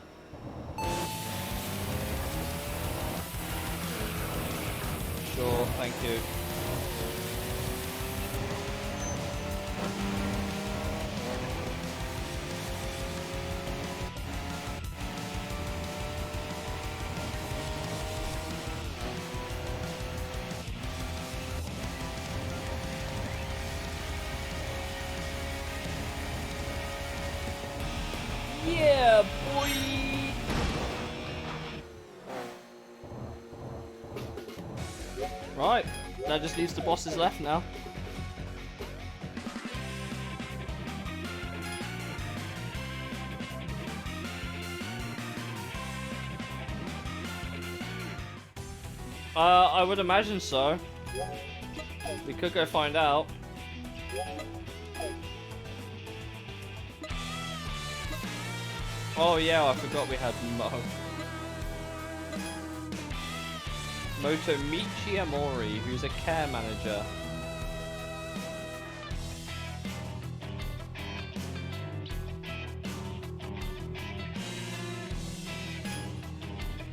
Sure, thank you. Yeah, boy! Right, that just leaves the bosses left now. I would imagine so. We could go find out. Oh yeah, I forgot we had Moto Michi Amori, who's a care manager.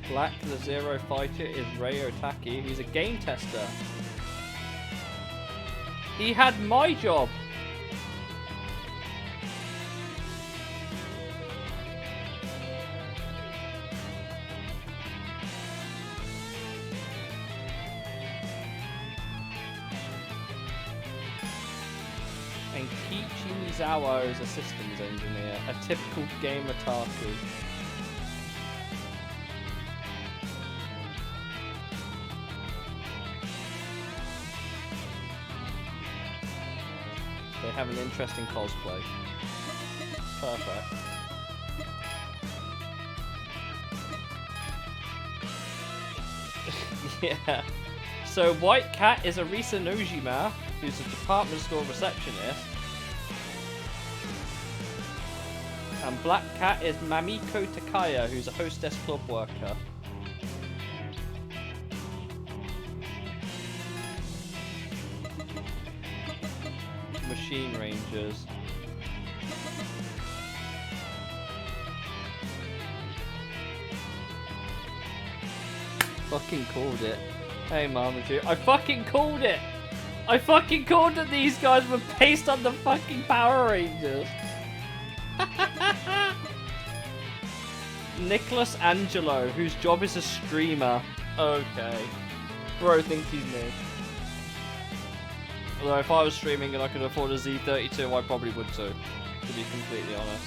Black the Zero Fighter is Ray Otaki, who's a game tester. He had my job. And Kichi Mizawa is a systems engineer, a typical game otaku. They have an interesting cosplay. Perfect. Yeah. So White Cat is Arisa Nojima, who's a department store receptionist. And Black Cat is Mamiko Takaya, who's a hostess club worker. Machine Rangers. Fucking called it. Hey Marmaduke, I fucking called it! I fucking called that these guys were based on the fucking Power Rangers! Nicholas Angelo, whose job is a streamer. Okay. Bro thinks he's me. Although if I was streaming and I could afford a Z32, I probably would too, to be completely honest.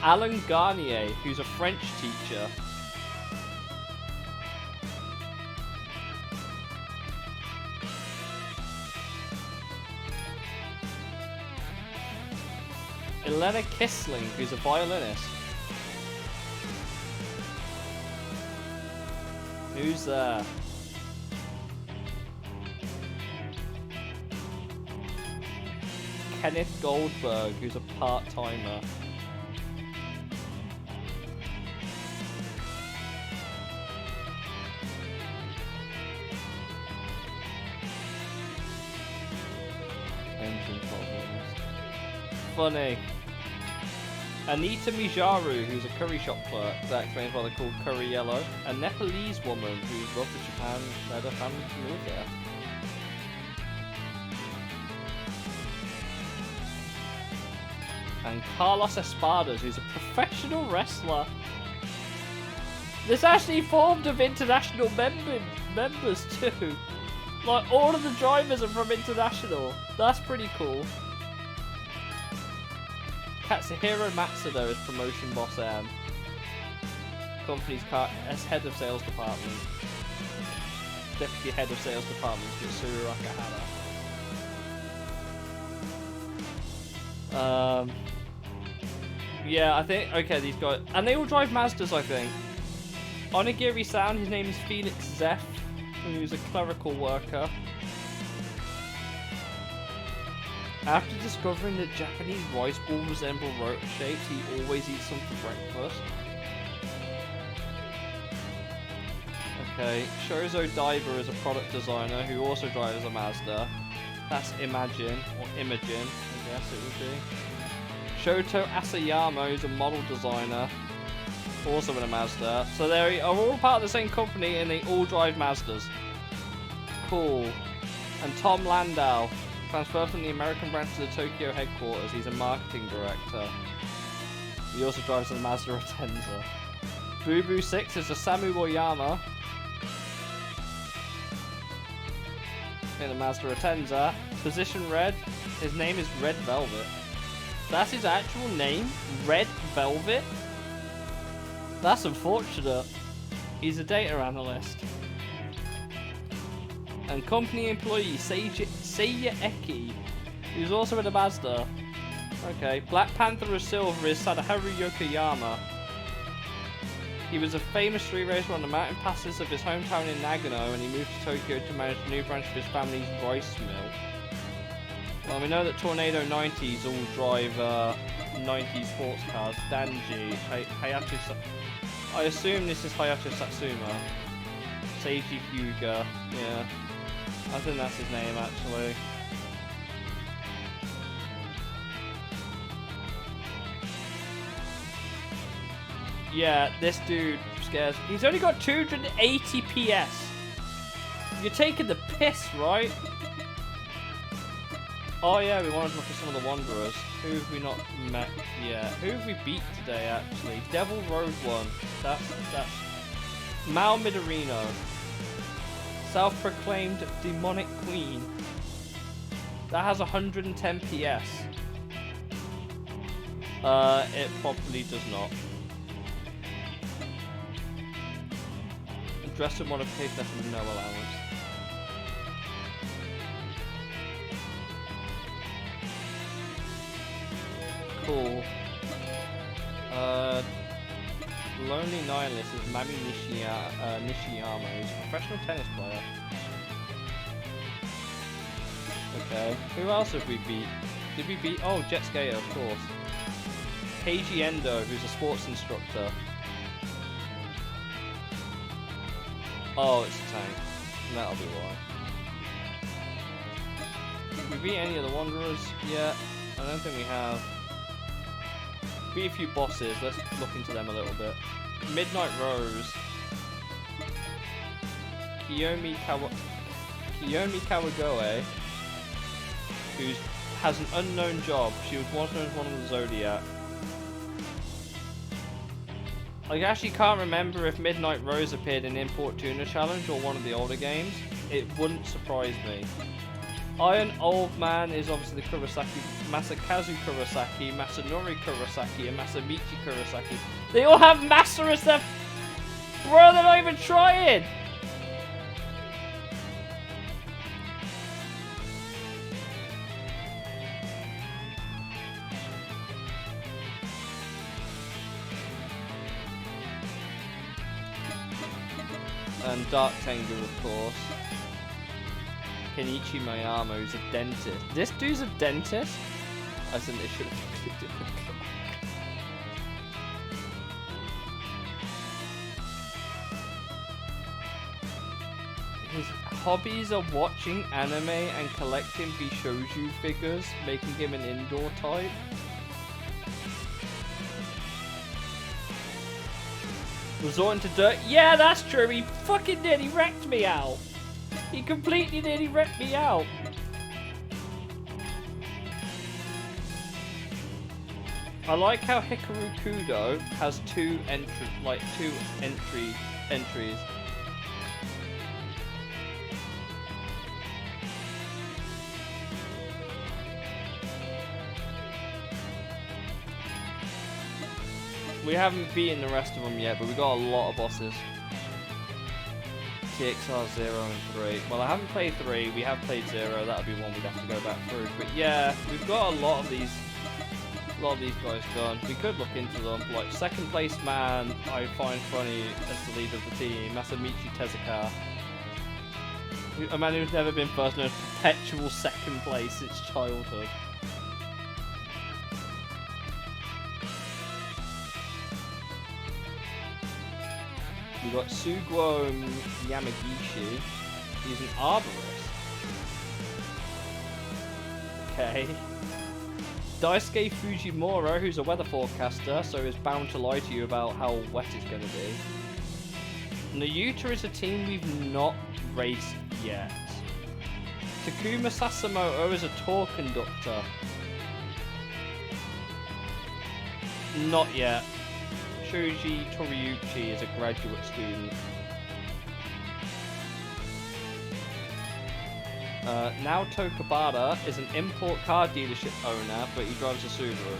Alan Garnier, who's a French teacher. Elena Kissling, who's a violinist. Who's there? Kenneth Goldberg, who's a part-timer. Engine problems. Funny. Anita Mijaru, who's a curry shop clerk. That explains why they're called Curry Yellow. A Nepalese woman who's brought to Japan, led her family to move there. And Carlos Espadas, who's a professional wrestler. This actually formed of international members too. Like, all of the drivers are from international. That's pretty cool. Katsuhiro Matsudo is promotion boss M. Company's as head of sales department. Deputy head of sales department is Mitsuru Akahara. Yeah, I think, okay, these guys, and they all drive Mazdas, I think. Onigiri-san, his name is Felix Zeff, who's a clerical worker. After discovering that Japanese rice balls resemble rotor shapes, he always eats them for breakfast. Okay, Shozo Diver is a product designer who also drives a Mazda. That's Imagine, or Imogen, I guess it would be. Shoto Asayama is a model designer, also in a Mazda. So they are all part of the same company and they all drive Mazdas. Cool. And Tom Landau, transferred from the American branch to the Tokyo headquarters. He's a marketing director. He also drives a Mazda Atenza. Boo Boo 6 is a Samu Oyama in a Mazda Atenza. Position Red. His name is Red Velvet. That's his actual name? Red Velvet? That's unfortunate. He's a data analyst. And company employee Seiya Eki, who's also in a Mazda. Okay, Black Panther of Silver is Sadaharu Yokoyama. He was a famous street racer on the mountain passes of his hometown in Nagano, and he moved to Tokyo to manage the new branch of his family's rice mill. Well, we know that Tornado 90s all drive 90s sports cars. Danji, Hayato. I assume this is Hayato Satsuma. Seiji Hyuga, yeah. I think that's his name, actually. Yeah, this dude scares. He's only got 280 PS. You're taking the piss, right? Oh yeah, we wanted to look at some of the Wanderers. Who have we not met yet? Who have we beat today, actually? Devil Road 1. That's Mao Midorino. Self-proclaimed demonic queen. That has 110 PS. It probably does not. Dresser modification has no allowance. Cool. Lonely Nihilist is Mami Nishiyama, who's a professional tennis player. Okay. Who else have we beat? Did we beat? Oh, Jet Skater, of course. Keiji Endo, who's a sports instructor. Oh, it's a tank. That'll be why. Did we beat any of the Wanderers yet? I don't think we have. Beat a few bosses. Let's look into them a little bit. Midnight Rose. Kiyomi Kawagoe, who has an unknown job. She was once known as one of the Zodiac. I actually can't remember if Midnight Rose appeared in Import Tuna Challenge or one of the older games. It wouldn't surprise me. Iron Old Man is obviously the Kurosaki, Masakazu Kurosaki, Masanori Kurosaki, and Masamichi Kurosaki. They all have Master as their... Bro, they're not even trying! And Dark Tengu, of course. Kenichi Mayama, who's a dentist. This dude's a dentist? I think they should have fucked it. His hobbies are watching anime and collecting Bishoujo figures, making him an indoor type. Resorting to dirt. Yeah, that's true. He fucking nearly wrecked me out. He completely nearly wrecked me out. I like how Hikaru Kudo has two entries. We haven't beaten the rest of them yet, but we got a lot of bosses. TXR 0 and 3. Well, I haven't played 3, we have played 0, that'll be one we'd have to go back through. But yeah, we've got a lot of these guys done. We could look into them. Like, second place man, I find funny as the leader of the team, Masamichi Tezuka. A man who's never been first, knows perpetual second place since childhood. We've got Suguo Yamagishi. He's an arborist. Okay. Daisuke Fujimura, who's a weather forecaster, so is bound to lie to you about how wet it's going to be. Nayuta is a team we've not raced yet. Takuma Sasimoto is a tour conductor. Not yet. Shoji Toriuchi is a graduate student. Naoto Kabata is an import car dealership owner, but he drives a Subaru.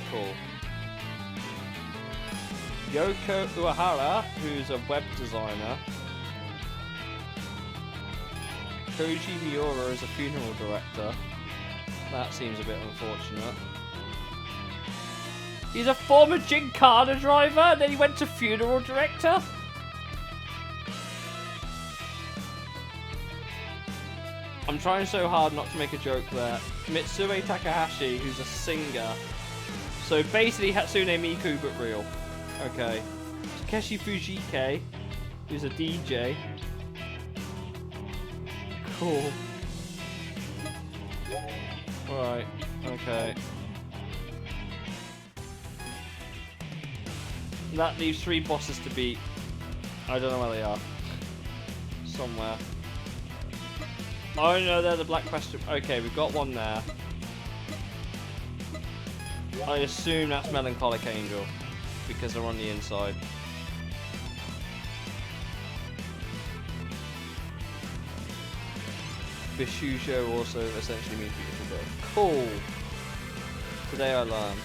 Cool. Yoko Uehara, who's a web designer. Koji Miura is a funeral director. That seems a bit unfortunate. He's a former Gincana driver, and then he went to funeral director? I'm trying so hard not to make a joke there. Mitsue Takahashi, who's a singer. So basically Hatsune Miku, but real. Okay. Takeshi Fujike, who's a DJ. Cool. Right, okay. That leaves 3 bosses to beat. I don't know where they are. Somewhere. Oh no, they're the Black Question. Okay, we've got one there. I assume that's Melancholic Angel, because they're on the inside. Bishoujo also essentially means beautiful girl. Cool. Today I learned.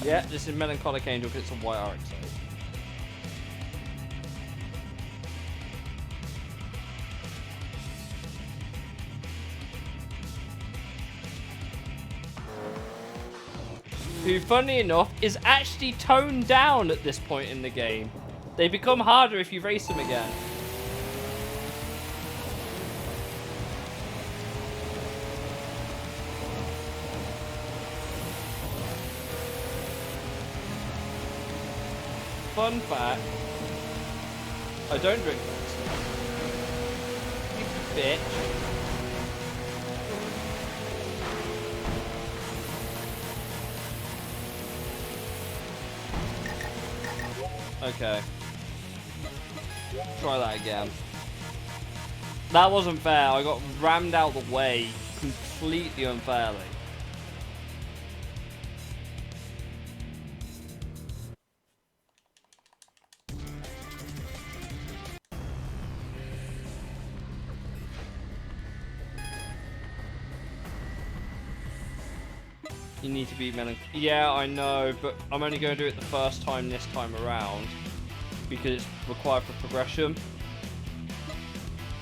Yeah, this is Melancholic Angel because it's a white RX. Who, funny enough, is actually toned down at this point in the game. They become harder if you race them again. Fun fact, I don't drink this. You bitch. Okay. Try that again. That wasn't fair. I got rammed out the way completely unfairly. You need to beat Melancholy. Yeah, I know, but I'm only going to do it the first time this time around because it's required for progression.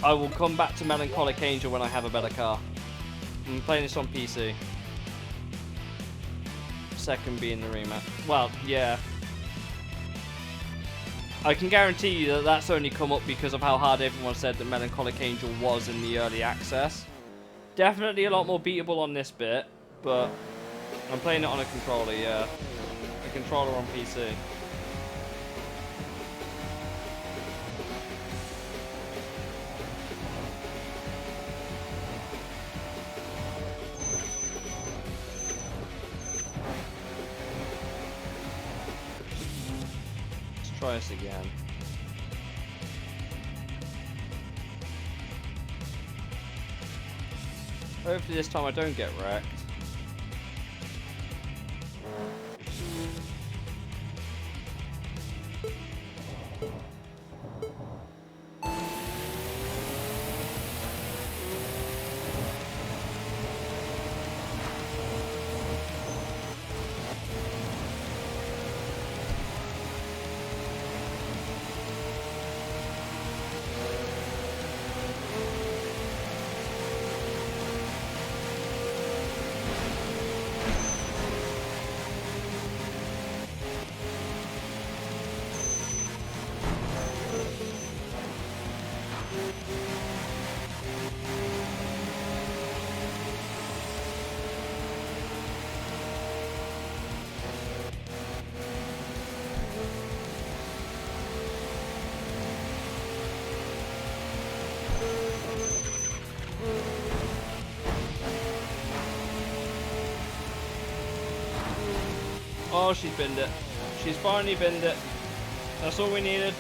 I will come back to Melancholic Angel when I have a better car. I'm playing this on PC. Second being the rematch. Well, yeah. I can guarantee you that that's only come up because of how hard everyone said that Melancholic Angel was in the early access. Definitely a lot more beatable on this bit, but I'm playing it on a controller, yeah. A controller on PC. Let's try this again. Hopefully this time I don't get wrecked. Oh, she's binned it. She's finally binned it. That's all we needed.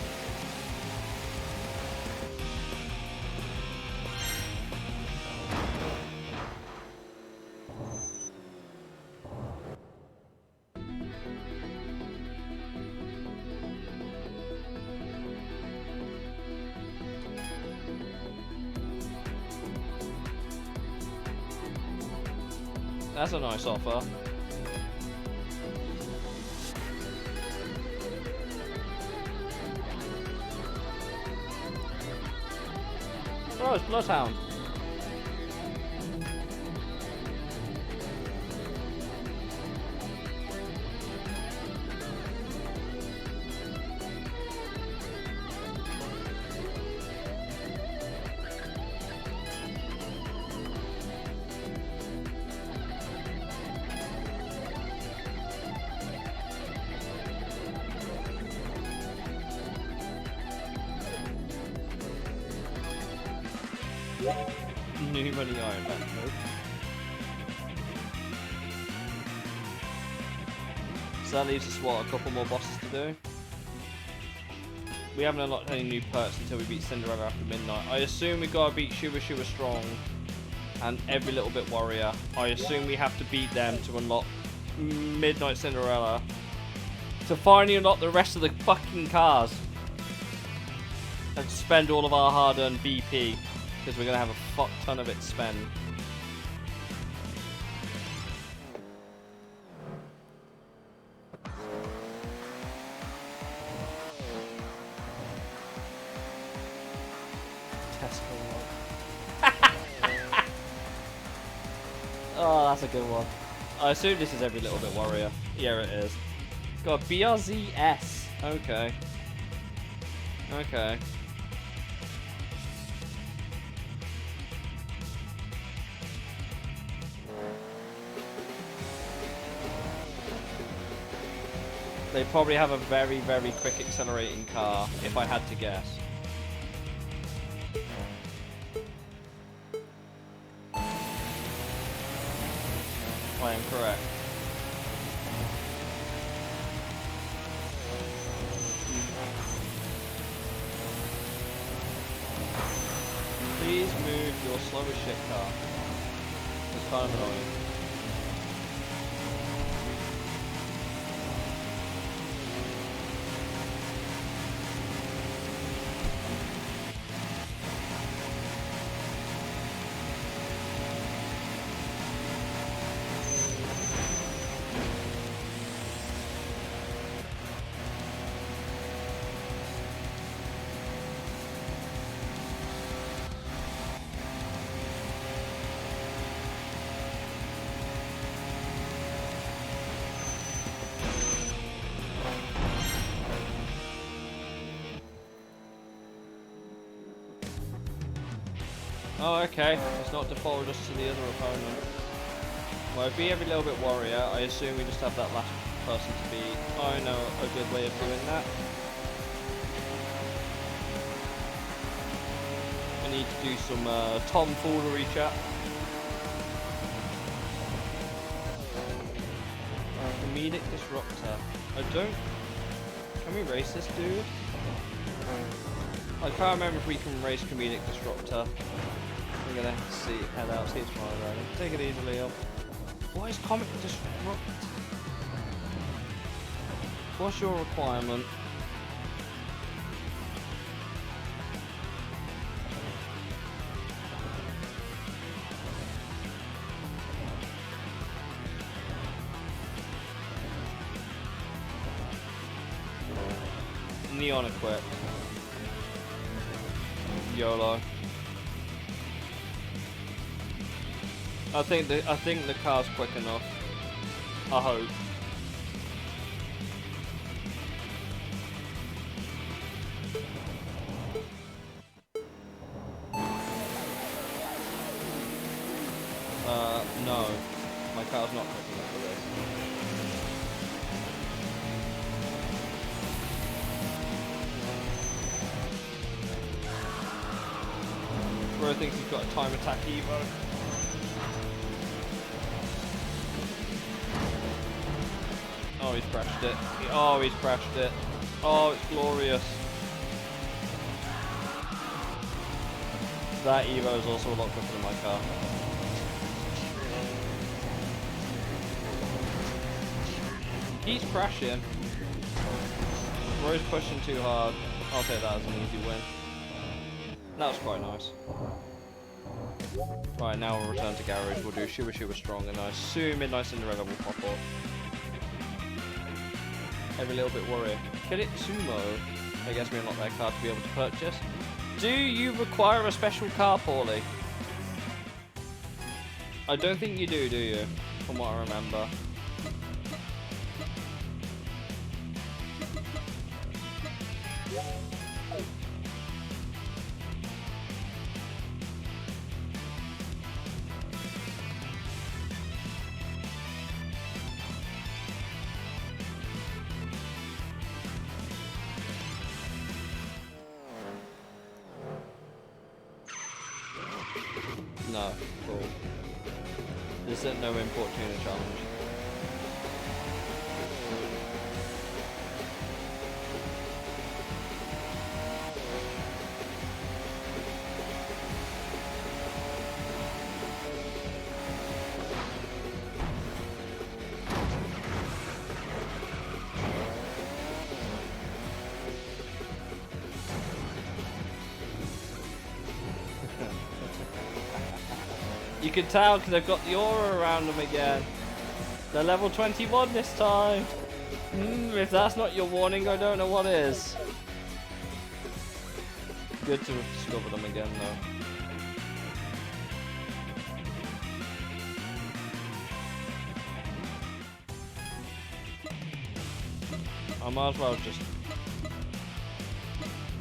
That's a nice offer. Oh, it's Bloodhound. New money Iron Man. Nope. So that leaves us, what, a couple more bosses to do? We haven't unlocked any new perks until we beat Cinderella after midnight. I assume we gotta beat Shua Shua Strong and every little bit warrior. I assume we have to beat them to unlock Midnight Cinderella to finally unlock the rest of the fucking cars and spend all of our hard-earned BP. Because we're going to have a fuck ton of it to spend. Tesco log. Oh, that's a good one. I assume this is every little bit warrior. Yeah, it is. It's got a BRZS. Okay. Okay. They probably have a very, very quick accelerating car, if I had to guess. I am correct. Please move your slow as shit car. It's kind of annoying. Oh, okay. It's not defaulted us to the other opponent. Well, be every little bit warrior. I assume we just have that last person to beat. I know a good way of doing that. I need to do some tomfoolery, chat. Comedic disruptor. I don't. Can we race this dude? I can't remember if we can race comedic disruptor. We're gonna see, head out, see it tomorrow then. Take it easy, Leo. What is comic disrupt? What's your requirement? Neon equipped. YOLO. I think the car's quick enough. I hope. No. My car's not quick enough for this. Bro thinks he's got a time attack Evo. Oh, he's crashed it. Oh, he's crashed it. Oh, it's glorious. That Evo is also a lot quicker than my car. He's crashing. Bro's pushing too hard. I'll take that as an easy win. That was quite nice. Right, now we'll return to garage. We'll do Shua Shua Strong, and I assume Midnight Cinderella will pop up. Every little bit worried. Can it sumo? I guess we unlock that card to be able to purchase. Do you require a special car, Paulie? I don't think you do you? From what I remember. No, cool. This isn't no import tuner challenge. You can tell because they've got the aura around them again. They're level 21 this time. If that's not your warning, I don't know what is. Good to have discovered them again though. I might as well just...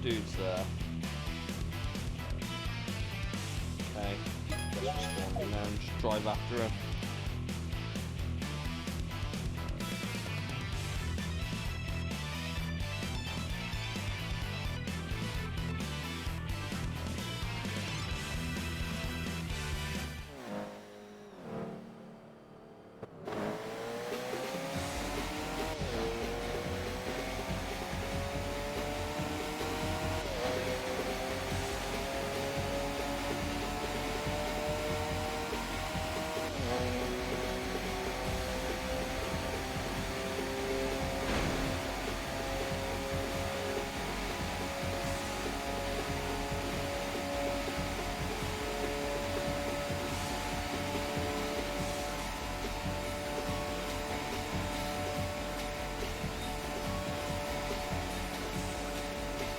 Dude's there. Okay. Let's just spawn him there and just drive after him.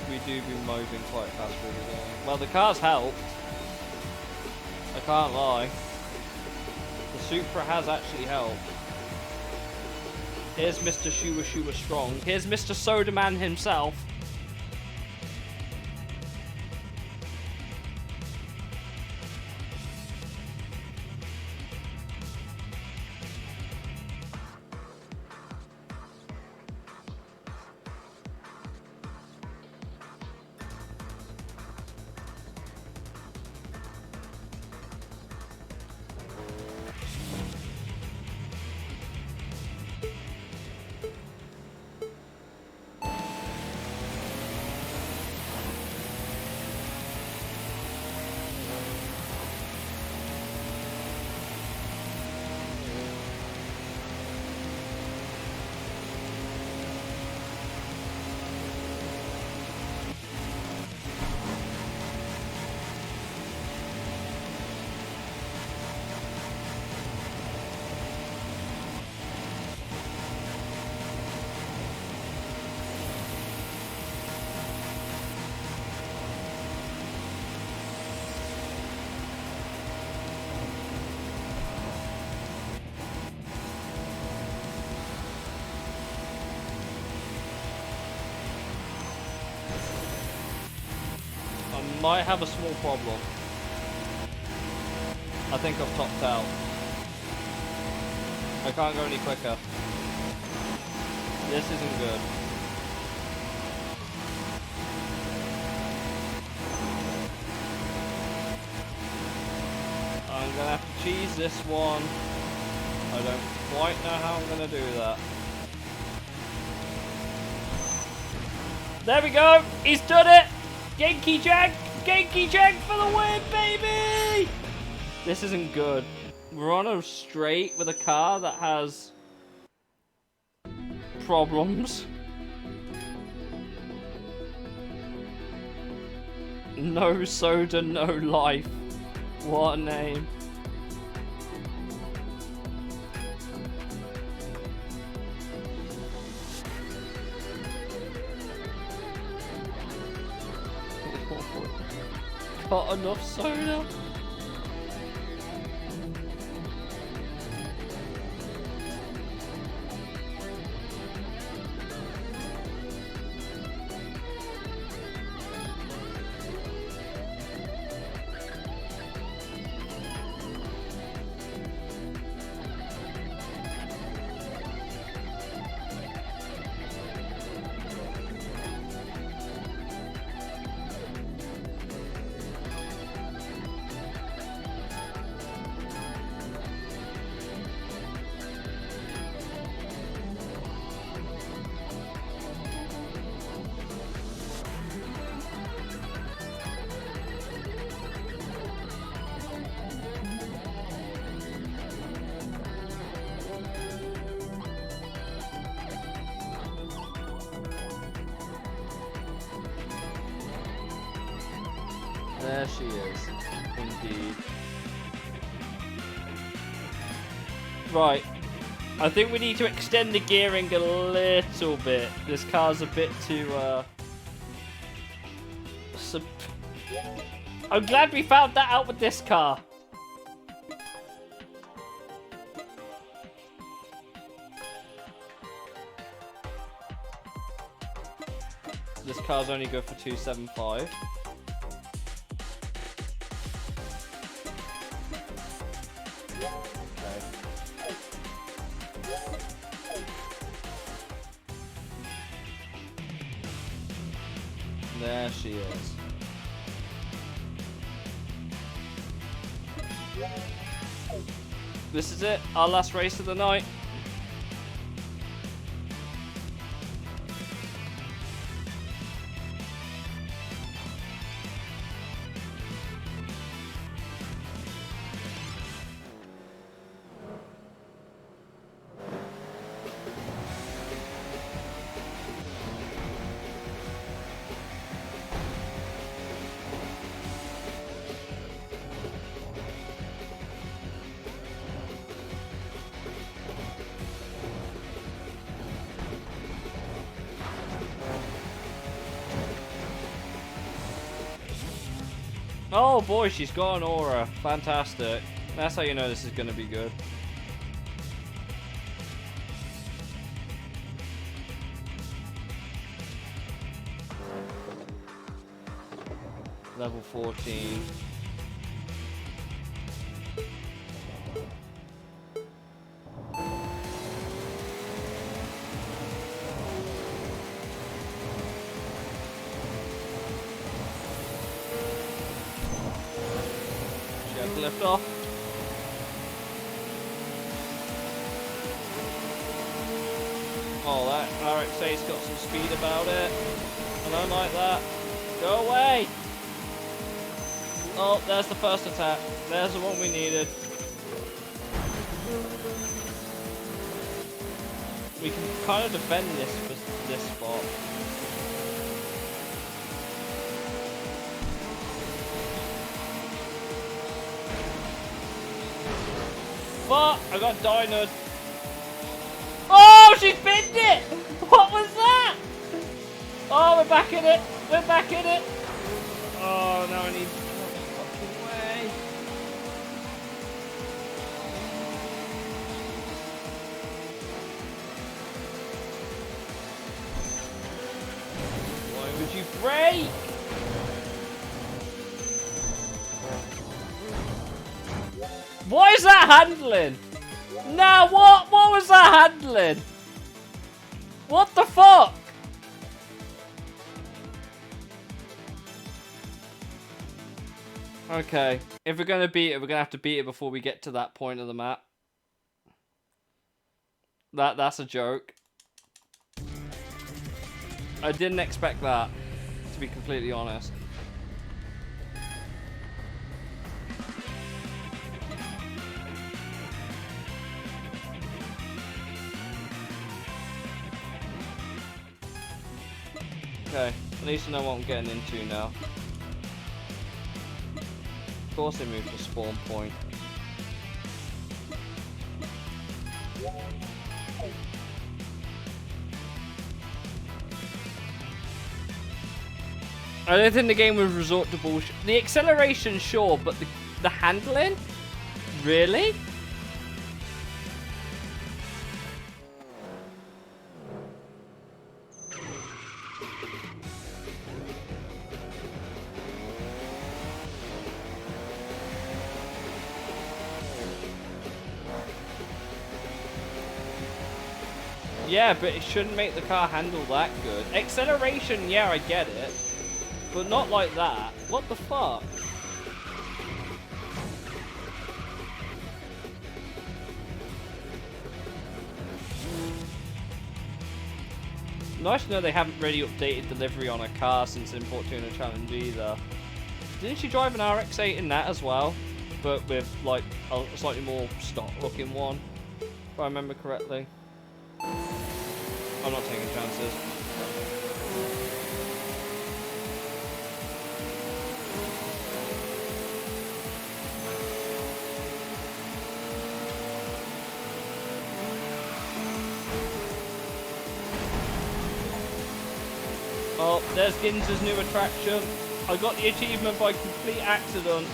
we do be moving quite fast through the game. Well, the car's helped. I can't lie. The Supra has actually helped. Here's Mr. Shua Strong. Here's Mr. Soda Man himself. Might have a small problem. I think I've topped out. I can't go any quicker. This isn't good. I'm gonna have to cheese this one. I don't quite know how I'm gonna do that. There we go! He's done it! Genki Jack! Genki Jack for the win, baby! This isn't good. We're on a straight with a car that has problems. No soda, no life. What a name. Got enough soda? There she is, indeed. Right, I think we need to extend the gearing a little bit. This car's a bit too, I'm glad we found that out with this car. This car's only good for 275. There she is. This is it, our last race of the night. Oh boy, she's got an aura. Fantastic. That's how you know this is going to be good. Level 14. She had to lift off. Oh, that RX-8's got some speed about it. I don't like that. Go away! Oh, there's the first attack. There's the one we needed. We can kind of defend this spot. Fuck! I got dinoed. Oh, she's binned it! What was that? Oh, we're back in it. We're back in it. Oh, now I need fucking way. Why would you break? What is that handling? Now what? What was that handling? What the fuck? Okay, if we're gonna beat it, we're gonna have to beat it before we get to that point of the map. That's a joke. I didn't expect that, to be completely honest. Okay, at least I know what I'm getting into now. Of course they moved to spawn point. I don't think the game would resort to bullshit. The acceleration, sure, but the handling? Really? Yeah, but it shouldn't make the car handle that good. Acceleration, yeah, I get it. But not like that. What the fuck? Nice to know they haven't really updated delivery on a car since Import Tuner Challenge either. Didn't she drive an RX-8 in that as well? But with, like, a slightly more stock-looking one, if I remember correctly. I'm not taking chances. Oh, there's Ginza's new attraction. I got the achievement by complete accident.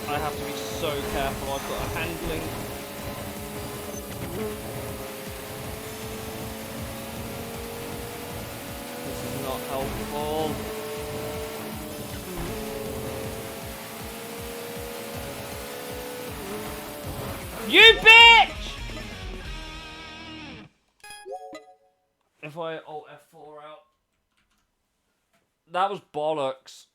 I have to be so careful. I've got a handling. This is not helpful. You bitch! If I Alt F4 out. That was bollocks.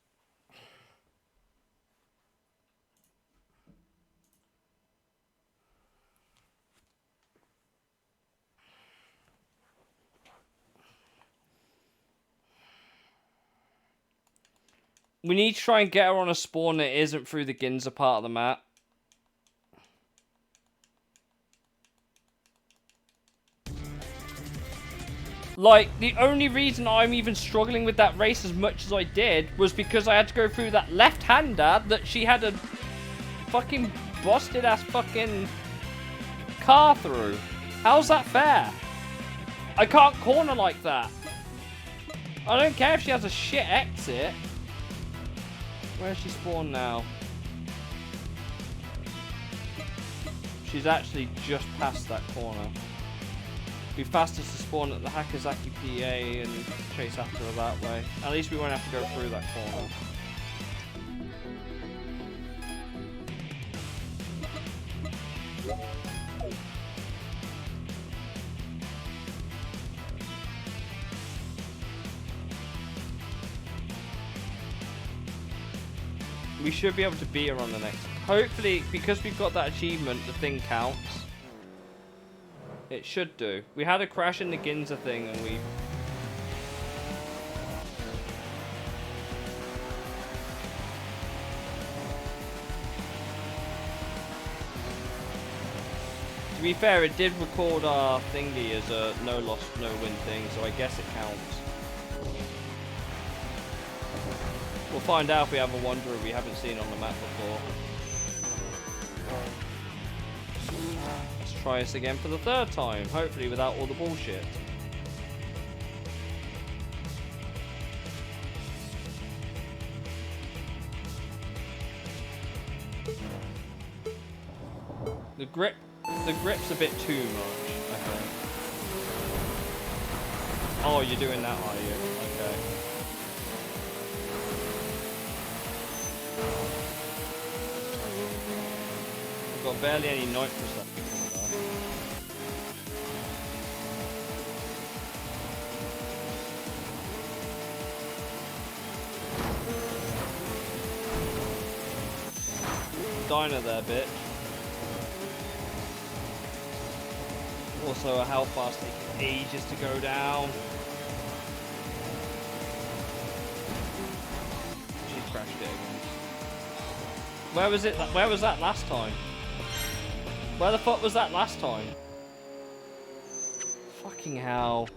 We need to try and get her on a spawn that isn't through the Ginza part of the map. Like, the only reason I'm even struggling with that race as much as I did was because I had to go through that left-hander that she had a fucking busted-ass fucking car through. How's that fair? I can't corner like that. I don't care if she has a shit exit. Where's she spawned now? She's actually just past that corner. Be fastest to spawn at the Hakazaki PA and chase after her that way. At least we won't have to go through that corner. We should be able to beat her on the next. Hopefully, because we've got that achievement, the thing counts. It should do. We had a crash in the Ginza thing and we... To be fair, it did record our thingy as a no loss, no win thing, so I guess it counts. We'll find out if we have a wanderer we haven't seen on the map before. Let's try this again for the third time, hopefully without all the bullshit. The grip's a bit too much, I think. Oh, you're doing that, are you? Okay. We've got barely any nitrous left. Diner there, bitch. Also, how fast it takes ages to go down. She's crashed it again. Where was it? Where was that last time? Where the fuck was that last time? Fucking hell.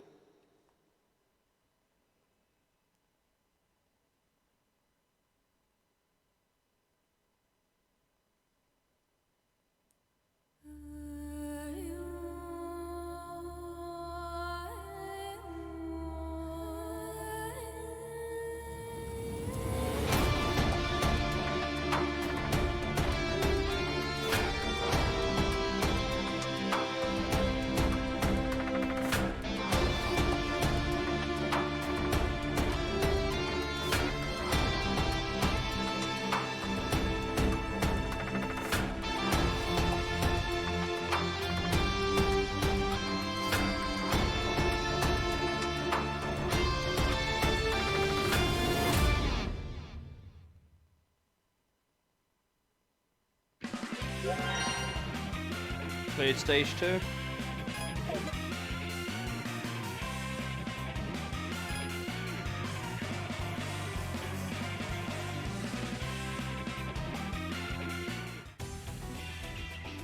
Cleared stage 2.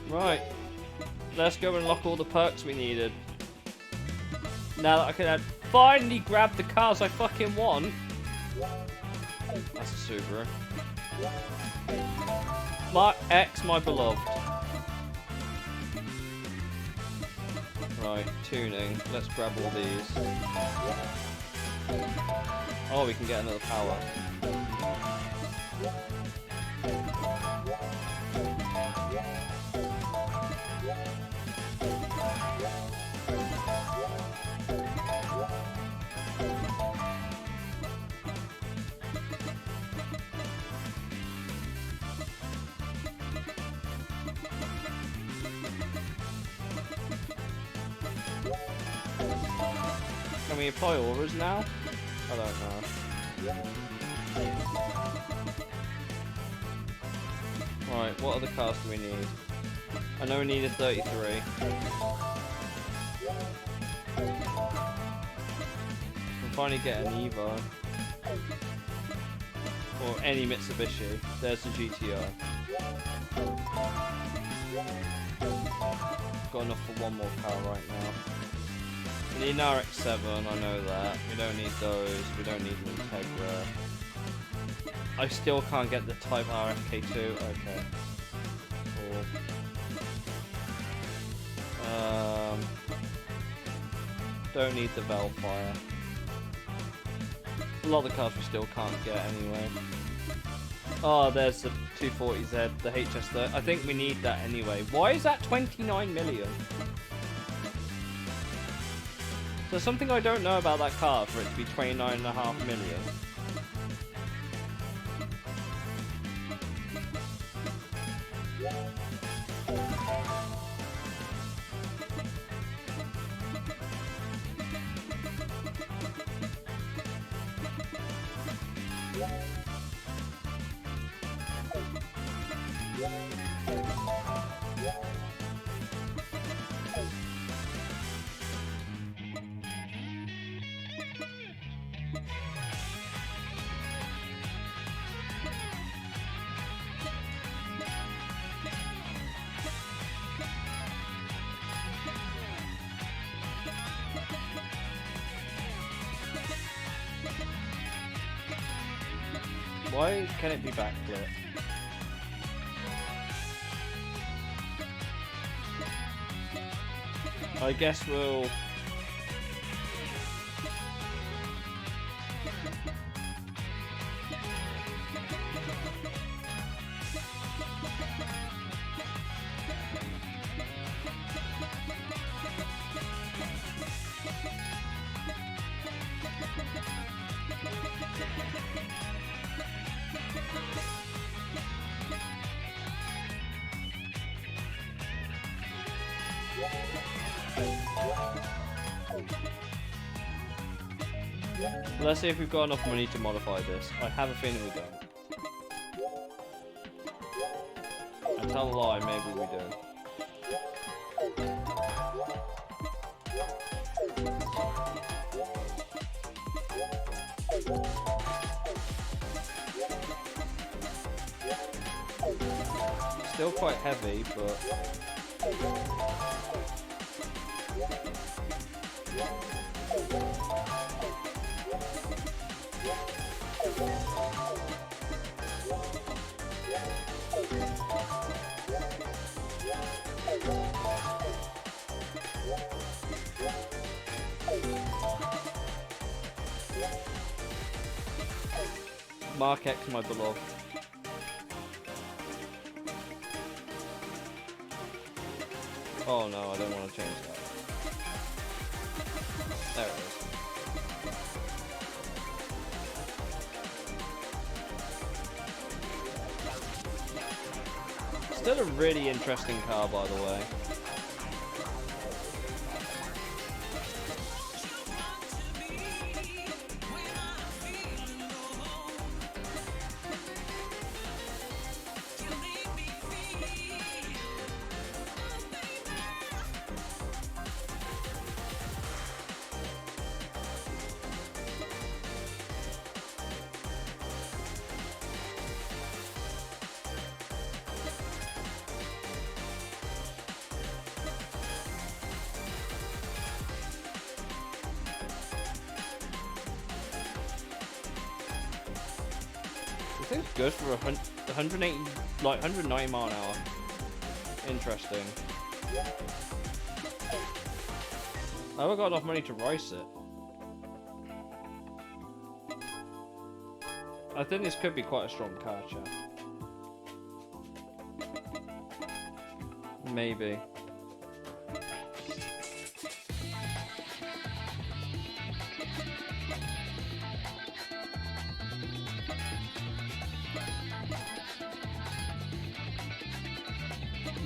Right. Let's go and unlock all the perks we needed. Now that I can finally grab the cars I fucking want. That's a Subaru. My ex, my beloved. Right, tuning. Let's grab all these. Oh, we can get another power. Can we apply auras now? I don't know. Right, what other cars do we need? I know we need a 33. Can finally get an Evo. or any Mitsubishi. There's the GTO. Got enough for one more car right now. We need an RX-7, I know that. We don't need those. We don't need an Integra. I still can't get the Type RFK2. Okay. Cool. Don't need the Velfire. A lot of the cars we still can't get anyway. Oh, there's the 240Z, the HS30. I think we need that anyway. Why is that 29 million? There's something I don't know about that car for it to be 29.5 million. Why can it be backflip? I guess we'll... Let's see if we've got enough money to modify this. I have a feeling we don't. I tell a lie, maybe we do. Still quite heavy, but... Mark X, my beloved. Oh no, I don't want to change that. There it is. Still a really interesting car, by the way. I think it's good for 180, like 190 mile an hour. Interesting. I haven't got enough money to race it. I think this could be quite a strong car, chat. Maybe.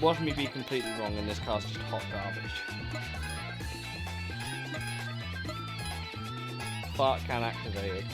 Watch me be completely wrong and this car's just hot garbage. Fart can activated.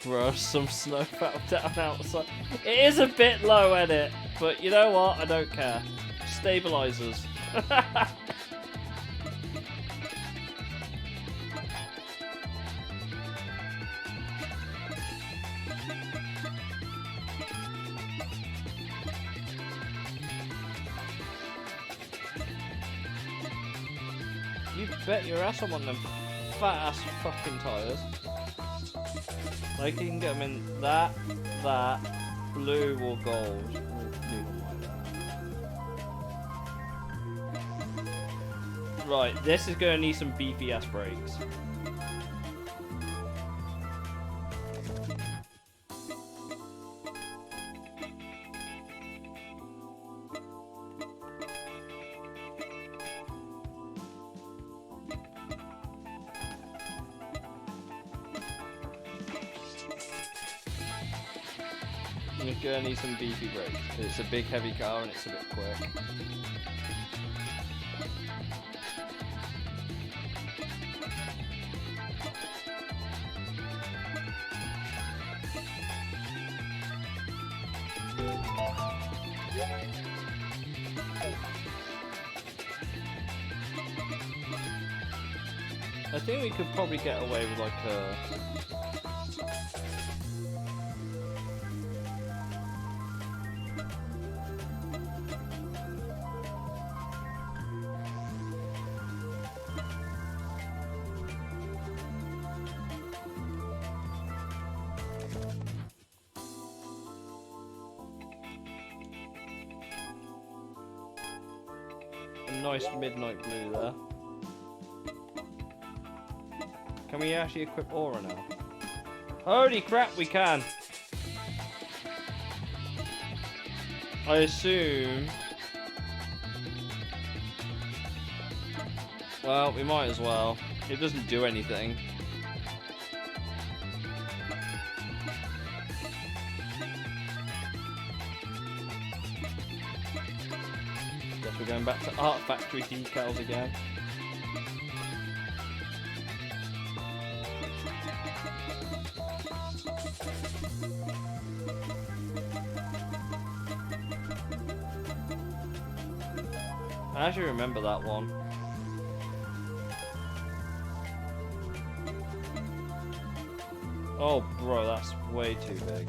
bro, some snow fell down outside. It is a bit low, isn't it? But you know what? I don't care. Stabilizers. You bet your ass I'm on them fat ass fucking tyres. Like you can get them in that, blue or gold. Right, this is going to need some beefy ass brakes. You're gonna need some beefy brakes. It's a big heavy car and it's a bit quick. I think we could probably get away with like a... nice midnight blue there. Can we actually equip Aura now? Holy crap, we can! I assume... Well, we might as well. It doesn't do anything. Guess we're going back to Art Factory decals again. I actually remember that one. Oh, bro, that's way too big.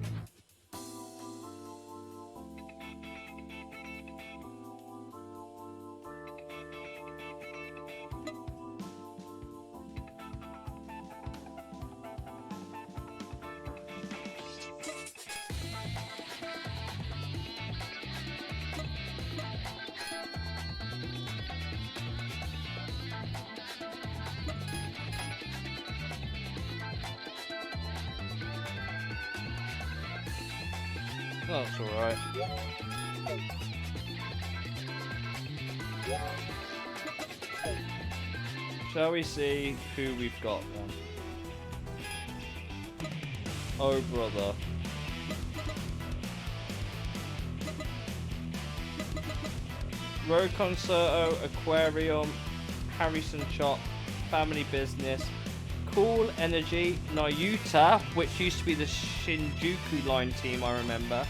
That's alright. Shall we see who we've got then? Oh brother. Road Concerto, Aquarium, Harrison Shop, Family Business, Cool Energy, Nayuta, which used to be the Shinjuku line team, I remember.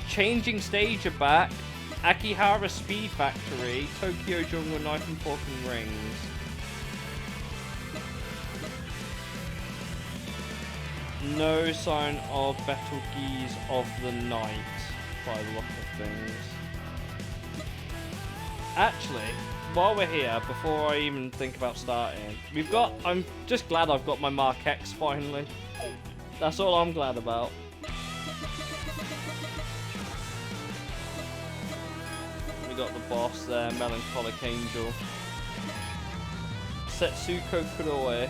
Changing Stage are back. Akihara Speed Factory, Tokyo Jungle Knife and Fork and Rings. No sign of Betelgeuse of the Night, by the look of things. Actually, while we're here, before I even think about starting, I'm just glad I've got my Mark X finally. That's all I'm glad about. We got the boss there, Melancholic Angel. Setsuko Kuroe.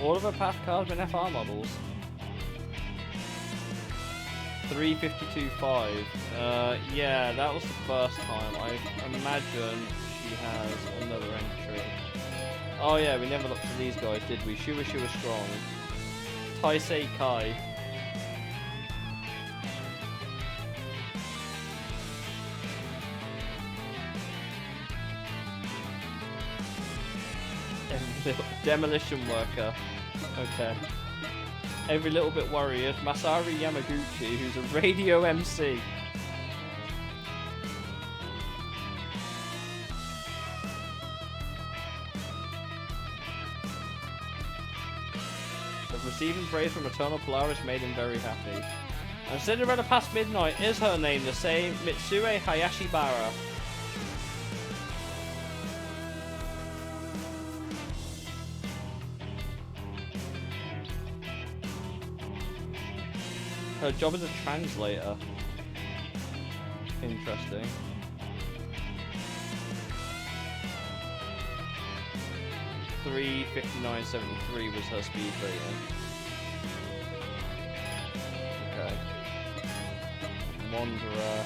All of her path cards been FR models. 352.5. Yeah, that was the first time. I imagine she has another entry. Oh yeah, we never looked at these guys, did we? Shua Strong. Taisei Kai. Every little demolition worker. Okay. Every little bit worried. Masaru Yamaguchi, who's a radio MC. But receiving praise from Eternal Polaris made him very happy. And Cinderella Past Midnight is her name, the same Mitsue Hayashibara. Her job as a translator. Interesting. .3:59.73 was her speed rating. Okay. Wanderer.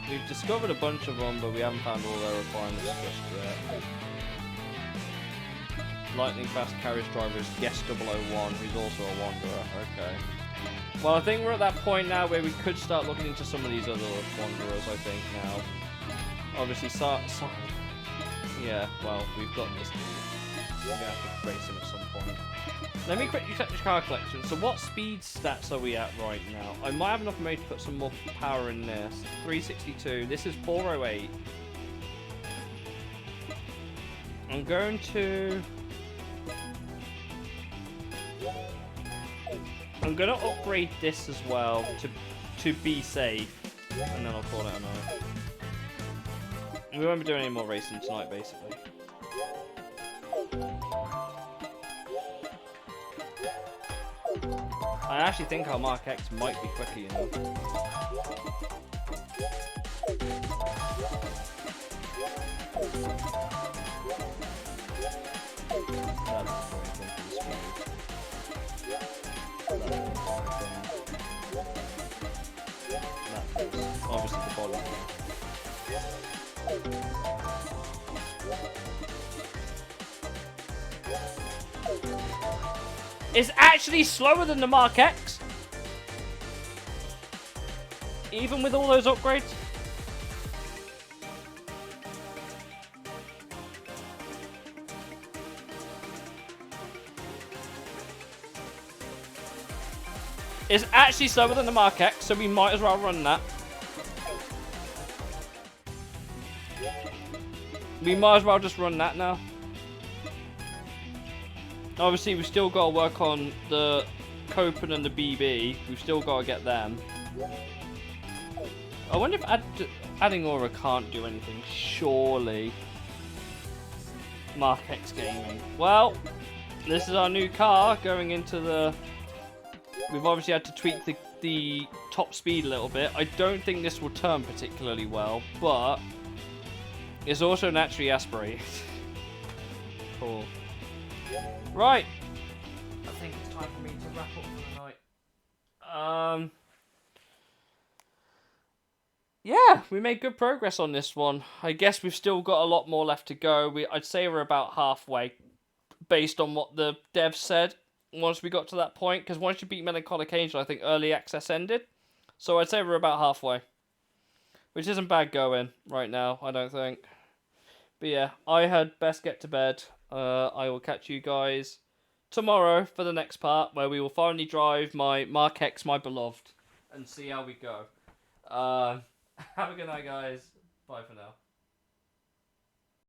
We've discovered a bunch of them, but we haven't found all their requirements just yet. Lightning fast carriage driver is Guest 001, who's also a wanderer. Okay. Well, I think we're at that point now where we could start looking into some of these other wanderers, I think, now. Obviously, yeah, well, we've got this dude. We're going to have to race him at some point. Let me quickly check the car collection. So what speed stats are we at right now? I might have enough money to put some more power in this. 362. This is 408. I'm going to upgrade this as well to be safe, and then I'll call it a night. We won't be doing any more racing tonight, basically. I actually think our Mark X might be quicker, you know. Obviously the bottom. It's actually slower than the Mark X. Even with all those upgrades. It's actually slower than the Mark X, so we might as well run that. We might as well just run that now. Obviously, we've still got to work on the Copen and the BB. We've still got to get them. I wonder if adding Aura can't do anything. Surely. Mark X Gaming. Well, this is our new car going into the... We've obviously had to tweak the top speed a little bit. I don't think this will turn particularly well, but it's also naturally aspirated. Cool. Right. I think it's time for me to wrap up for the night. Yeah, we made good progress on this one. I guess we've still got a lot more left to go. I'd say we're about halfway, based on what the devs said. Once we got to that point, because once you beat Melancholic Angel, I think early access ended. So I'd say we're about halfway. Which isn't bad going right now, I don't think. But yeah, I had best get to bed. I will catch you guys tomorrow for the next part, where we will finally drive my Mark X, my beloved, and see how we go. Have a good night, guys. Bye for now.